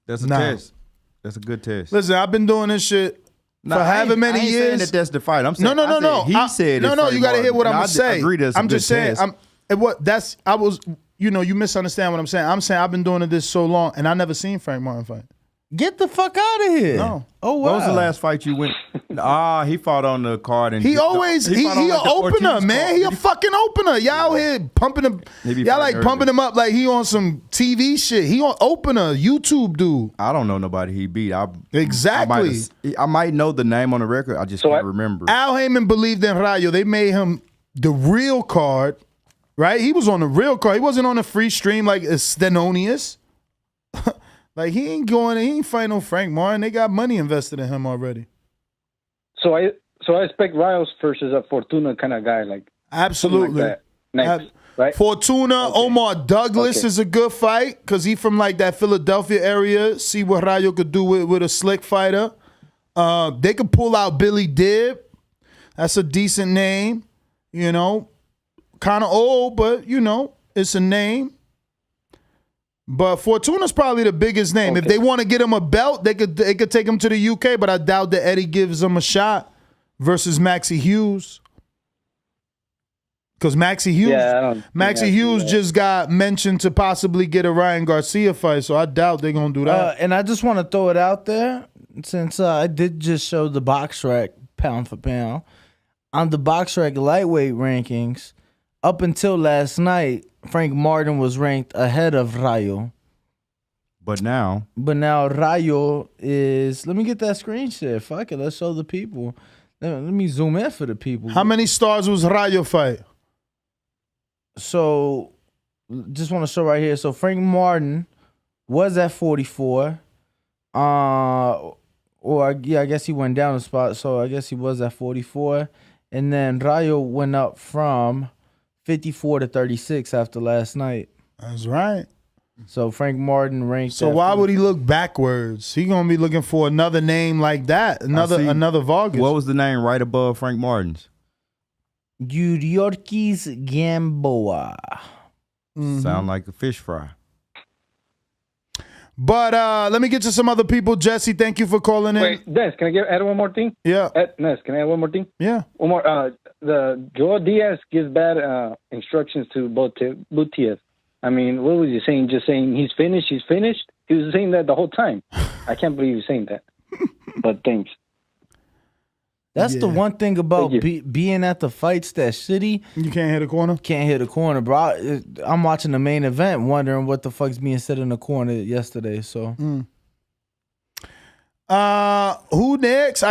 That's a test. That's a good test. Listen, I've been doing this shit for however many years. Saying that that's the fight. I'm saying no. He said no. You got to hear what I'm gonna say. I agree. I'm just saying. You misunderstand what I'm saying. I'm saying I've been doing this so long, and I never seen Frank Martin fight. Get the fuck out of here. No. Oh, wow. What was the last fight you went? He fought on the card. And he an opener, man. He a fucking opener. Y'all here pumping him. Y'all like pumping him up like he on some TV shit. He on opener, YouTube dude. I don't know nobody he beat. Exactly. I might know the name on the record. I just can't remember. Al Heyman believed in Rayo. They made him the real card, right? He was on the real card. He wasn't on the free stream like Stenonius. Like, he ain't fighting no Frank Martin. They got money invested in him already. So I expect Rios versus a Fortuna kind of guy, like absolutely. Like that. Next, right? Fortuna, okay. Omar Douglas is a good fight because he from like that Philadelphia area. See what Rayo could do with a slick fighter. They could pull out Billy Dibb. That's a decent name. You know, kind of old, but you know, it's a name. But Fortuna's probably the biggest name. Okay. If they want to get him a belt, they could take him to the UK, but I doubt that Eddie gives him a shot versus Maxie Hughes. Because Maxie Hughes just got mentioned to possibly get a Ryan Garcia fight, so I doubt they're going to do that. And I just want to throw it out there, since I did just show the box rack pound for pound. On the box rack lightweight rankings, up until last night, Frank Martin was ranked ahead of Rayo. But now Rayo is... Let me get that screen share. Fuck it. Let's show the people. Let me zoom in for the people. How many stars was Rayo fight? So, just want to show right here. So, Frank Martin was at 44. I guess he went down a spot. So, I guess he was at 44. And then Rayo went up from 54 to 36 after last night. That's right. So Frank Martin ranked. So why would he look backwards? He gonna be looking for another name like that, another Vargas. What was the name right above Frank Martin's? Yordenis Gamboa. Mm-hmm. Sound like a fish fry. But let me get to some other people. Jesse, thank you for calling in. Wait, Des, can I add one more thing? Yeah. Des, can I add one more thing? Yeah. One more. The Joel Diaz gives bad instructions to Butiev. I mean, what was he saying? Just saying he's finished. He's finished. He was saying that the whole time. I can't believe he's saying that. But thanks. That's the one thing about being at the fights that's shitty. You can't hit a corner? Can't hit a corner, bro. I'm watching the main event wondering what the fuck's being said in the corner yesterday. So, who next?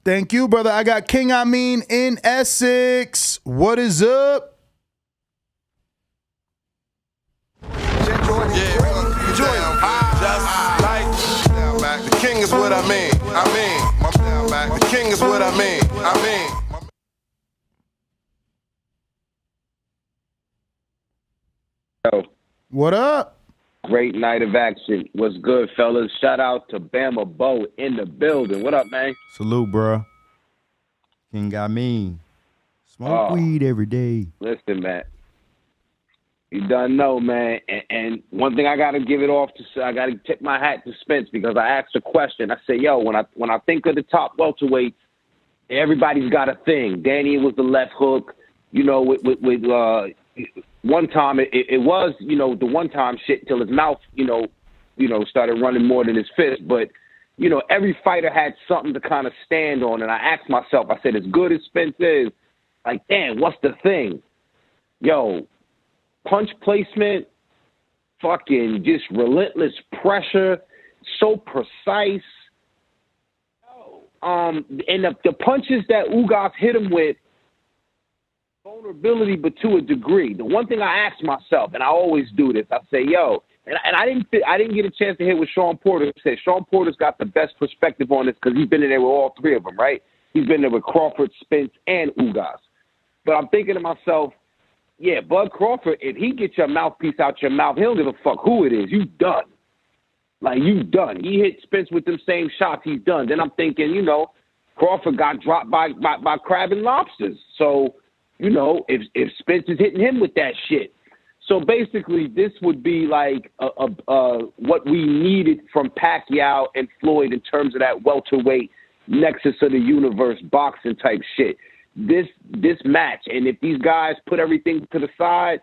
Thank you, brother. I got King Amin in Essex. What is up? The king is what I mean. The king is what I mean. What up? Great night of action. What's good, fellas? Shout out to Bama Bo in the building. What up, man? Salute, bro. King got mean. Smoke weed every day. Listen, man. You done know, man. And one thing I got to give it off to, I got to tip my hat to Spence because I asked a question. I said, yo, when I think of the top welterweights, everybody's got a thing. Danny was the left hook. You know, with one time it was, you know, the one time shit till his mouth, you know, started running more than his fist. But, you know, every fighter had something to kind of stand on. And I asked myself, I said, as good as Spence is, like, damn, what's the thing? Yo, punch placement, fucking just relentless pressure, so precise. And the punches that Ugas hit him with, vulnerability, but to a degree. The one thing I asked myself, and I always do this, I say, yo, and I didn't get a chance to hit with Sean Porter. I said Sean Porter's got the best perspective on this because he's been in there with all three of them, right? He's been there with Crawford, Spence, and Ugas. But I'm thinking to myself, yeah, Bud Crawford, if he gets your mouthpiece out your mouth, he don't give a fuck who it is. You done. Like, you done. He hit Spence with them same shots, he's done. Then I'm thinking, you know, Crawford got dropped by crab and lobsters. So, you know, if Spence is hitting him with that shit. So basically, this would be like what we needed from Pacquiao and Floyd in terms of that welterweight nexus of the universe boxing type shit. This match, and if these guys put everything to the side,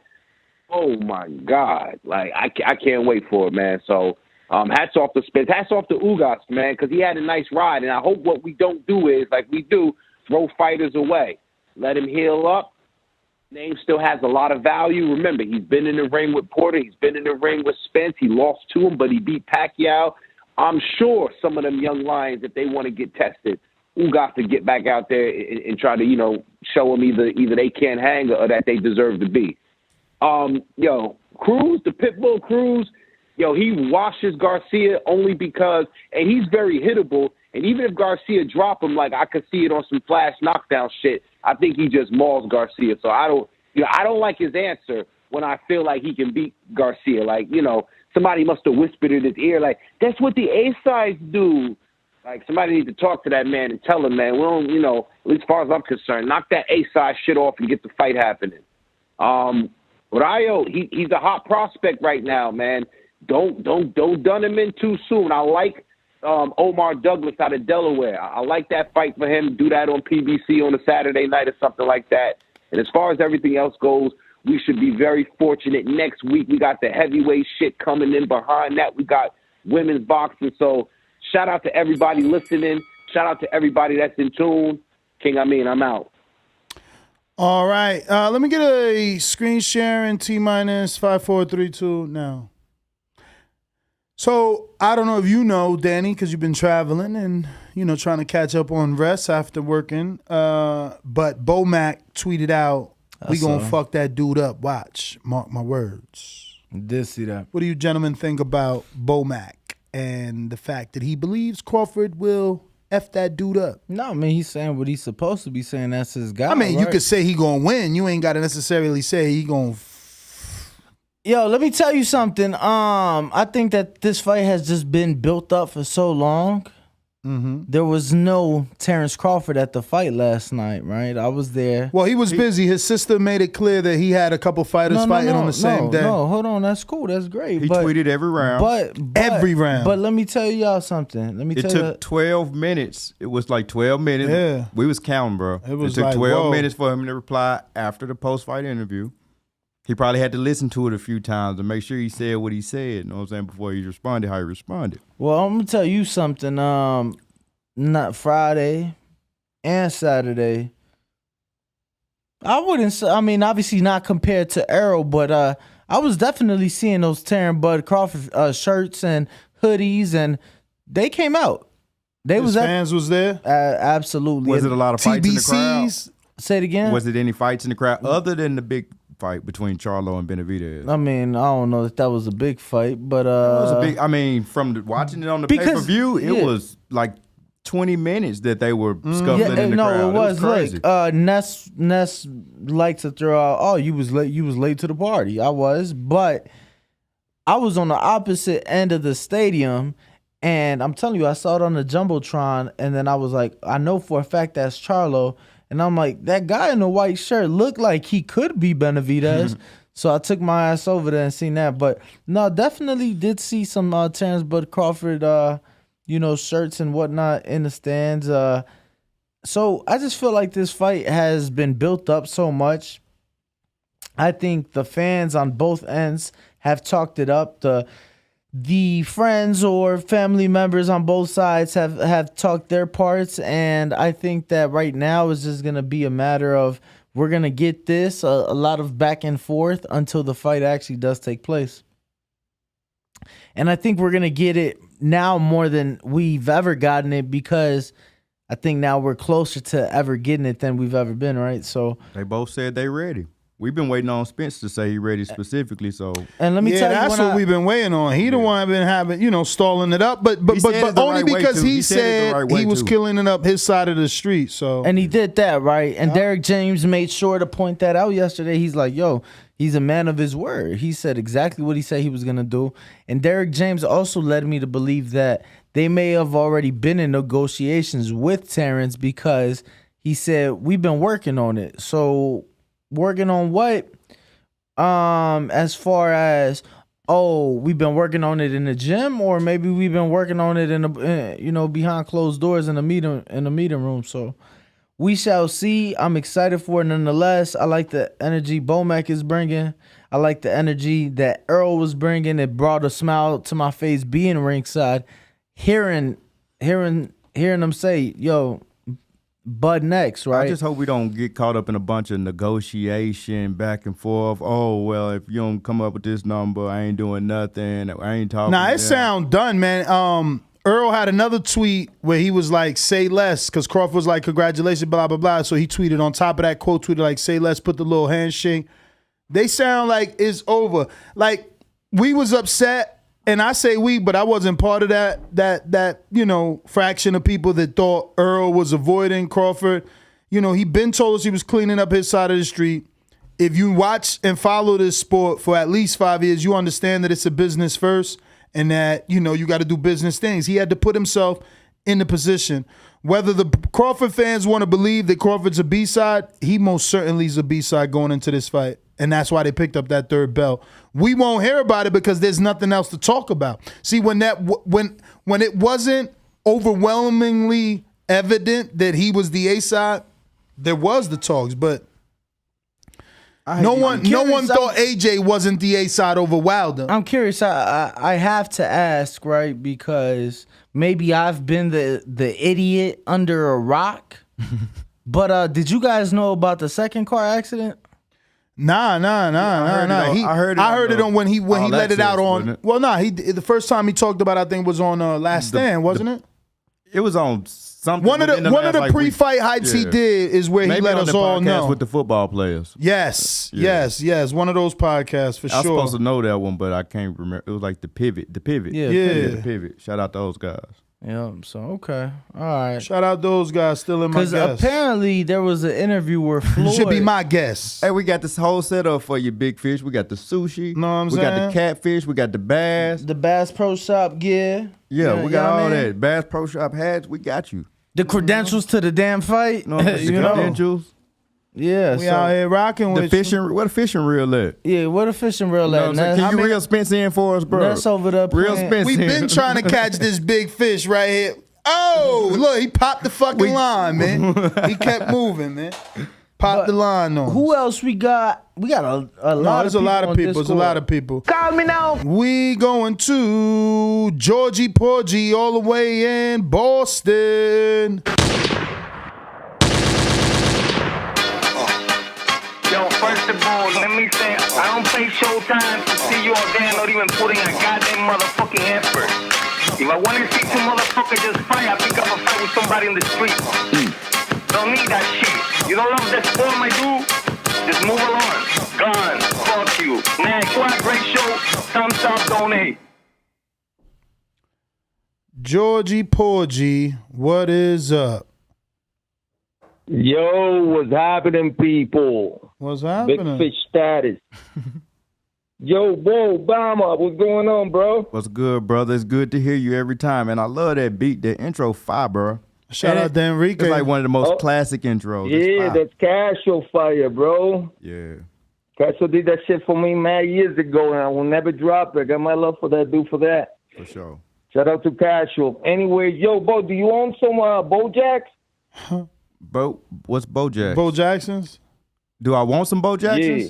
oh my God, like I can't wait for it, man. So hats off to Spence, hats off to Ugas, man, because he had a nice ride, and I hope what we don't do is, like we do, throw fighters away. Let him heal up. Name still has a lot of value. Remember, he's been in the ring with Porter. He's been in the ring with Spence. He lost to him, but he beat Pacquiao. I'm sure some of them young lions, if they want to get tested, Ugas to get back out there and try to, you know, show them either they can't hang or that they deserve to be. Yo, Cruz, the Pitbull Cruz, yo, he washes Garcia only because, and he's very hittable. And even if Garcia drop him, like I could see it on some flash knockdown shit, I think he just mauls Garcia. So I don't like his answer when I feel like he can beat Garcia. Like, you know, somebody must have whispered in his ear, like, that's what the A-sides do. Like, somebody needs to talk to that man and tell him, man, we don't, you know, at least as far as I'm concerned, knock that A-side shit off and get the fight happening. Rayo, he's a hot prospect right now, man. Don't dun him in too soon. I like Omar Douglas out of Delaware. I like that fight for him. Do that on PBC on a Saturday night or something like that. And as far as everything else goes, we should be very fortunate. Next week, we got the heavyweight shit coming in behind that. We got women's boxing. So shout out to everybody listening. Shout out to everybody that's in tune. King, I'm out. All right. Let me get a screen sharing T-minus 5432 now. So I don't know if you know, Danny, because you've been traveling and, you know, trying to catch up on rest after working. But Bo Mac tweeted out, we going to fuck that dude up. Watch. Mark my words. Did see that. What do you gentlemen think about Bo Mac and the fact that he believes Crawford will F that dude up? No, I mean, he's saying what he's supposed to be saying. That's his guy. I mean, right? You could say he going to win. You ain't got to necessarily say he going to. Yo, let me tell you something. I think that this fight has just been built up for so long. Mm-hmm. There was no Terence Crawford at the fight last night, right? I was there. Well, he was busy. His sister made it clear that he had a couple fighters fighting on the same day. No, hold on. That's cool. That's great. He tweeted every round. But every round. But let me tell y'all something. It took 12 minutes. It was like 12 minutes. Yeah. We was counting, bro. It took like, 12 minutes for him to reply after the post-fight interview. He probably had to listen to it a few times to make sure he said what he said, you know what I'm saying, before he responded how he responded. Well, I'm going to tell you something. Not Friday and Saturday. I mean, obviously not compared to Errol, but I was definitely seeing those Terrence Bud Crawford shirts and hoodies, and they came out. Fans was there? Absolutely. Was it a lot of fights in the crowd? Say it again? Was it any fights in the crowd other than the big fight between Charlo and Benavidez? I mean, I don't know if that was a big fight, but it was a big. I mean, from watching it on the pay-per-view, it was like 20 minutes that they were scuffling in the crowd. No, it was crazy. Like Ness liked to throw out, oh, you was late to the party. I was, but I was on the opposite end of the stadium, and I'm telling you, I saw it on the Jumbotron, and then I was like, I know for a fact that's Charlo, and I'm like, that guy in the white shirt looked like he could be Benavidez. So I took my ass over there and seen that. But no, definitely did see some Terence Bud Crawford, shirts and whatnot in the stands. So I just feel like this fight has been built up so much. I think the fans on both ends have talked it up. The friends or family members on both sides have talked their parts, and I think that right now is just going to be a matter of we're going to get this, a lot of back and forth until the fight actually does take place. And I think we're going to get it now more than we've ever gotten it, because I think now we're closer to ever getting it than we've ever been, right? So they both said they ready. We've been waiting on Spence to say he ready specifically. So, and let me tell you, that's what we've been waiting on. He the one been having, stalling it up, but only because he said he was killing it up his side of the street. So, and he did that, right? And Derek James made sure to point that out yesterday. He's like, yo, he's a man of his word. He said exactly what he said he was gonna do. And Derek James also led me to believe that they may have already been in negotiations with Terence, because he said we've been working on it. So. Working on what? As far as, we've been working on it in the gym, or maybe we've been working on it in the, behind closed doors in the meeting room. So we shall see. I'm excited for it nonetheless. I like the energy Bomac is bringing. I like the energy that Errol was bringing. It brought a smile to my face being ringside, hearing them say, yo, Bud next, right? I just hope we don't get caught up in a bunch of negotiation back and forth. Oh, well, if you don't come up with this number, I ain't doing nothing. I ain't talking. Nah, it sound done, man. Earl had another tweet where he was like, say less, because Crawford was like, congratulations, blah, blah, blah. So he tweeted on top of that quote, tweeted like, say less, put the little handshake. They sound like it's over. Like, we was upset. And I say we, but I wasn't part of that fraction of people that thought Earl was avoiding Crawford. He been told us he was cleaning up his side of the street. If you watch and follow this sport for at least 5 years, you understand that it's a business first, and that, you got to do business things. He had to put himself in the position. Whether the Crawford fans want to believe that Crawford's a B-side, he most certainly is a B-side going into this fight. And that's why they picked up that third belt. We won't hear about it because there's nothing else to talk about. See, when it wasn't overwhelmingly evident that he was the A-side, there was the talks. But no one thought AJ wasn't the A-side over Wilder. I'm curious. I have to ask, right? Because maybe I've been the idiot under a rock. But did you guys know about the second car accident? Nah. I heard it on when he let it out on. Well, the first time he talked about it, I think, was on Last Stand, wasn't it? It was on something. One of the pre-fight hypes he did is where he let us all know with the football players. Yes. One of those podcasts for sure. I was supposed to know that one, but I can't remember. It was like the pivot. Yeah, the pivot. Shout out to those guys. Yeah, so okay. All right. Shout out those guys still in my guest. Because apparently there was an interview where Floyd should be my guest. Hey, we got this whole setup for you, big fish. We got the sushi. Know what I'm saying? We got the catfish. We got the bass. The Bass Pro Shop gear. Yeah, we got all that. Bass Pro Shop hats. We got you. The credentials to the damn fight. Credentials. Yeah, we out here rocking with fishing. Where the fishing reel at? Yeah, where the fishing reel at? Can you reel Spence in for us, bro? That's over there. Real Spence. We've been trying to catch this big fish right here. Oh, look, he popped the fucking line, man. He kept moving, man. Popped the line on. Who else we got? We got a lot of people. There's a lot of people. There's a lot of people. Call me now. We going to Georgie Porgy all the way in Boston. Yo, first of all, let me say, I don't pay showtime to see you all there, not even putting a goddamn motherfucking effort. If I want to see two motherfuckers just fight, I pick up a fight with somebody in the street. Don't need that shit. You don't love that form I do? Just move along. Gone. Fuck you. Man, what a great show. Thumbs up, donate. Georgie Porgy, what is up? Yo, what's happening, people? What's happening? Big fish status. Yo, Bo, Obama, what's going on, bro? What's good, brother? It's good to hear you every time, and I love that beat, that intro fire, bro. Shout out to Enrique. It's like one of the most classic intros. Yeah, that's Casual fire, bro. Yeah. Casual did that shit for me mad years ago, and I will never drop it. I got my love for that dude for that. For sure. Shout out to Casual. Anyway, yo, Bo, do you own some Bojacks? What's Bojack? Bo Jacksons? Do I want some Bo Jacksons? Yeah.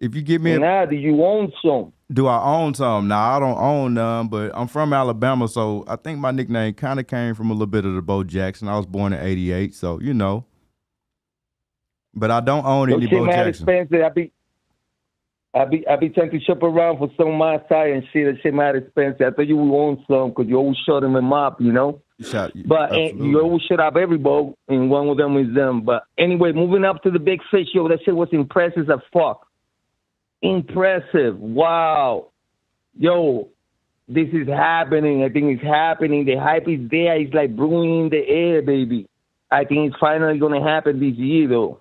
If you give me do you own some? Do I own some? Nah, I don't own none, but I'm from Alabama, so I think my nickname kind of came from a little bit of the Bo Jackson. I was born in '88, so you know. But I don't own any Bo Jackson. Expensive. I be trying to shop around for some of my side and shit. That shit mad expensive. I thought you would own some because you always shut them in mop, you know. You always shut up every boat, and one of them is them. But anyway, moving up to the big fish, yo, that shit was impressive as fuck. Impressive. Wow. Yo, this is happening. I think it's happening. The hype is there. It's like brewing in the air, baby. I think it's finally going to happen this year, though.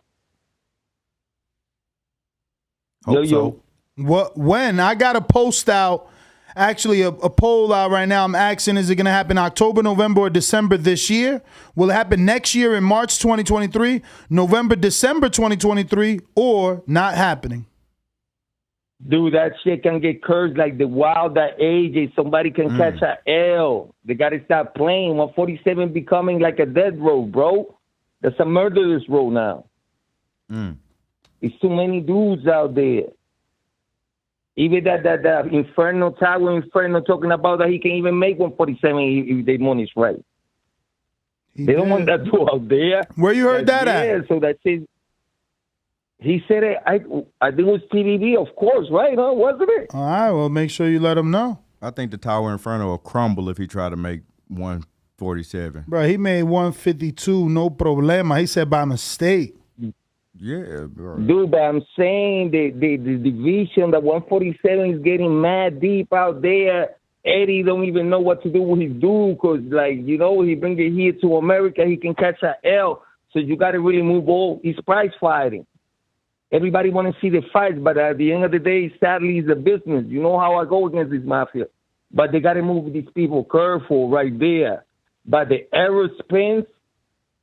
Hope so. When? I got a post out, actually a poll out right now. I'm asking, is it going to happen October, November, or December this year? Will it happen next year in March 2023, November, December 2023, or not happening? Dude, that shit can get cursed like the wild that age. If somebody can catch a L, they got to stop playing. 147 becoming like a dead road, bro. That's a murderous road now. It's too many dudes out there. Even that Inferno, Tower Inferno, talking about that he can even make 147 if the money's right. They don't want that dude out there. Where you heard that at? Yeah, so that's it. He said it, I think it was TVB, of course, right? Huh? Wasn't it? All right, well, make sure you let him know. I think the Tower Inferno will crumble if he try to make 147. Bro, he made 152, no problema. He said by mistake. Yeah, bro. Dude, but I'm saying the division, the 147 is getting mad deep out there. Eddie don't even know what to do with his dude because, like, you know, he bring it here to America, he can catch a L. So you got to really move all. He's prize fighting. Everybody want to see the fights, but at the end of the day, sadly, it's a business. You know how I go against this mafia. But they got to move these people careful right there. But the Errol Spence,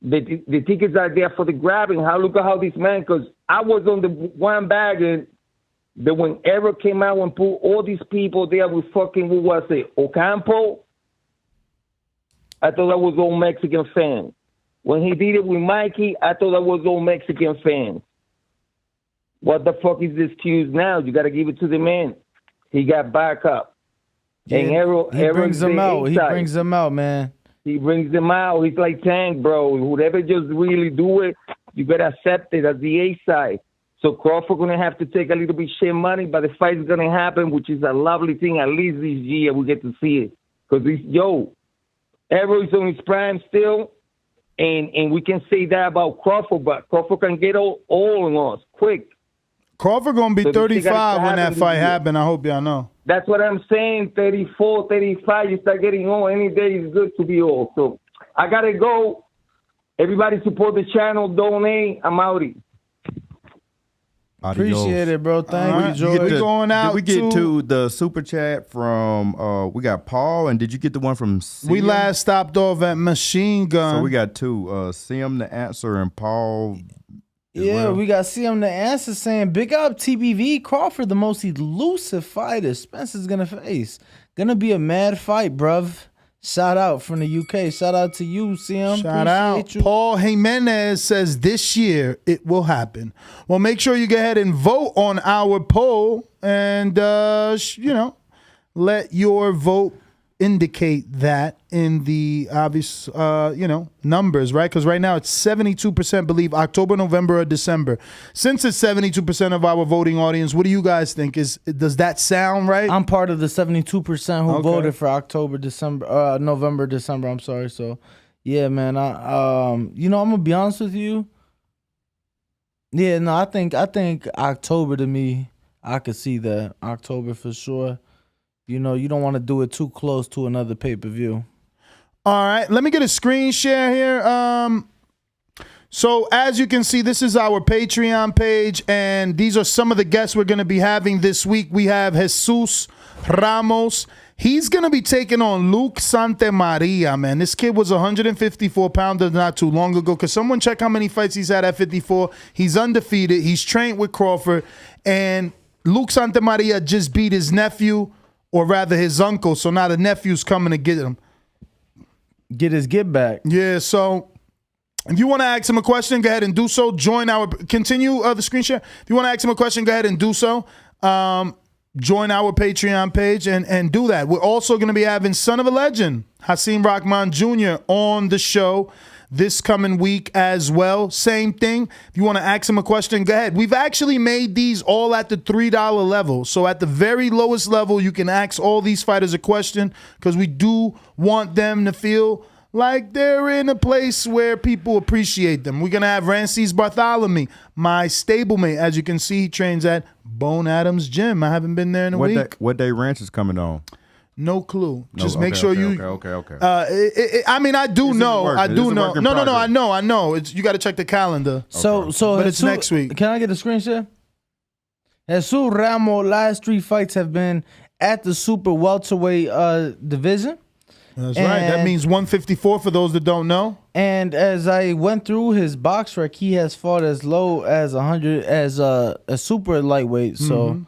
the tickets are there for the grabbing. Look at how this man, because I was on the one bag, and when Errol came out and put all these people there with fucking, what was it, Ocampo, I thought that was all Mexican fans. When he did it with Mikey, I thought that was all Mexican fans. What the fuck is this excuse now? You got to give it to the man. He got back up. Yeah, and Errol brings them out. He brings them out, man. He brings them out. He's like Tank, bro. Whoever just really do it, you got to accept it as the A side. So Crawford going to have to take a little bit shit money, but the fight is going to happen, which is a lovely thing. At least this year we get to see it. Because, Errol is on his prime still, and we can say that about Crawford, but Crawford can get all on us quick. Crawford going to be 35 when that fight happen. I hope y'all know. That's what I'm saying. 34, 35, you start getting on. Any day is good to be old. So I got to go. Everybody support the channel. Donate. I'm outie. Appreciate it, bro. Thank you, George. We going out. Did we get to the super chat from, we got Paul, and did you get the one from Sim? We last stopped off at Machine Gun. So we got two, Sim the Answer and Paul. Yeah, we got CM the Answer saying, big up TBV Crawford, the most elusive fighter Spencer's going to face. Going to be a mad fight, bruv. Shout out from the UK. Shout out to you, CM. Shout out. You. Paul Jimenez says this year it will happen. Well, make sure you go ahead and vote on our poll and, let your vote indicate that in the obvious, numbers, right? Because right now it's 72% believe October, November, or December. Since it's 72% of our voting audience, what do you guys think? Does that sound right? I'm part of the 72% who voted for October, December, November, December. I'm sorry. So, yeah, man. I'm gonna be honest with you. Yeah, no, I think October to me, I could see that October for sure. You don't want to do it too close to another pay-per-view. All right, let me get a screen share here. So as you can see, this is our Patreon page, and these are some of the guests we're going to be having this week. We have Jesus Ramos. He's going to be taking on Luke Santamaria, man. This kid was a 154-pounder not too long ago. Because someone check how many fights he's had at 54. He's undefeated. He's trained with Crawford. And Luke Santamaria just beat his nephew, or rather his uncle. So now the nephew's coming to get him. Get his get back. Yeah, so if you want to ask him a question, go ahead and do so. Continue the screen share. If you want to ask him a question, go ahead and do so. Join our Patreon page and do that. We're also going to be having son of a legend, Hasim Rahman Jr. on the show this coming week as well. Same thing. If you want to ask him a question, go ahead. We've actually made these all at the $3 level. So at the very lowest level, you can ask all these fighters a question because we do want them to feel like they're in a place where people appreciate them. We're going to have Rances Bartholomew, my stablemate. As you can see, he trains at Bone Adams Gym. I haven't been there in a week. What day Ranch is coming on? No clue. No, Just make sure you. Okay. I mean, I do know. I do know. No. I know. You got to check the calendar. So but it's next week. Can I get a screen share? Jesus Ramos' last 3 fights have been at the super welterweight division. That's right. That means 154 for those that don't know. And as I went through his box rec, he has fought as low as 100 as a super lightweight. So,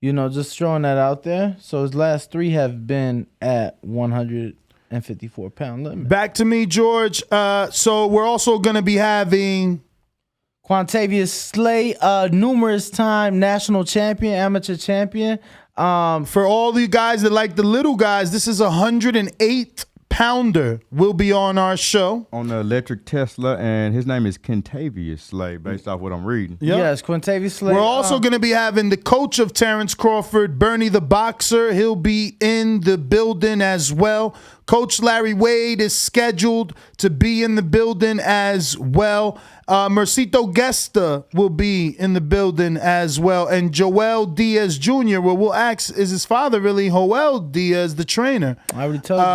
just throwing that out there. So his last 3 have been at 154-pound limit. Back to me, George. So we're also going to be having Quantavious Slay, numerous time national champion, amateur champion. For all the guys that like the little guys, this is a 108-pounder will be on our show. On the electric Tesla, and his name is Quintavious Slay, based off what I'm reading. Yep. Yes, Quintavious Slay. We're also going to be having the coach of Terence Crawford, Bernie the Boxer. He'll be in the building as well. Coach Larry Wade is scheduled to be in the building as well. Mercito Gesta will be in the building as well. And Joel Diaz Jr., where we'll ask, is his father really Joel Diaz, the trainer? I already told you.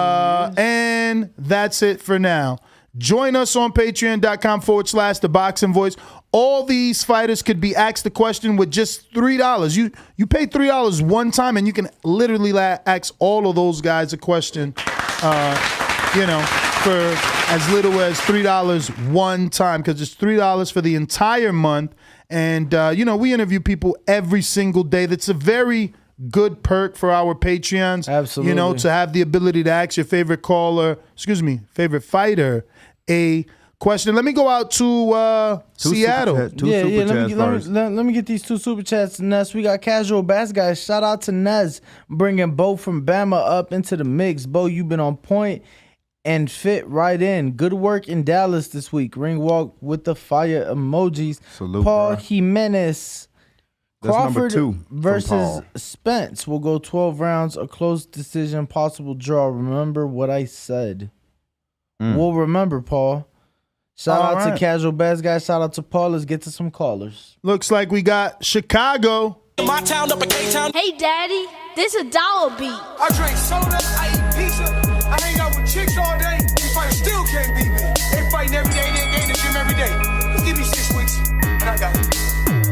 And that's it for now. Join us on patreon.com/The Boxing Voice. All these fighters could be asked the question with just $3. You pay $3 one time, and you can literally ask all of those guys a question, for as little as $3 one time, because it's $3 for the entire month. And, we interview people every single day. That's a very good perk for our Patreons. Absolutely. To have the ability to ask your favorite fighter a question. Let me go out to Seattle. Let me get these 2 super chats. Ness, we got Casual Bass Guys. Shout out to Nez, bringing Bo from Bama up into the mix. Bo, you've been on point and fit right in. Good work in Dallas this week. Ring walk with the fire emojis. Salute, Paul bro. Jimenez. That's Crawford number 2 versus Spence will go 12 rounds, a close decision, possible draw. Remember what I said. We'll remember, Paul. Shout out to Casual Bass Guy. Shout out to Paul. Let's get to some callers. Looks like we got Chicago. My town up in K-Town. Hey, Daddy, this a dollar beat. I drink soda, I eat pizza, I hang out with chicks all day. These fighters still can't beat me. They fighting every day, they in the gym every day. Just give me 6 weeks, and I got it.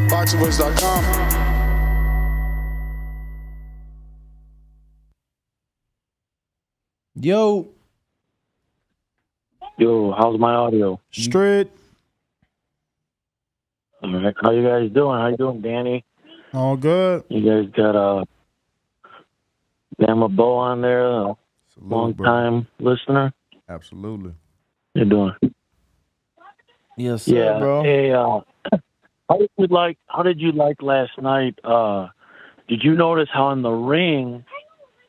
BoxingVoice.com. Yo, how's my audio? Straight. All right, how you guys doing? How you doing, Danny? All good. You guys got Bama Bo on there, a long-time listener. Absolutely. You're doing? Yes, sir, bro. Hey, how did you like last night? Did you notice how in the ring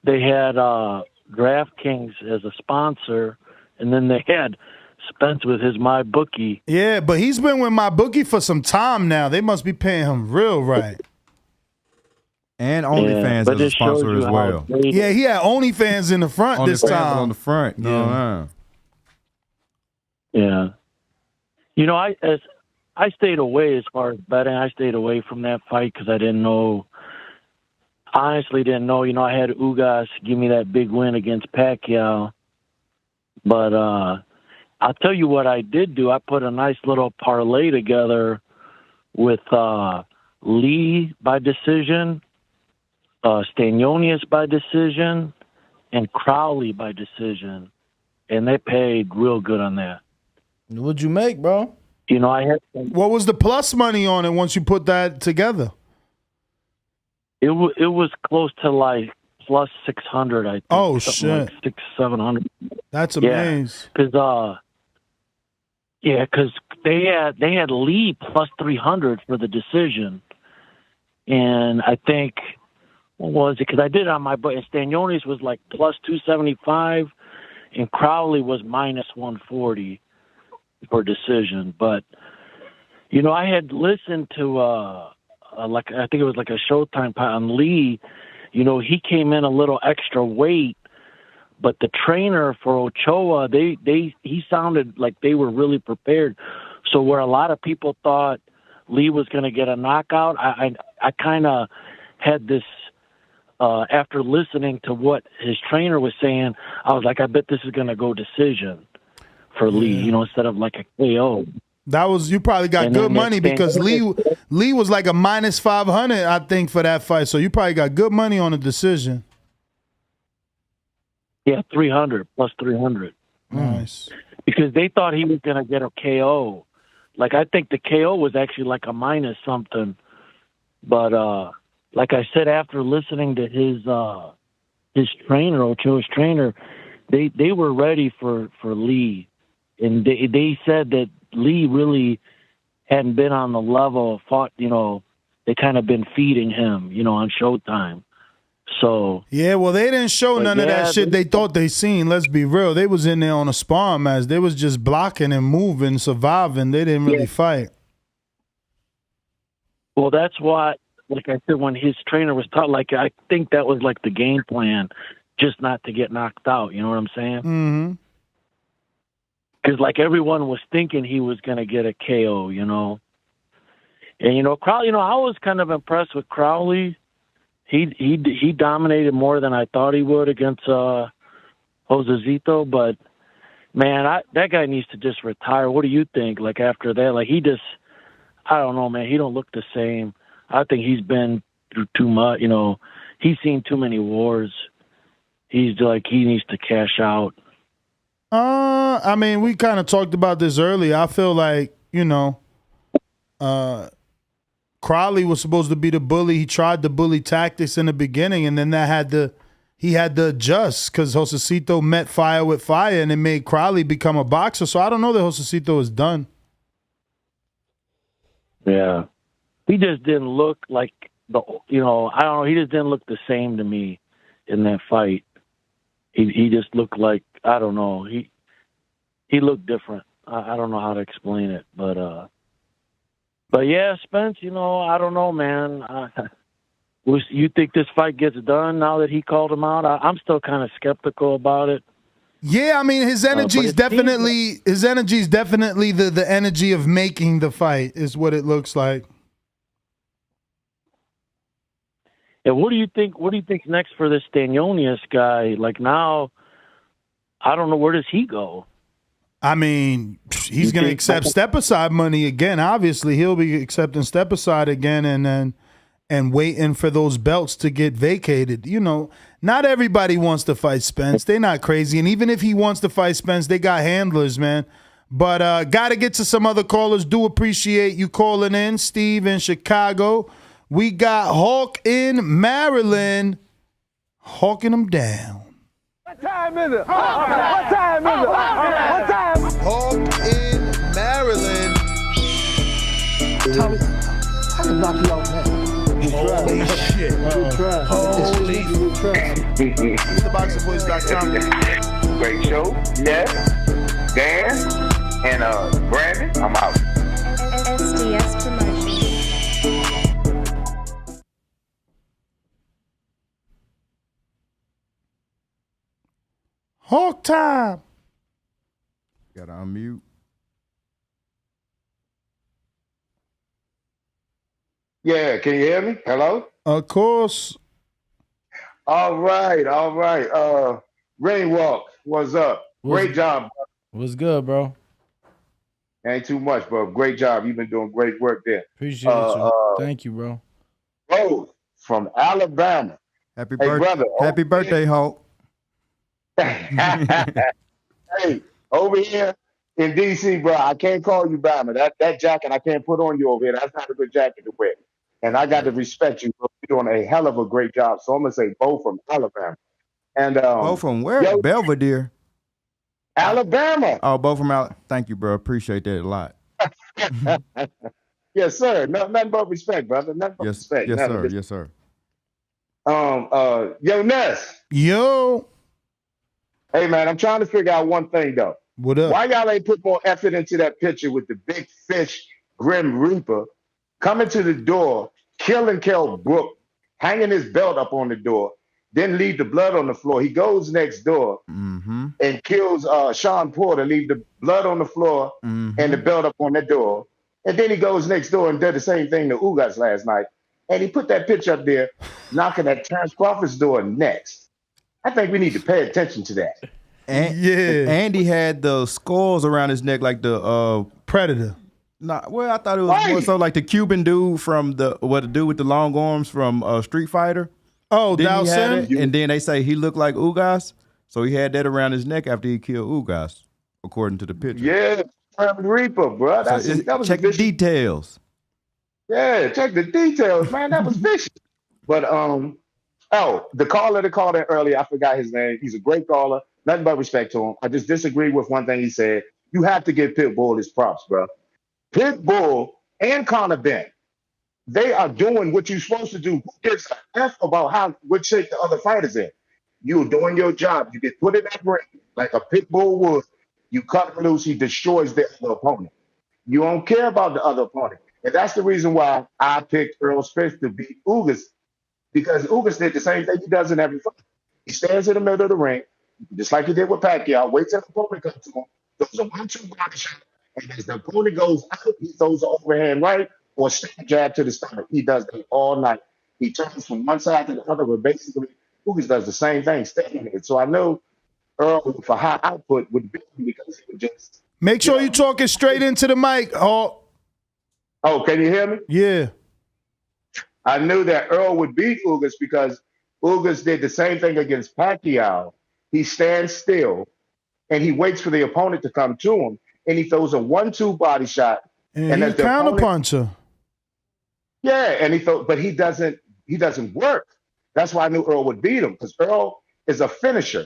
they had DraftKings as a sponsor, and then they had Spence with his My Bookie? Yeah, but he's been with My Bookie for some time now. They must be paying him real right. And OnlyFans as a sponsor as well. Yeah, he had OnlyFans in the front this time. On the front. Yeah. Yeah. I stayed away as far as betting. I stayed away from that fight because I didn't know. Honestly, didn't know. I had Ugas give me that big win against Pacquiao. But I'll tell you what I did do. I put a nice little parlay together with Lee by decision, Stanionis by decision, and Crowley by decision, and they paid real good on that. What'd you make, bro? You know, I had. What was the plus money on it once you put that together? It was close to like plus 600. I think. Oh shit, like 600-700. That's amazing. Because they had Lee plus 300 for the decision, and I think what was it? Because I did it on my book. Stanionis was like plus 275, and Crowley was minus 140 for decision. But you know, I had listened to like I think it was like a Showtime on Lee. You know, he came in a little extra weight, but the trainer for Ochoa, he sounded like they were really prepared. So where a lot of people thought Lee was going to get a knockout, I kind of had this. After listening to what his trainer was saying, I was like, I bet this is going to go decision for Lee, you know, instead of like a KO. That was, you probably got good money because Lee was like a minus 500, I think, for that fight. So you probably got good money on the decision. Yeah, 300 plus 300. Nice. Because they thought he was going to get a KO. Like, I think the KO was actually like a minus something. But like I said, after listening to his trainer, Ochoa's trainer, they were ready for Lee, and they said that Lee really hadn't been on the level. Fought, you know, they kind of been feeding him, you know, on Showtime. So yeah, well, they didn't show none of that shit they thought they seen. Let's be real, they was in there on a sparring match. They was just blocking and moving, surviving. They didn't really fight. Well, that's why. Like I said, when his trainer was taught, like I think that was like the game plan, just not to get knocked out. You know what I'm saying? Mm-hmm. Because like everyone was thinking he was going to get a KO, you know. And you know, Crowley. You know, I was kind of impressed with Crowley. He dominated more than I thought he would against Josecito. But man, that guy needs to just retire. What do you think? Like after that, like he just, I don't know, man. He don't look the same. I think he's been through too much. You know, he's seen too many wars. He's like, he needs to cash out. I mean, we kind of talked about this earlier. I feel like, you know, Crowley was supposed to be the bully. He tried the bully tactics in the beginning, and then he had to adjust because Josecito met fire with fire, and it made Crowley become a boxer. So I don't know that Josecito is done. Yeah. He just didn't look like I don't know. He just didn't look the same to me in that fight. He just looked like, I don't know. He looked different. I don't know how to explain it, but yeah, Spence. You know, I don't know, man. You think this fight gets done now that he called him out? I'm still kind of skeptical about it. Yeah, I mean, his energy is definitely the energy of making the fight is what it looks like. And what do you think? What do you think's next for this Stanionis guy? Like now, I don't know, where does he go? I mean, he's going to accept step aside money again. Obviously, he'll be accepting step aside again, and waiting for those belts to get vacated. You know, not everybody wants to fight Spence. They're not crazy, and even if he wants to fight Spence, they got handlers, man. But got to get to some other callers. Do appreciate you calling in, Steve in Chicago. We got Hawk in Maryland, hawking them down. What time is it? What time is it? What time? Hawk in Maryland. Tommy, I can knock you out now. Holy shit. Good try. Holy TheBoxingVoice.com. Great show. Yes. Dan and Brandon. I'm out. SDS Promotions. Hawk time. Gotta unmute. Yeah, can you hear me? Hello? Of course. All right. Rainwalk, what's up? Great job. What's good, bro? Ain't too much, bro. Great job. You've been doing great work there. Appreciate you. Thank you, bro. Rose from Alabama. Happy Hey, birthday, brother. happy birthday, Hulk. Hey, over here in DC, bro, I can't call you Bama. That jacket I can't put on you over here. That's not a good jacket to wear. And I got to respect you, bro. You're doing a hell of a great job. So I'm gonna say Bo from Alabama. And Bo from where? yo, Belvedere. Alabama. Oh, Bo from Alabama. Thank you, bro. Appreciate that a lot. Yes, sir. Nothing but respect, brother. Nothing but respect. Yes, Nothing sir. but- Yes, sir. Yo, Ness. Yo. Hey, man, I'm trying to figure out one thing though. What up? Why y'all ain't put more effort into that picture with the big fish, Grim Reaper, coming to the door, killing Kell Brook, hanging his belt up on the door, then leave the blood on the floor. He goes next door and kills Sean Porter, leave the blood on the floor and the belt up on the door. And then he goes next door and did the same thing to Ugas last night. And he put that picture up there, knocking at Terence Crawford's door next. I think we need to pay attention to that. Andy had the scores around his neck like the Predator. Nah, well, I thought it was more so like the Cuban dude from the dude with the long arms from Street Fighter. Oh, Didn't he have Dazn? it? And then they say he looked like Ugas, so he had that around his neck after he killed Ugas, according to the picture. Yeah, Grim Reaper, bro. That was check the details. Yeah, check the details, man. That was vicious. But the caller that called in earlier, I forgot his name. He's a great caller. Nothing but respect to him. I just disagree with one thing he said. You have to give Pitbull his props, bro. Pitbull and Conor Ben, they are doing what you're supposed to do. Who gives a F about what shape the other fighter's in? You're doing your job. You get put in that ring like a Pitbull would. You cut him loose, he destroys the other opponent. You don't care about the other opponent. And that's the reason why I picked Errol Spence to beat Ugas, because Ugas did the same thing he does in every fight. He stands in the middle of the ring, just like he did with Pacquiao, waits till the opponent comes to him, throws a 1-2 body shot, and as the opponent goes out, he throws an overhand right or a jab to the stomach. He does that all night. He turns from one side to the other, but basically, Ugas does the same thing, standing there. So I know Earl, for high output, would beat him because he would just... Make sure you're talking straight into the mic. Oh, can you hear me? Yeah. I knew that Earl would beat Ugas because Ugas did the same thing against Pacquiao. He stands still, and he waits for the opponent to come to him, and he throws a 1-2 body shot. And he's a counterpuncher. Yeah, and he doesn't work. That's why I knew Earl would beat him, because Earl is a finisher.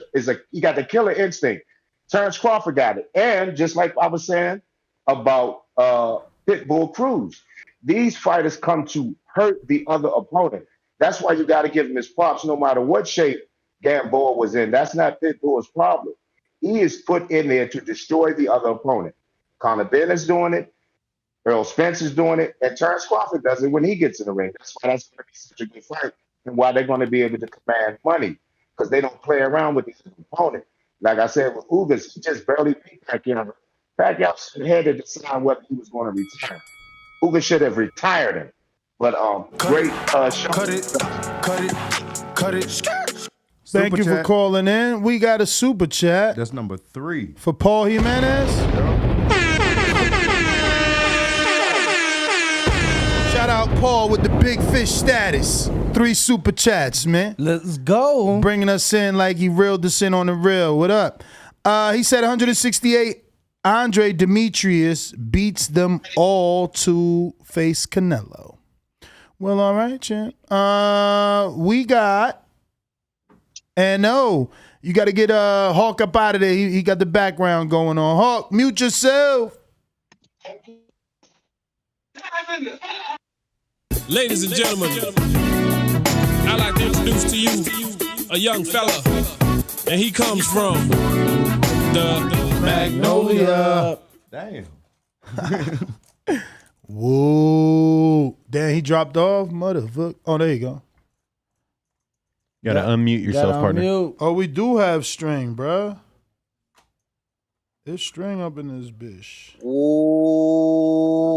He got the killer instinct. Terence Crawford got it. And just like I was saying about Pitbull Cruz, these fighters come to hurt the other opponent. That's why you got to give him his props no matter what shape Gamboa was in. That's not Pitbull's problem. He is put in there to destroy the other opponent. Conor Ben is doing it. Errol Spence is doing it. And Terence Crawford does it when he gets in the ring. That's why that's going to be such a good fight and why they're going to be able to command money, because they don't play around with the opponent. Like I said with Ugas, he just barely beat Pacquiao. Pacquiao had to decide whether he was going to retire. Ugas should have retired him. But great show. Cut it. Thank you for calling in. We got a super chat. That's number 3. For Paul Jimenez. Shout out Paul with the big fish status. 3 super chats, man. Let's go. Bringing us in like he reeled us in on the reel. What up? He said 168. Andre Demetrius beats them all to face Canelo. Well, all right, champ. We got... And no, you got to get Hawk up out of there. He got the background going on. Hawk, mute yourself. Ladies and gentlemen, I'd like to introduce to you a young fella, and he comes from the Magnolia. Damn. Whoa. Damn, he dropped off? Motherfucker. Oh, there you go. You gotta unmute yourself, partner. Oh, we do have string, bruh. There's string up in this bitch. Ooh.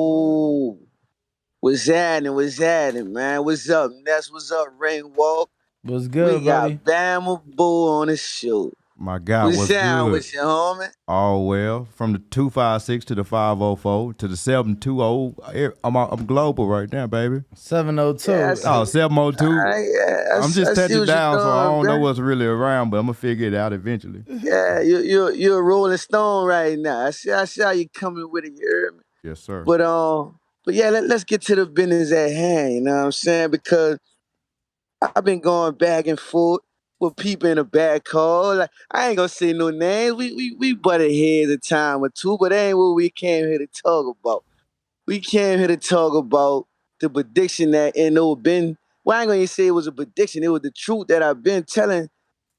What's happening, man? What's up, Ness? What's up, Ringwalk? What's good, we got buddy? Bama Bull on the show. My guy What's was down good. with you, homie? All well. From the 256 to the 504 to the 720. I'm global right now, baby. 702. Yeah, Oh, 702. I'm just touching down, so I don't know what's really around, but I'm gonna figure it out eventually. Yeah, you're a Rolling Stone right now. I see how you coming with it. You heard me? Yes, sir. But yeah, let's get to the business at hand. You know what I'm saying? Because I've been going back and forth with people in the back call. Like, I ain't gonna say no names. We butted heads a time or two, but that ain't what we came here to talk about. We came here to talk about the prediction that well, I ain't gonna say it was a prediction. It was the truth that I've been telling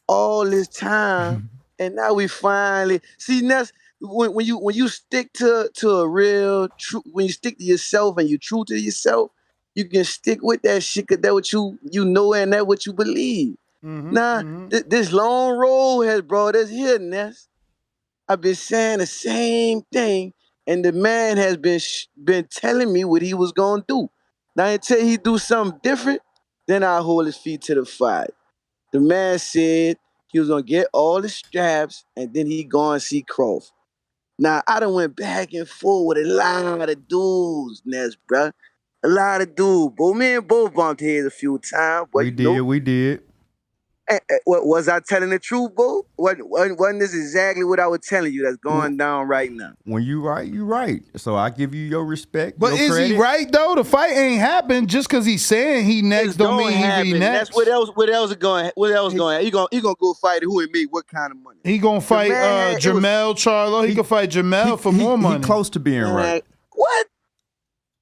all this time, and now we finally see. That's when you stick to a real truth. When you stick to yourself and you true to yourself, you can stick with that shit. Cause that's what you know, and that's what you believe. This long road has brought us here, Ness. I've been saying the same thing, and the man has been telling me what he was gonna do. Now until he do something different, then I hold his feet to the fire. The man said he was gonna get all the straps, and then he go and see Crawford. Now I done went back and forth with a lot of dudes, Ness, bruh. A lot of dudes. But me and both bumped heads a few times. But We did. What was I telling the truth, Bo? Wasn't this exactly what I was telling you that's going down right now? When you right, you right. So I give you your respect. But your is credit. he right though? The fight ain't happened just because he's saying he next. Don't mean he be next. That's what else is going? What else going? He gonna go fight who and me? What kind of money? He gonna fight Jamel Charlo. He gonna fight Jamel for more money. He close to being right. What?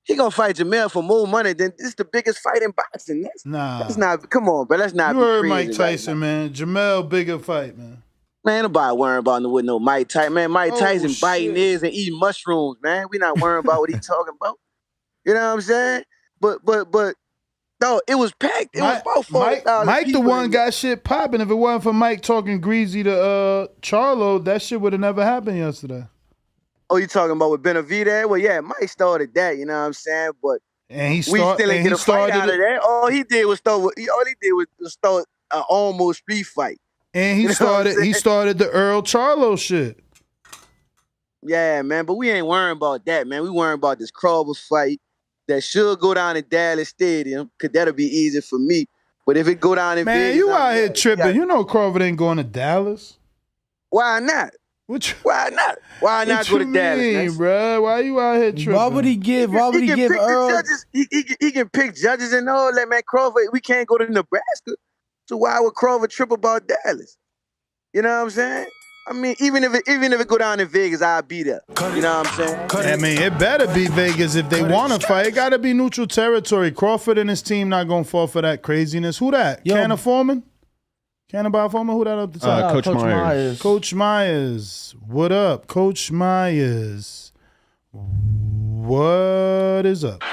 He gonna fight Jamel for more money than this the biggest fight in boxing. That's not. Come on, bro. Let's not. You be heard crazy Mike Tyson, man. Jamel bigger fight, man. Man, nobody worrying about no Mike Tyson. Man, Mike Tyson biting ears and eating mushrooms, man. We not worrying about what he talking about. You know what I'm saying? But no, it was packed. It was about 40,000 Mike the people one got shit popping. If it wasn't for Mike talking greasy to Charlo, that shit would have never happened yesterday. Oh, you talking about with Benavidez? Well, yeah, Mike started that, you know what I'm saying? But we still ain't get a fight out of that. All he did was start an almost street fight. And he started the Earl Charlo shit. Yeah, man, but we ain't worrying about that, man. We worrying about this Crawford fight that should go down in Dallas Stadium, because that'll be easy for me. But if it go down in Vegas, you out here tripping. You know Crawford ain't going to Dallas. Why not? Why not? Why not go to Dallas, bro? Why you out here tripping? Why would he give Earl? He can pick judges and all that, man. Crawford, we can't go to Nebraska, so why would Crawford trip about Dallas? You know what I'm saying? I mean, even if it go down in Vegas, I'll be there. You know what I'm saying? I mean, it better be Vegas if they want to fight. It got to be neutral territory. Crawford and his team not gonna fall for that craziness. Who that? Canna Foreman? Cannonball Foreman? Who that up the top? Coach Myers. Coach Myers. What up, Coach Myers? What is up?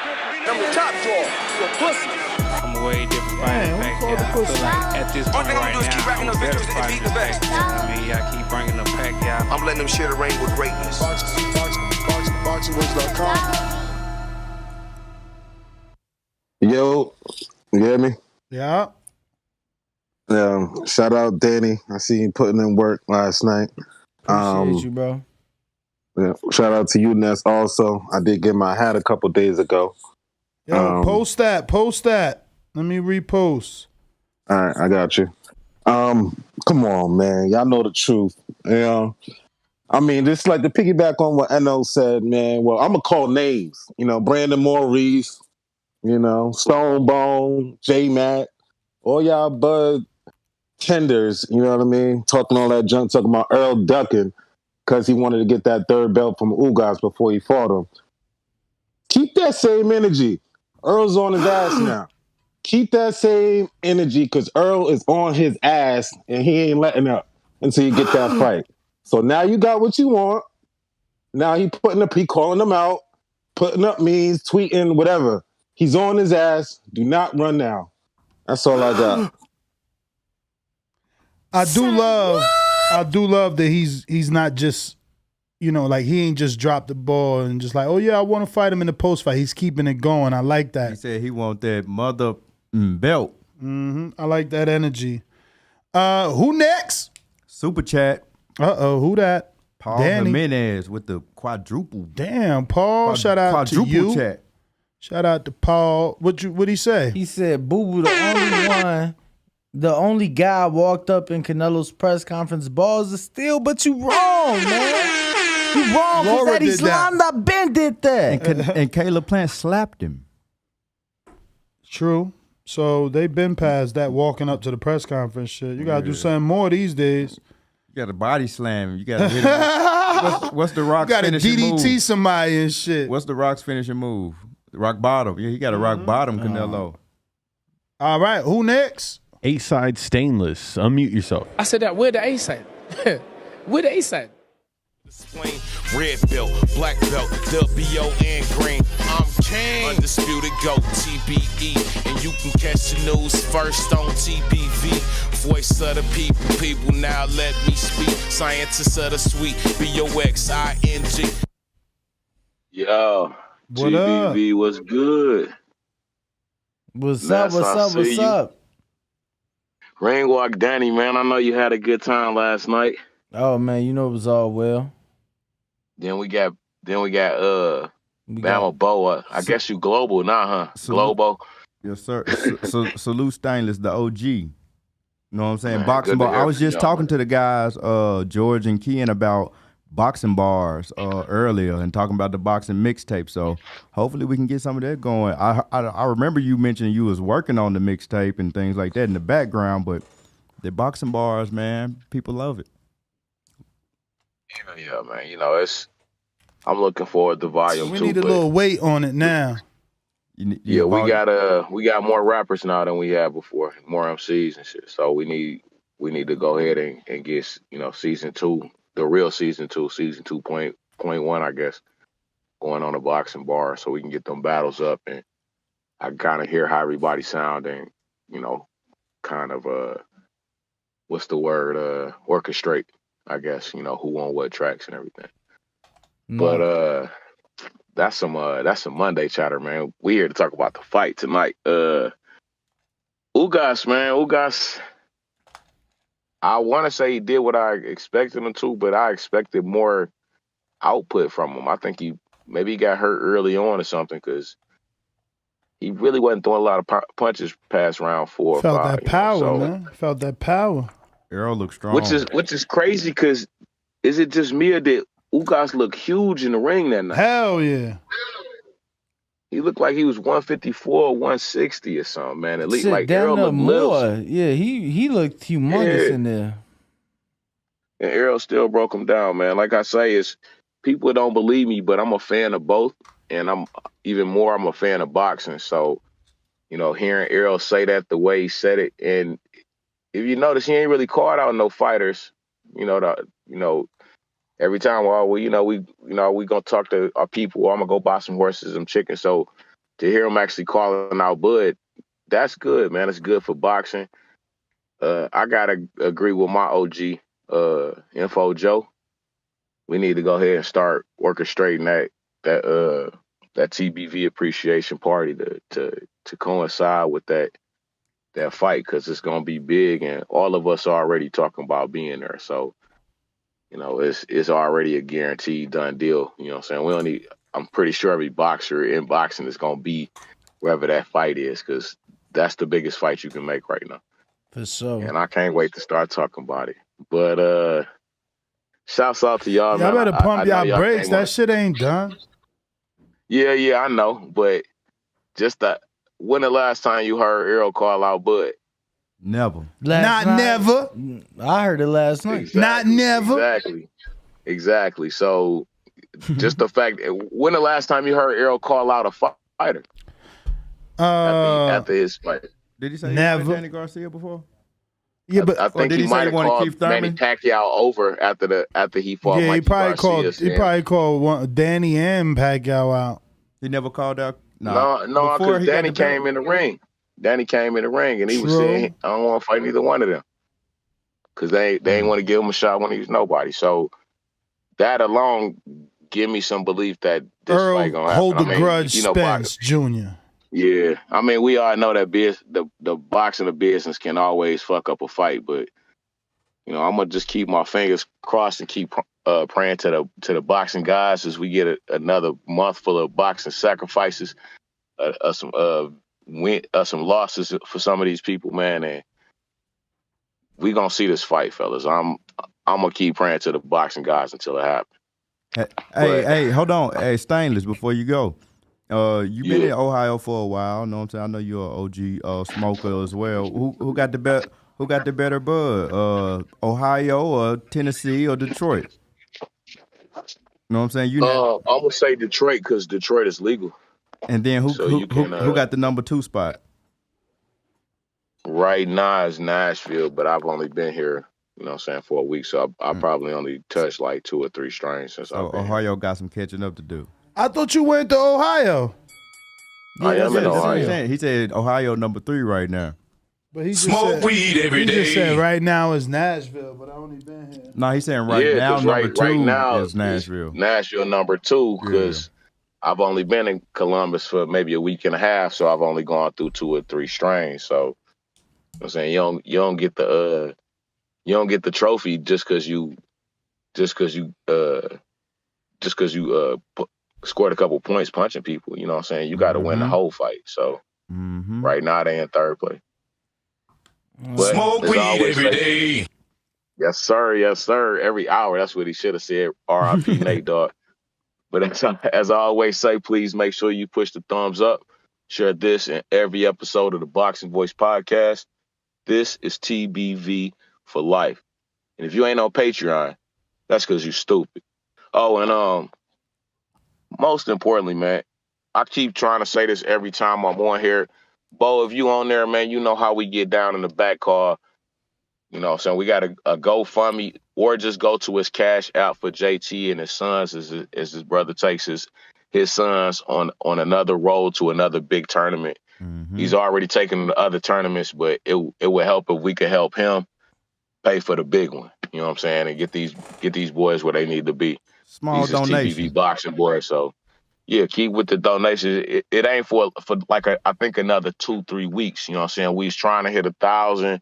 Number top draw. You a pussy. I'm a way different fighter back here. I feel like at this point right now, I'm a better fighter than back. I mean, I keep bringing the pack out. I'm letting them share the ring with greatness. Yo, you hear me? Yeah. Shout out Danny. I see you putting in work last night. Appreciate you, bro. Yeah, shout out to you, Ness. Also, I did get my hat a couple days ago. Yo, post that. Let me repost. All right, I got you. Come on, man. Y'all know the truth. I mean, this like to piggyback on what Eno said, man. Well, I'm gonna call names. Brandon Maurice, Stone Bone, J Mac, all y'all bud tenders, you know what I mean? Talking all that junk, talking about Earl ducking because he wanted to get that third belt from Ugas before he fought him. Keep that same energy. Earl's on his ass now. Keep that same energy because Earl is on his ass and he ain't letting up until you get that fight. So now you got what you want. Now he calling them out, putting up memes, tweeting, whatever. He's on his ass. Do not run now. That's all I got. I do love that he's not just, like he ain't just dropped the ball and just like, oh yeah, I want to fight him in the post fight. He's keeping it going. I like that. He said he want that mother belt. I like that energy. Who next? Super chat. Who that? Paul Danny. Jimenez with the quadruple. Damn, Paul. Shout out to you. Chat. Shout out to Paul. What'd he say? He said, Boo Boo, the only guy walked up in Canelo's press conference, balls of steel, but you wrong, man. You wrong, because Eddie Slime that Ben did that. And Caleb Plant slapped him. True. So they've been past that walking up to the press conference shit. You got to do something more these days. You got to body slam him. You got to hit him. What's the Rock's finishing move? You got to DDT somebody and shit. What's the Rock's finishing move? Rock bottom. Yeah, he got a rock bottom, Canelo. All right, who next? A-side stainless. Unmute yourself. I said that. Where the A-side? Where the A-side? Red belt, black belt, WON green. I'm king. Undisputed GOAT, TBE. And you can catch the news first on TBV. Voice of the people, people now let me speak. Scientists of the sweet, BOXING. Yo, what TBV up? was good. What's up? Ringwalk Danny, man, I know you had a good time last night. Oh man, you know it was all well. Then we got Bama Boa. I guess you global now, huh? Global. Yes, sir. Salute Stainless, the OG. You know what I'm saying? Man, boxing bar. I was just talking man. to the guys, George and Kian, about boxing bars earlier and talking about the boxing mixtape. So hopefully we can get some of that going. I remember you mentioning you was working on the mixtape and things like that in the background, but the boxing bars, man, people love it. Yeah, man. You know, I'm looking forward to volume 2. We need a little weight on it now. We got more rappers now than we had before, more MCs and shit. So we need to go ahead and get, you know, season 2, the real season 2, season 2.1, I guess, going on the boxing bar so we can get them battles up and I kind of hear how everybody sound and, you know, kind of what's the word, orchestrate, I guess, you know, who on what tracks and everything. But that's some Monday chatter, man. We here to talk about the fight tonight. Ugas, man. Ugas, I want to say he did what I expected him to, but I expected more output from him. I think he got hurt early on or something because he really wasn't throwing a lot of punches past round 4 or 5. Felt that power, man. Felt that power. Errol looks strong. Which is crazy because is it just me or did Ugas look huge in the ring that night? Hell yeah. He looked like he was 154, 160 or something, man. At least Shit, like Errol looked little. Yeah, he looked humongous in there. And Errol still broke him down, man. Like I say, people don't believe me, but I'm a fan of both. And I'm a fan of boxing. So, you know, hearing Errol say that the way he said it, and if you notice, he ain't really called out no fighters. Every time, we gonna talk to our people. Or I'm gonna go buy some horses, some chickens. So to hear him actually calling out Bud, that's good, man. It's good for boxing. I gotta agree with my OG, Info Joe. We need to go ahead and start orchestrating that TBV appreciation party to coincide with that fight because it's gonna be big and all of us are already talking about being there. So, you know, it's already a guaranteed done deal. You know what I'm saying? I'm pretty sure every boxer in boxing is gonna be wherever that fight is because that's the biggest fight you can make right now. For sure. And I can't wait to start talking about it. But shouts out to y'all, man. Y'all better pump y'all brakes. That shit ain't done. Yeah, I know. But just when the last time you heard Errol call out Bud? Never. Never. I heard it last night. Exactly. Not never. Exactly. So just the fact, when the last time you heard Errol call out a fighter? After his fight. Did he say never? He Danny Garcia before? Yeah, but I think he might have called Manny Pacquiao over after he fought. Yeah, Mikey Garcia. He probably called Danny and Pacquiao out. He never called out. No, because Danny came in the ring. Danny came in the ring and he was saying, "I don't want to fight neither one of them," because they ain't want to give him a shot when he was nobody. So that alone give me some belief that this fight gonna happen. Hold the grudge, Spence Jr. Yeah, I mean, we all know that the boxing of business can always fuck up a fight, but I'm gonna just keep my fingers crossed and keep praying to the boxing guys as we get another month full of boxing sacrifices, some losses for some of these people, man, and we gonna see this fight, fellas. I'm gonna keep praying to the boxing guys until it happens. Hey, hold on. Hey, Stainless, before you go. You've been in Ohio for a while, know what I'm saying? I know you're an OG smoker as well. Who got the better bud? Ohio or Tennessee or Detroit? Know what I'm saying? I'm gonna say Detroit because Detroit is legal. And then who got the number 2 spot? Right now is Nashville, but I've only been here, for a week, so I probably only touched like 2 or 3 strains since I've been Ohio got some catching up to do. I thought you went to Ohio. I am in Ohio. He said Ohio number 3 right now. But he just weed every day. He just said right now is Nashville, but I only been here. No, he's saying right now number 2 is Nashville. Nashville number 2 because I've only been in Columbus for maybe a week and a half, so I've only gone through 2 or 3 strains. So I'm saying you don't get the trophy just because you scored a couple points punching people. You know what I'm saying? You got to win the whole fight. So right now they in 3rd place. But smoke weed every day. Yes, sir. Yes, sir. Every hour. That's what he should have said. R.I.P. Nate Dogg. But as I always say, please make sure you push the thumbs up. Share this in every episode of the Boxing Voice podcast. This is TBV for life. And if you ain't on Patreon, that's because you stupid. Oh, and most importantly, man, I keep trying to say this every time I'm on here. Bo, if you on there, man, you know how we get down in the back call. You know what I'm saying? We got a GoFundMe, or just go to his Cash App for JT and his sons as his brother takes his sons on another road to another big tournament. He's already taken the other tournaments, but it would help if we could help him pay for the big one. You know what I'm saying? And get these boys where they need to be. Small donation. TBV boxing boys. So yeah, keep with the donations. It ain't for like I think another 2-3 weeks. You know what I'm saying? We was trying to hit 1,000.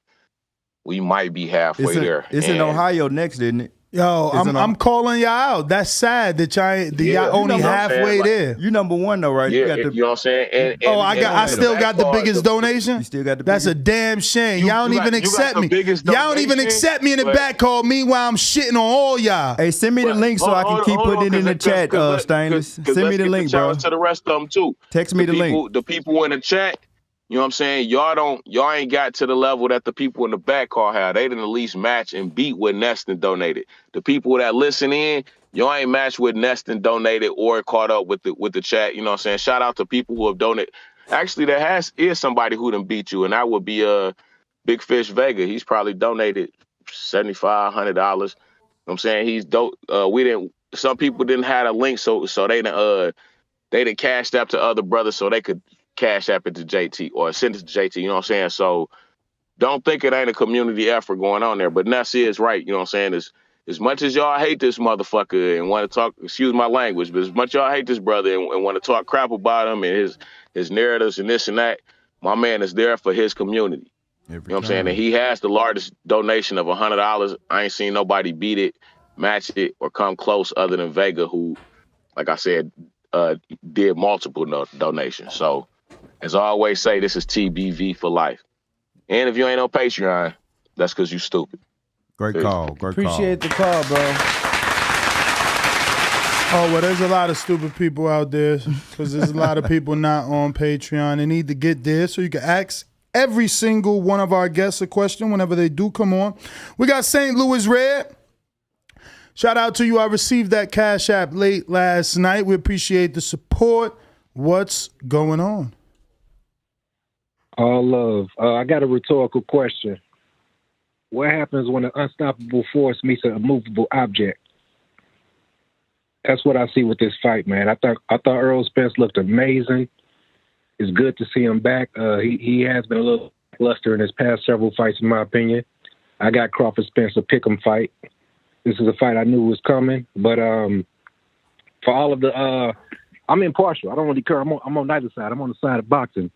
We might be halfway there. It's in Ohio next, isn't it? Yo, I'm calling y'all out. That's sad that y'all only halfway there. You number 1 though, right? Yeah, you know what I'm saying? And I still got the biggest donation. You still got the That's a damn shame. Y'all don't even accept me. Y'all don't even accept me in the back call. Meanwhile, I'm shitting on all y'all. Hey, send me the link so I can keep putting it in the chat, Stainless. Send me the link, bro. To the rest of them too. Text me the link. The people in the chat. You know what I'm saying? Y'all ain't got to the level that the people in the back call have. They didn't at least match and beat what Neston donated. The people that listen in, y'all ain't matched with Neston donated or caught up with the chat. You know what I'm saying? Shout out to people who have donated. Actually, there is somebody who done beat you, and that would be Big Fish Vega. He's probably donated $75, $100. You know what I'm saying? He's dope. Some people didn't have a link, so they done cashed up to other brothers so they could Cash App it to JT or send it to JT, you know what I'm saying? So don't think it ain't a community effort going on there. But Ness is right, you know what I'm saying? As much as y'all hate this motherfucker and want to talk, excuse my language, but as much y'all hate this brother and want to talk crap about him and his narratives and this and that, my man is there for his community. You know what I'm saying? And he has the largest donation of $100. I ain't seen nobody beat it, match it, or come close other than Vega, who, like I said, did multiple donations. So, as I always say, this is TBV for life. And if you ain't on Patreon, that's because you stupid. Great call. Appreciate the call, bro. Oh, well, there's a lot of stupid people out there because there's a lot of people not on Patreon. They need to get there so you can ask every single one of our guests a question whenever they do come on. We got St. Louis Red. Shout out to you. I received that Cash App late last night. We appreciate the support. What's going on? All love. I got a rhetorical question. What happens when an unstoppable force meets an immovable object? That's what I see with this fight, man. I thought Errol Spence looked amazing. It's good to see him back. He has been a little luster in his past several fights, in my opinion. I got Crawford Spence a pick'em fight. This is a fight I knew was coming, but for all of the, I'm impartial. I don't really care. I'm on neither side. I'm on the side of boxing.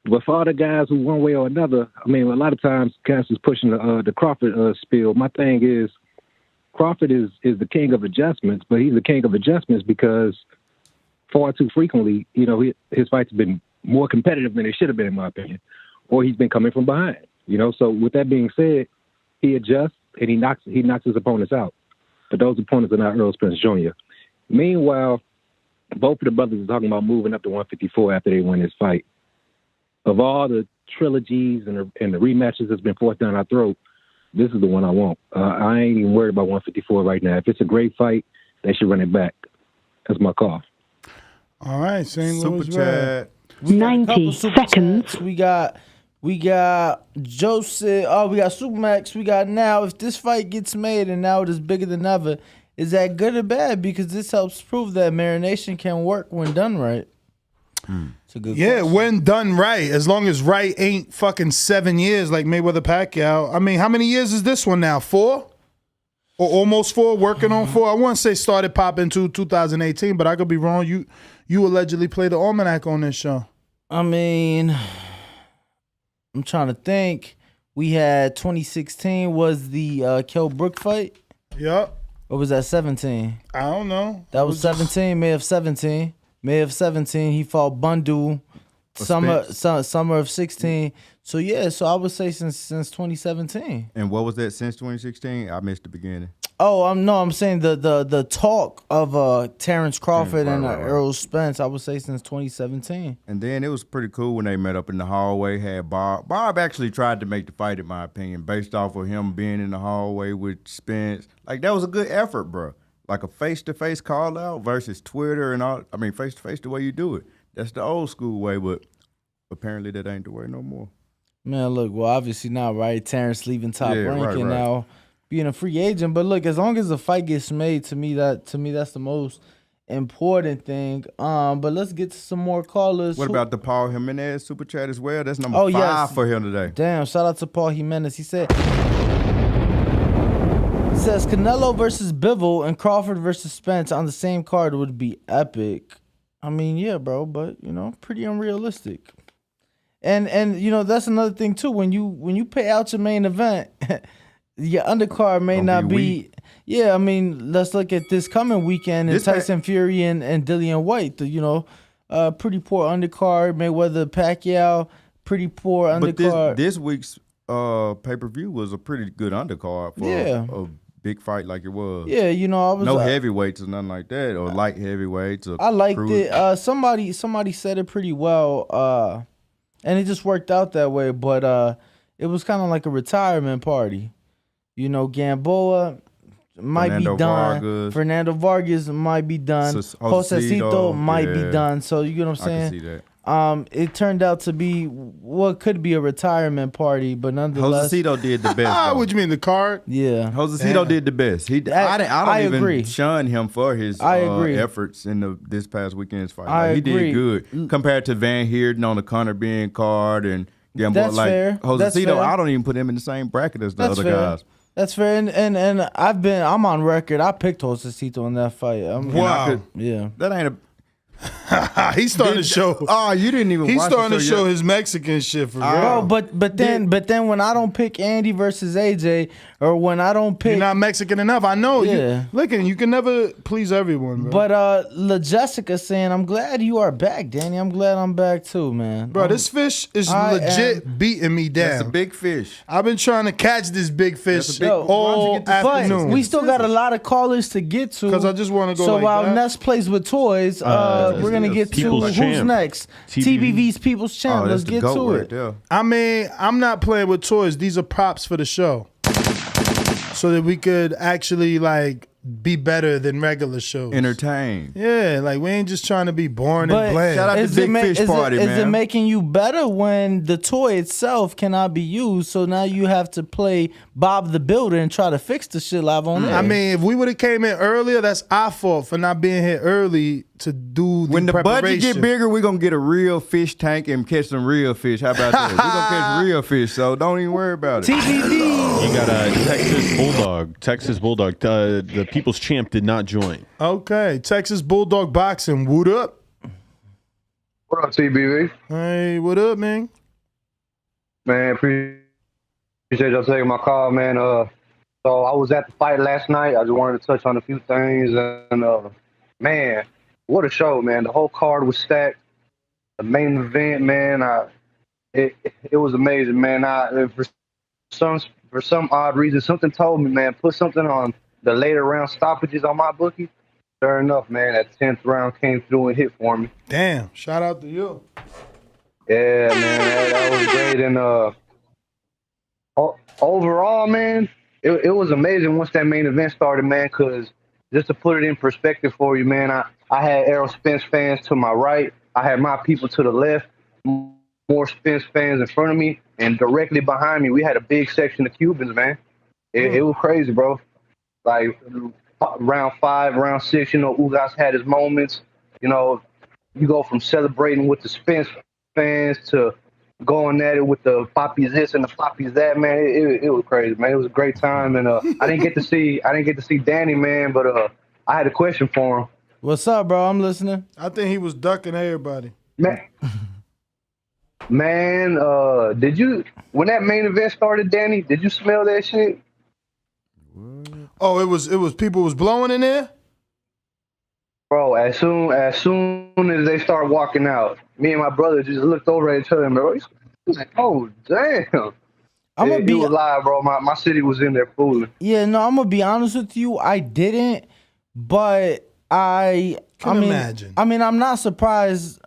But for all the guys who one way or another, I mean, a lot of times Cass is pushing the Crawford spiel. My thing is Crawford is the king of adjustments, but he's the king of adjustments because far too frequently, you know, his fights have been more competitive than they should have been, in my opinion, or he's been coming from behind. You know, so with that being said, he adjusts and he knocks his opponents out. But those opponents are not Errol Spence Jr. Meanwhile, both of the brothers are talking about moving up to 154 after they win this fight. Of all the trilogies and the rematches that's been forced down our throat, this is the one I want. I ain't even worried about 154 right now. If it's a great fight, they should run it back. That's my call. All right, St. Louis Super chat. 90 seconds. We got Joseph. Oh, we got Supermax. We got now. If this fight gets made and now it is bigger than ever, is that good or bad? Because this helps prove that marination can work when done right. It's a good question. When done right. As long as right ain't fucking 7 years like Mayweather Pacquiao. I mean, how many years is this one now? 4? Or almost 4? Working on 4? I wouldn't say started popping to 2018, but I could be wrong. You allegedly played the almanac on this show. I mean, I'm trying to think. We had 2016 was the Kell Brook fight. Yep. Or was that 17? I don't know. That was 17, May of 17. May of 17, he fought Bundu. Summer of 16. So yeah, so I would say since 2017. And what was that since 2016? I missed the beginning. Oh, I'm saying the talk of Terence Crawford and Errol Spence, I would say since 2017. And then it was pretty cool when they met up in the hallway, had Bob. Bob actually tried to make the fight, in my opinion, based off of him being in the hallway with Spence. Like, that was a good effort, bro. Like a face-to-face call-out versus Twitter and all. I mean, face-to-face the way you do it. That's the old school way, but apparently that ain't the way no more. Man, look, well, obviously not, right? Terrence leaving top ranking right. now, being a free agent. But look, as long as the fight gets made, to me that's the most important thing. But let's get to some more callers. What about the Paul Jimenez super chat as well? That's number 5 for him today. Damn, shout out to Paul Jimenez. He says Canelo versus Bivol and Crawford versus Spence on the same card would be epic. I mean, yeah, bro, but you know, pretty unrealistic. And you know, that's another thing too. When you pay out your main event, your undercard may not be. Yeah, I mean, let's look at this coming weekend and Tyson Fury and Dillian White. Pretty poor undercard. Mayweather Pacquiao, pretty poor undercard. But this week's pay-per-view was a pretty good undercard for a big fight like it was. Yeah, you know, I was no heavyweights or nothing like that, or light heavyweights. Or I liked it. Somebody said it pretty well, and it just worked out that way. But it was kind of like a retirement party. You know, Gamboa might be done. Fernando Vargas might be done. Josecito might be done. So you get what I'm saying? I can see that. It turned out to be what could be a retirement party, but nonetheless, Josecito did the best. What you mean, the card? Yeah, Josecito did the best. I don't even agree. shun him for his efforts in this past weekend's fight. He did good compared to Van Heerden on the Connor being card and Gamboa. That's fair. Josecito, I don't even put him in the same bracket as the other guys. That's fair, and I'm on record. I picked Josecito in that fight. Wow, that ain't a. He's starting to show. Oh, you didn't even. He's starting to show his Mexican shit for real. But then when I don't pick Andy versus AJ, or when I don't pick, you're not Mexican enough. I know. Yeah. You can never please everyone, bro. But La Jessica saying, "I'm glad you are back, Danny. I'm glad I'm back too, man." Bro, this fish is legit beating me down. That's a big fish. I've been trying to catch this big fish all afternoon. But we still got a lot of callers to get to. Because I just want to go. So while Ness plays with toys, we're gonna get to who's next. TBV's People's Champ. Let's get to it. I mean, I'm not playing with toys. These are props for the show, so that we could actually be better than regular shows. Entertain. Yeah, we ain't just trying to be boring and bland. Shout out to Big Fish Party, man. Is it making you better when the toy itself cannot be used? So now you have to play Bob the Builder and try to fix the shit live on air. I mean, if we would have came in earlier, that's our fault for not being here early to do the When the preparation. budget get bigger, we're going to get a real fish tank and catch some real fish. How about that? We're going to catch real fish, so don't even worry about it. TBV. You got a Texas Bulldog. The People's Champ did not join. Okay. Texas Bulldog Boxing. What up? What up, TBV? Hey, what up, man? Man, appreciate y'all taking my call, man. So I was at the fight last night. I just wanted to touch on a few things, and man, what a show, man. The whole card was stacked. The main event, man, it was amazing, man. Some for some odd reason, something told me, man, put something on the later round stoppages on my bookie. Sure enough, man, that 10th round came through and hit for me. Damn, shout out to you. Yeah, man, that was great. And overall, man, it was amazing once that main event started, man, because just to put it in perspective for you, man, I had Errol Spence fans to my right. I had my people to the left, more Spence fans in front of me, and directly behind me, we had a big section of Cubans, man. It was crazy, bro. Like, round 5, round 6, you know, Ugas had his moments. You know, you go from celebrating with the Spence fans to going at it with the Papi's this and the Papi's that, man. It was crazy, man. It was a great time, and I didn't get to see Danny, man, but I had a question for him. What's up, bro? I'm listening. I think he was ducking everybody. Man, did you, when that main event started, Danny, did you smell that shit? Oh, it was people was blowing in there? Bro, as soon as they start walking out, me and my brother just looked over at each other and bro, he's like, oh, damn. He was live, bro. My city was in there fooling. Yeah, no, I'm gonna be honest with you. I didn't, but imagine. I mean, I'm not surprised.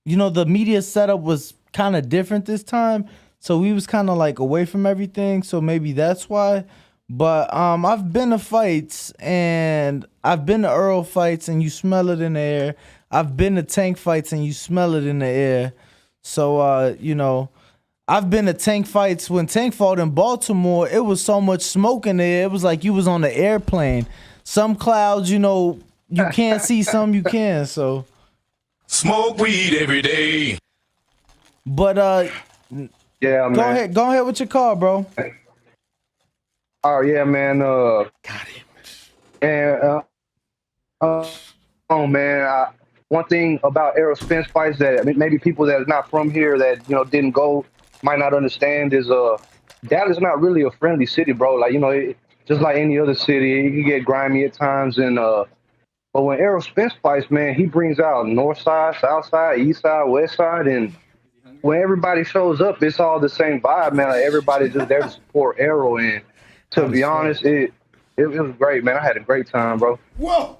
You know, the media setup was kind of different this time, so we was kind of like away from everything. So maybe that's why. But I've been to fights, and I've been to Earl fights, and you smell it in the air. I've been to Tank fights, and you smell it in the air. So you know, I've been to Tank fights. When Tank fought in Baltimore, it was so much smoke in the air. It was like you was on the airplane. Some clouds, you know, you can't see. Some you can. So smoke weed every day. But yeah, man. Go ahead with your call, bro. Oh yeah, man. Got him. And oh man, one thing about Errol Spence fights that maybe people that are not from here that didn't go might not understand is Dallas is not really a friendly city, bro. Like just like any other city, it can get grimy at times. And but when Errol Spence fights, man, he brings out north side, south side, east side, west side, and when everybody shows up, it's all the same vibe, man. Like everybody's just there to support Errol. And to be honest, it was great, man. I had a great time, bro. Whoa.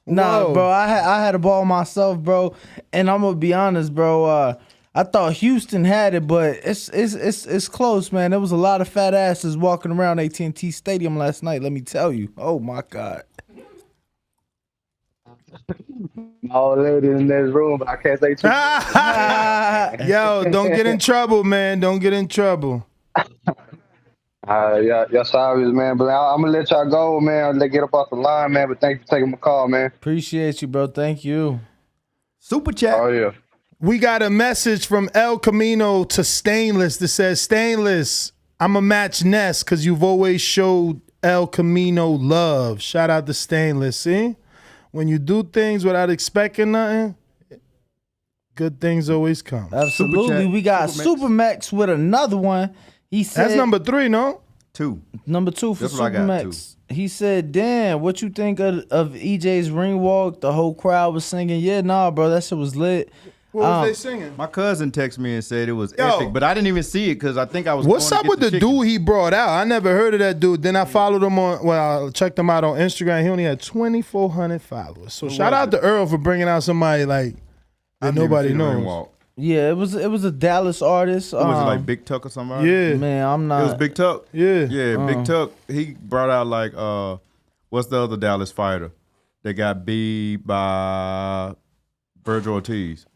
Nah, bro, I had a ball myself, bro. And I'm gonna be honest, bro. I thought Houston had it, but it's close, man. There was a lot of fat asses walking around AT&T Stadium last night. Let me tell you. Oh my God. All lady in this room, but I can't say too much. Yo, don't get in trouble, man. Don't get in trouble. Yeah, sorry, man. But I'm gonna let y'all go, man. Let get up off the line, man. But thank you for taking my call, man. Appreciate you, bro. Thank you. Super chat. Oh yeah. We got a message from El Camino to Stainless that says, Stainless, I'm a match Ness because you've always showed El Camino love. Shout out to Stainless. See? When you do things without expecting nothing, good things always come. Absolutely. We got Supermax with another one. He said that's number 3, no? 2. Number 2 for Supermax. He said, damn, what you think of EJ's ring walk? The whole crowd was singing. Yeah, nah, bro, that shit was lit. What was they singing? My cousin texted me and said it was epic, but I didn't even see it because I think I was. What's up with the dude he brought out? I never heard of that dude. Then I followed him I checked him out on Instagram. He only had 2,400 followers. So shout out to Earl for bringing out somebody like that nobody knows. Yeah, it was a Dallas artist. Was it like Big Tuck or something? Yeah, man, I'm not. It was Big Tuck. Yeah, Big Tuck. He brought out like what's the other Dallas fighter that got beat by Virgil Ortiz?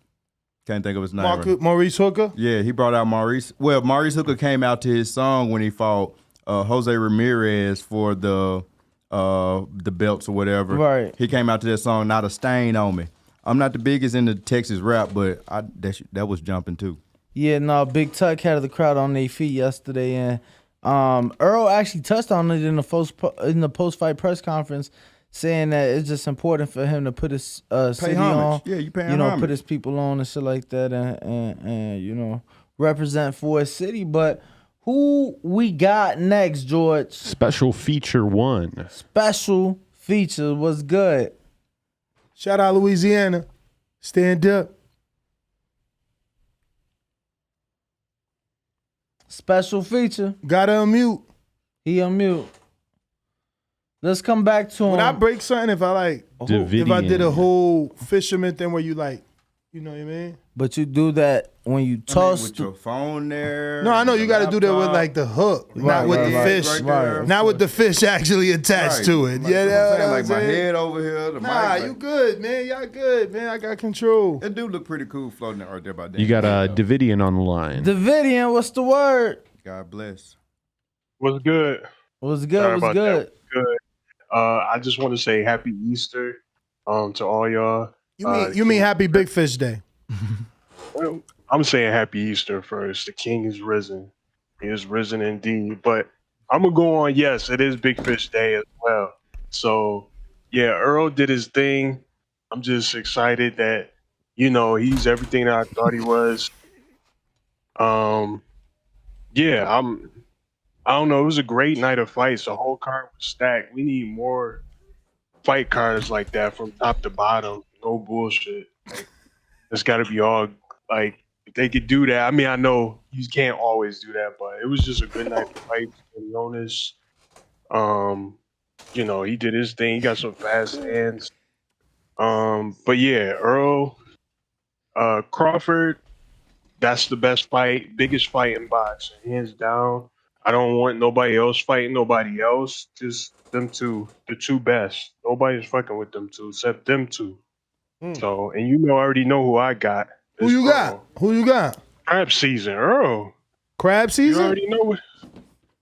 Can't think of his name. Maurice Hooker? Yeah, he brought out Maurice. Well, Maurice Hooker came out to his song when he fought Jose Ramirez for the belts or whatever. Right. He came out to that song, Not a Stain on Me. I'm not the biggest into Texas rap, but that was jumping too. Yeah, no, Big Tuck had the crowd on their feet yesterday, and Earl actually touched on it in the post-fight press conference, saying that it's just important for him to put his city on. Yeah, you pay him homage. Put his people on and shit like that, and represent for his city. But who we got next, George? Special feature 1. Special feature was good. Shout out Louisiana. Stand up. Special feature. Gotta unmute. He unmute. Let's come back to him. Would I break something if I did a whole fisherman thing where you like, you know what I mean? But you do that when you toss with your phone there. No, I know you got to do that with like the hook, not with the fish, not with the fish actually attached to it. Like, Yeah, saying, that's like my it. head over here. The Nah, mic, you good, man. Y'all good, man. I got control. It do look pretty cool floating right there by that. You got Davidian on the line. Davidian, what's the word? God bless. What's good? What's good? What's good? Good. I just want to say Happy Easter to all y'all. You mean Happy Big Fish Day? Well, I'm saying Happy Easter first. The King is risen. He is risen indeed. But I'm gonna go on. Yes, it is Big Fish Day as well. So yeah, Earl did his thing. I'm just excited that he's everything that I thought he was. Yeah, I don't know. It was a great night of fights. The whole card was stacked. We need more fight cards like that from top to bottom. No bullshit. Like, it's got to be all like if they could do that. I mean, I know you can't always do that, but it was just a good night of fights. And Jonas, he did his thing. He got some fast hands. But yeah, Earl, Crawford, that's the best fight, biggest fight in boxing, hands down. I don't want nobody else fighting nobody else. Just them two, the two best. Nobody's fucking with them two except them two. So, and I already know who I got. Who you got? Who you got? Crab season, Earl. Crab season? You already know it.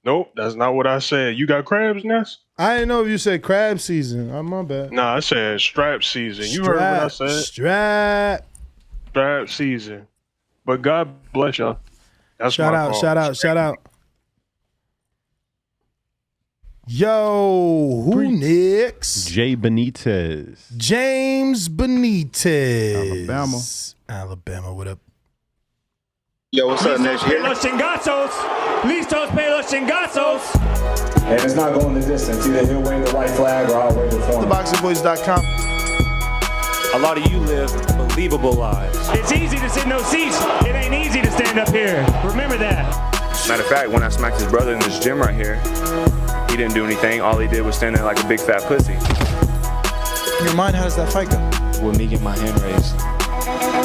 Nope, that's not what I said. You got crabs, Ness? I didn't know if you said crab season. My bad. Nah, I said strap season. You heard what I said. Strap season. But God bless y'all. That's shout my out, call. shout out. Yo, who next? Jay Benitez. James Benitez. Alabama, what up? Yo, what's up, Nash? Los chingazos. Listos pe los chingazos. And it's not going the distance. Either he'll wave the white flag or I'll wave it for him. TheBoxingVoice.com. A lot of you live believable lives. It's easy to sit in those seats. It ain't easy to stand up here. Remember that. Matter of fact, when I smacked his brother in this gym right here, he didn't do anything. All he did was stand there like a big fat pussy. In your mind, how does that fight go? With me getting my hand raised.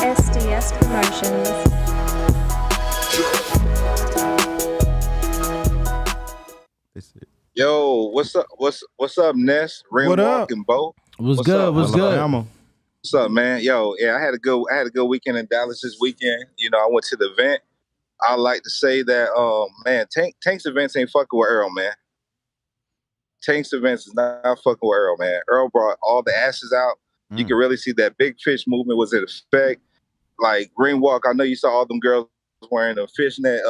SDS Promotions. Yo, what's up? What's up, Ness? What up? And Bo. What's good? Up? What's good? What's up, man? Yo, yeah, I had a good weekend in Dallas this weekend. I went to the event. I like to say that, man, Tank's events ain't fucking with Errol, man. Tank's events is not fucking with Errol, man. Errol brought all the asses out. You can really see that big fish movement was in effect. Like ring walk, I know you saw all them girls wearing the fishnet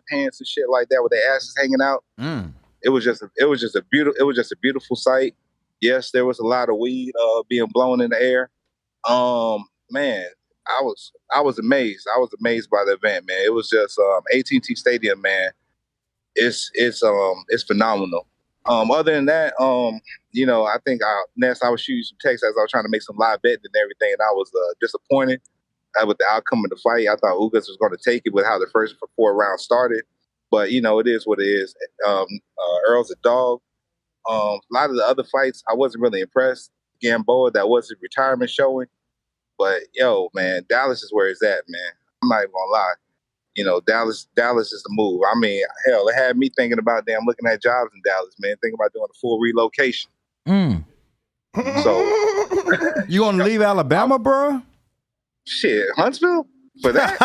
pants and shit like that with their asses hanging out. It was just a beautiful sight. Yes, there was a lot of weed being blown in the air. Man, I was amazed. I was amazed by the event, man. It was just AT&T Stadium, man. It's phenomenal. Other than that, I think Ness, I was shooting some texts as I was trying to make some live betting and everything, and I was disappointed with the outcome of the fight. I thought Ugas was going to take it with how the first 4 rounds started, but it is what it is. Earl's a dog. A lot of the other fights, I wasn't really impressed. Gamboa, that was his retirement showing. But, yo, man, Dallas is where it's at, man. I'm not even going to lie. Dallas is the move. I mean, hell, it had me thinking about looking at jobs in Dallas, man, thinking about doing a full relocation. So. You want to leave Alabama, bro? Shit, Huntsville? For that?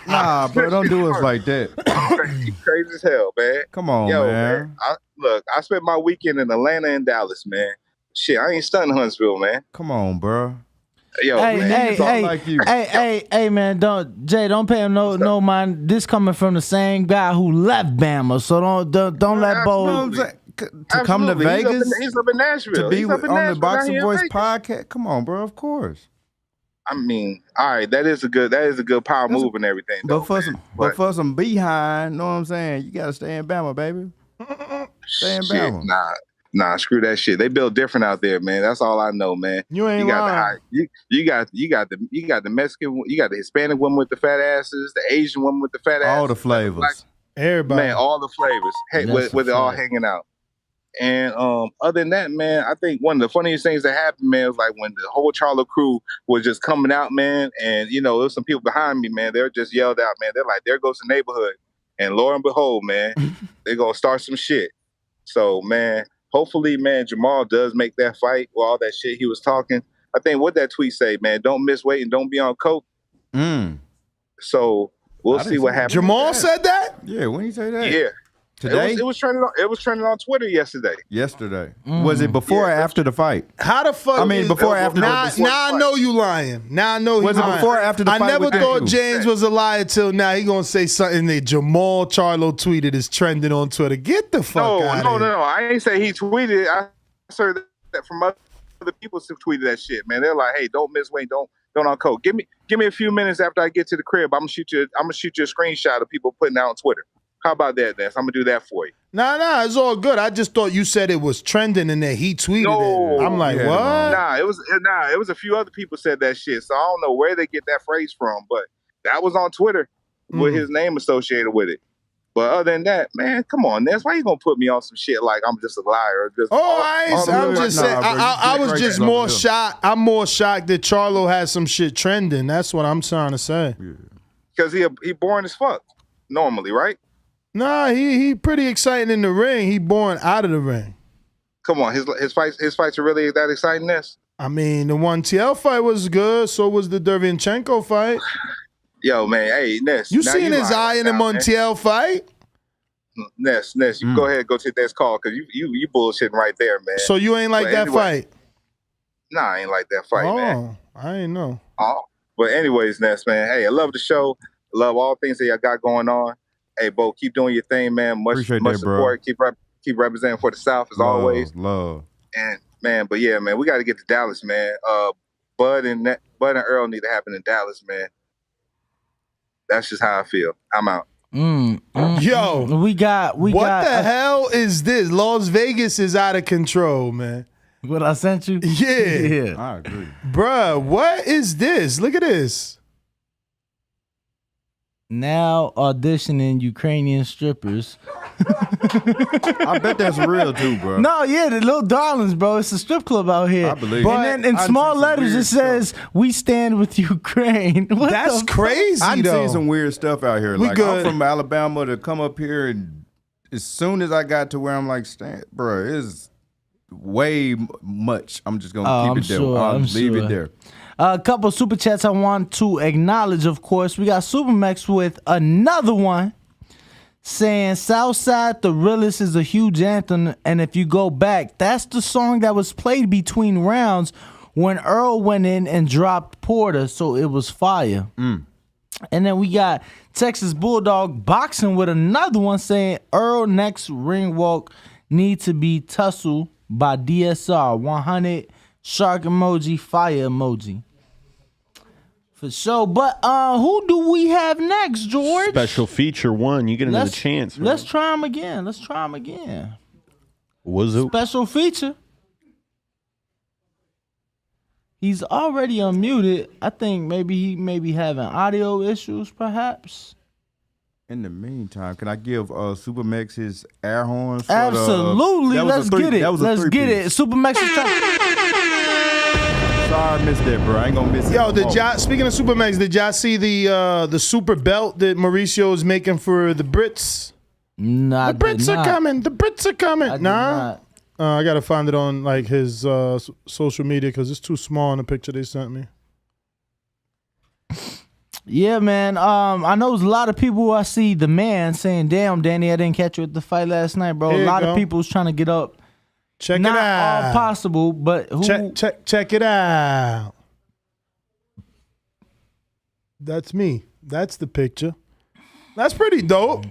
Nah, bro, don't do us like that. Crazy as hell, man. Come on, man. I spent my weekend in Atlanta and Dallas, man. Shit, I ain't stunning Huntsville, man. Come on, bro. Yo, hey, man, don't pay him no mind. This coming from the same guy who left Bama, so don't let Bo to come to Vegas. He's up in Nashville. To be on the Boxing Voice podcast. Come on, bro. Of course. I mean, all right, that is a good power move and everything. But for some behind, know what I'm saying? You gotta stay in Bama, baby. Stay in Shit, Bama. nah, screw that shit. They build different out there, man. That's all I know, man. You ain't lying. You got the Mexican, you got the Hispanic women with the fat asses, the Asian women with the fat asses, All the flavors. Everybody, man, all the flavors. Hey, with it all hanging out. And other than that, man, I think one of the funniest things that happened, man, was like when the whole Charlo crew was just coming out, man, and there was some people behind me, man. They're just yelled out, man. They're like, "There goes the neighborhood," and lo and behold, man, they're gonna start some shit. So, man, hopefully, man, Jamal does make that fight with all that shit he was talking. I think what that tweet say, man, don't miss weight and don't be on coke. So we'll see what happens. Jamal said that? Yeah, when you say that? Yeah. Today? It was trending on Twitter yesterday. Was it before or after the fight? How the fuck? I mean, before or after now, the fight? now I know you lying. Now I know Was he it lying. before or after the I fight never with thought Cruz? James was a liar till now. He gonna say something that Jamal Charlo tweeted is trending on Twitter. Get the fuck out of here. No. I ain't say he tweeted. I heard that from other people who tweeted that shit, man. They're like, "Hey, don't miss weight, don't on coke. Give me a few minutes after I get to the crib. I'm gonna shoot you a screenshot of people putting out on Twitter. How about that, Daz? I'm gonna do that for you." Nah, it's all good. I just thought you said it was trending and that he tweeted it. I'm like, what? Nah, it was a few other people said that shit. So I don't know where they get that phrase from, but that was on Twitter with his name associated with it. But other than that, man, come on, Ness. Why you gonna put me on some shit like I'm just a liar? I'm just saying. I was just more shocked. I'm more shocked that Charlo has some shit trending. That's what I'm trying to say. Because he boring as fuck normally, right? Nah, he pretty exciting in the ring. He boring out of the ring. Come on, his fights are really that exciting, Ness? I mean, the 1TL fight was good. So was the Derevyanchenko fight. Yo, man, hey, Ness. You seen his eye in the Montiel fight? Ness, you go ahead and go take that call because you bullshitting right there, man. So you ain't like But that anyway, fight? Nah, I ain't like that fight, man. I ain't know. Oh, but anyways, Ness, man, hey, I love the show. I love all things that y'all got going on. Hey, Bo, keep doing your thing, man. Much support. Keep representing for the South as always. Love. And man, but yeah, man, we got to get to Dallas, man. Bud and Earl need to happen in Dallas, man. That's just how I feel. I'm out. Yo, we got. What the hell is this? Las Vegas is out of control, man. What I sent you? Yeah. I agree. Bruh, what is this? Look at this. Now auditioning Ukrainian strippers. I bet that's real too, bro. No, yeah, the little darlings, bro. It's a strip club out here. I believe. And then in small letters it says, "We stand with Ukraine." What That's crazy, I've though. seen some weird stuff out here. We Like good. I'm from Alabama to come up here, and as soon as I got to where I'm like, bro, it's way much. I'm just gonna keep it there. I'll leave it there. A couple super chats I want to acknowledge, of course. We got Supermax with another one saying Southside the Realest is a huge anthem, and if you go back, that's the song that was played between rounds when Earl went in and dropped Porter, so it was fire. And then we got Texas Bulldog boxing with another one saying Earl next ring walk need to be Tussle by DSR 100 shark emoji fire emoji. For sure. But who do we have next, George? Special feature one. You get another chance. Let's try him again. Was it? Special feature. He's already unmuted. I think maybe he may be having audio issues, perhaps. In the meantime, can I give Supermax his air horns? Absolutely. Let's get it. Let's get it. Supermax is trying. Sorry, I missed that, bro. I ain't gonna miss it. Yo, speaking of Supermax, did y'all see the super belt that Mauricio is making for the Brits? Nah, the Brits are coming. The Brits are coming. Nah. not. I gotta find it on like his social media because it's too small in the picture they sent me. Yeah, man. I know there's a lot of people who I see the man saying, "Damn, Danny, I didn't catch you at the fight last night, bro." There A you lot go. of people was trying to get up. Check Not it out. all possible, but who? Check it out. That's me. That's the picture. That's pretty dope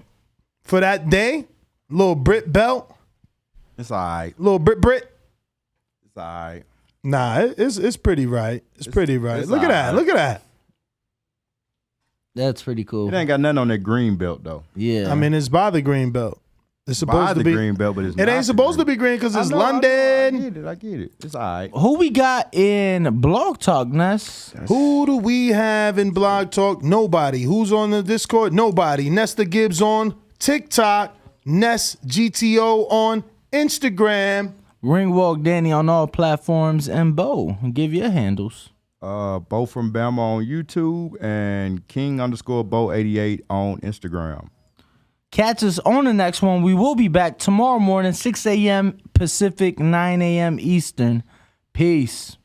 for that day. Little Brit belt. It's all right. Little Brit. It's all right. Nah, it's pretty right. It's pretty right. it's Look at that. alright. Look at that. That's pretty cool. It ain't got nothing on that green belt though. Yeah. I mean, it's by the green belt. It's supposed By to the be green belt, but it's It not ain't the supposed to be green because it's London. I get it. It's all right. Who we got in Blog Talk, Ness? Who do we have in Blog Talk? Nobody. Who's on the Discord? Nobody. Nesta Gibbs on TikTok. Ness GTO on Instagram. Ringwalk Danny on all platforms, and Bo. Give your handles. Bo from Bama on YouTube and King_Bo88 on Instagram. Catch us on the next one. We will be back tomorrow morning, 6 a.m. Pacific, 9 a.m. Eastern. Peace.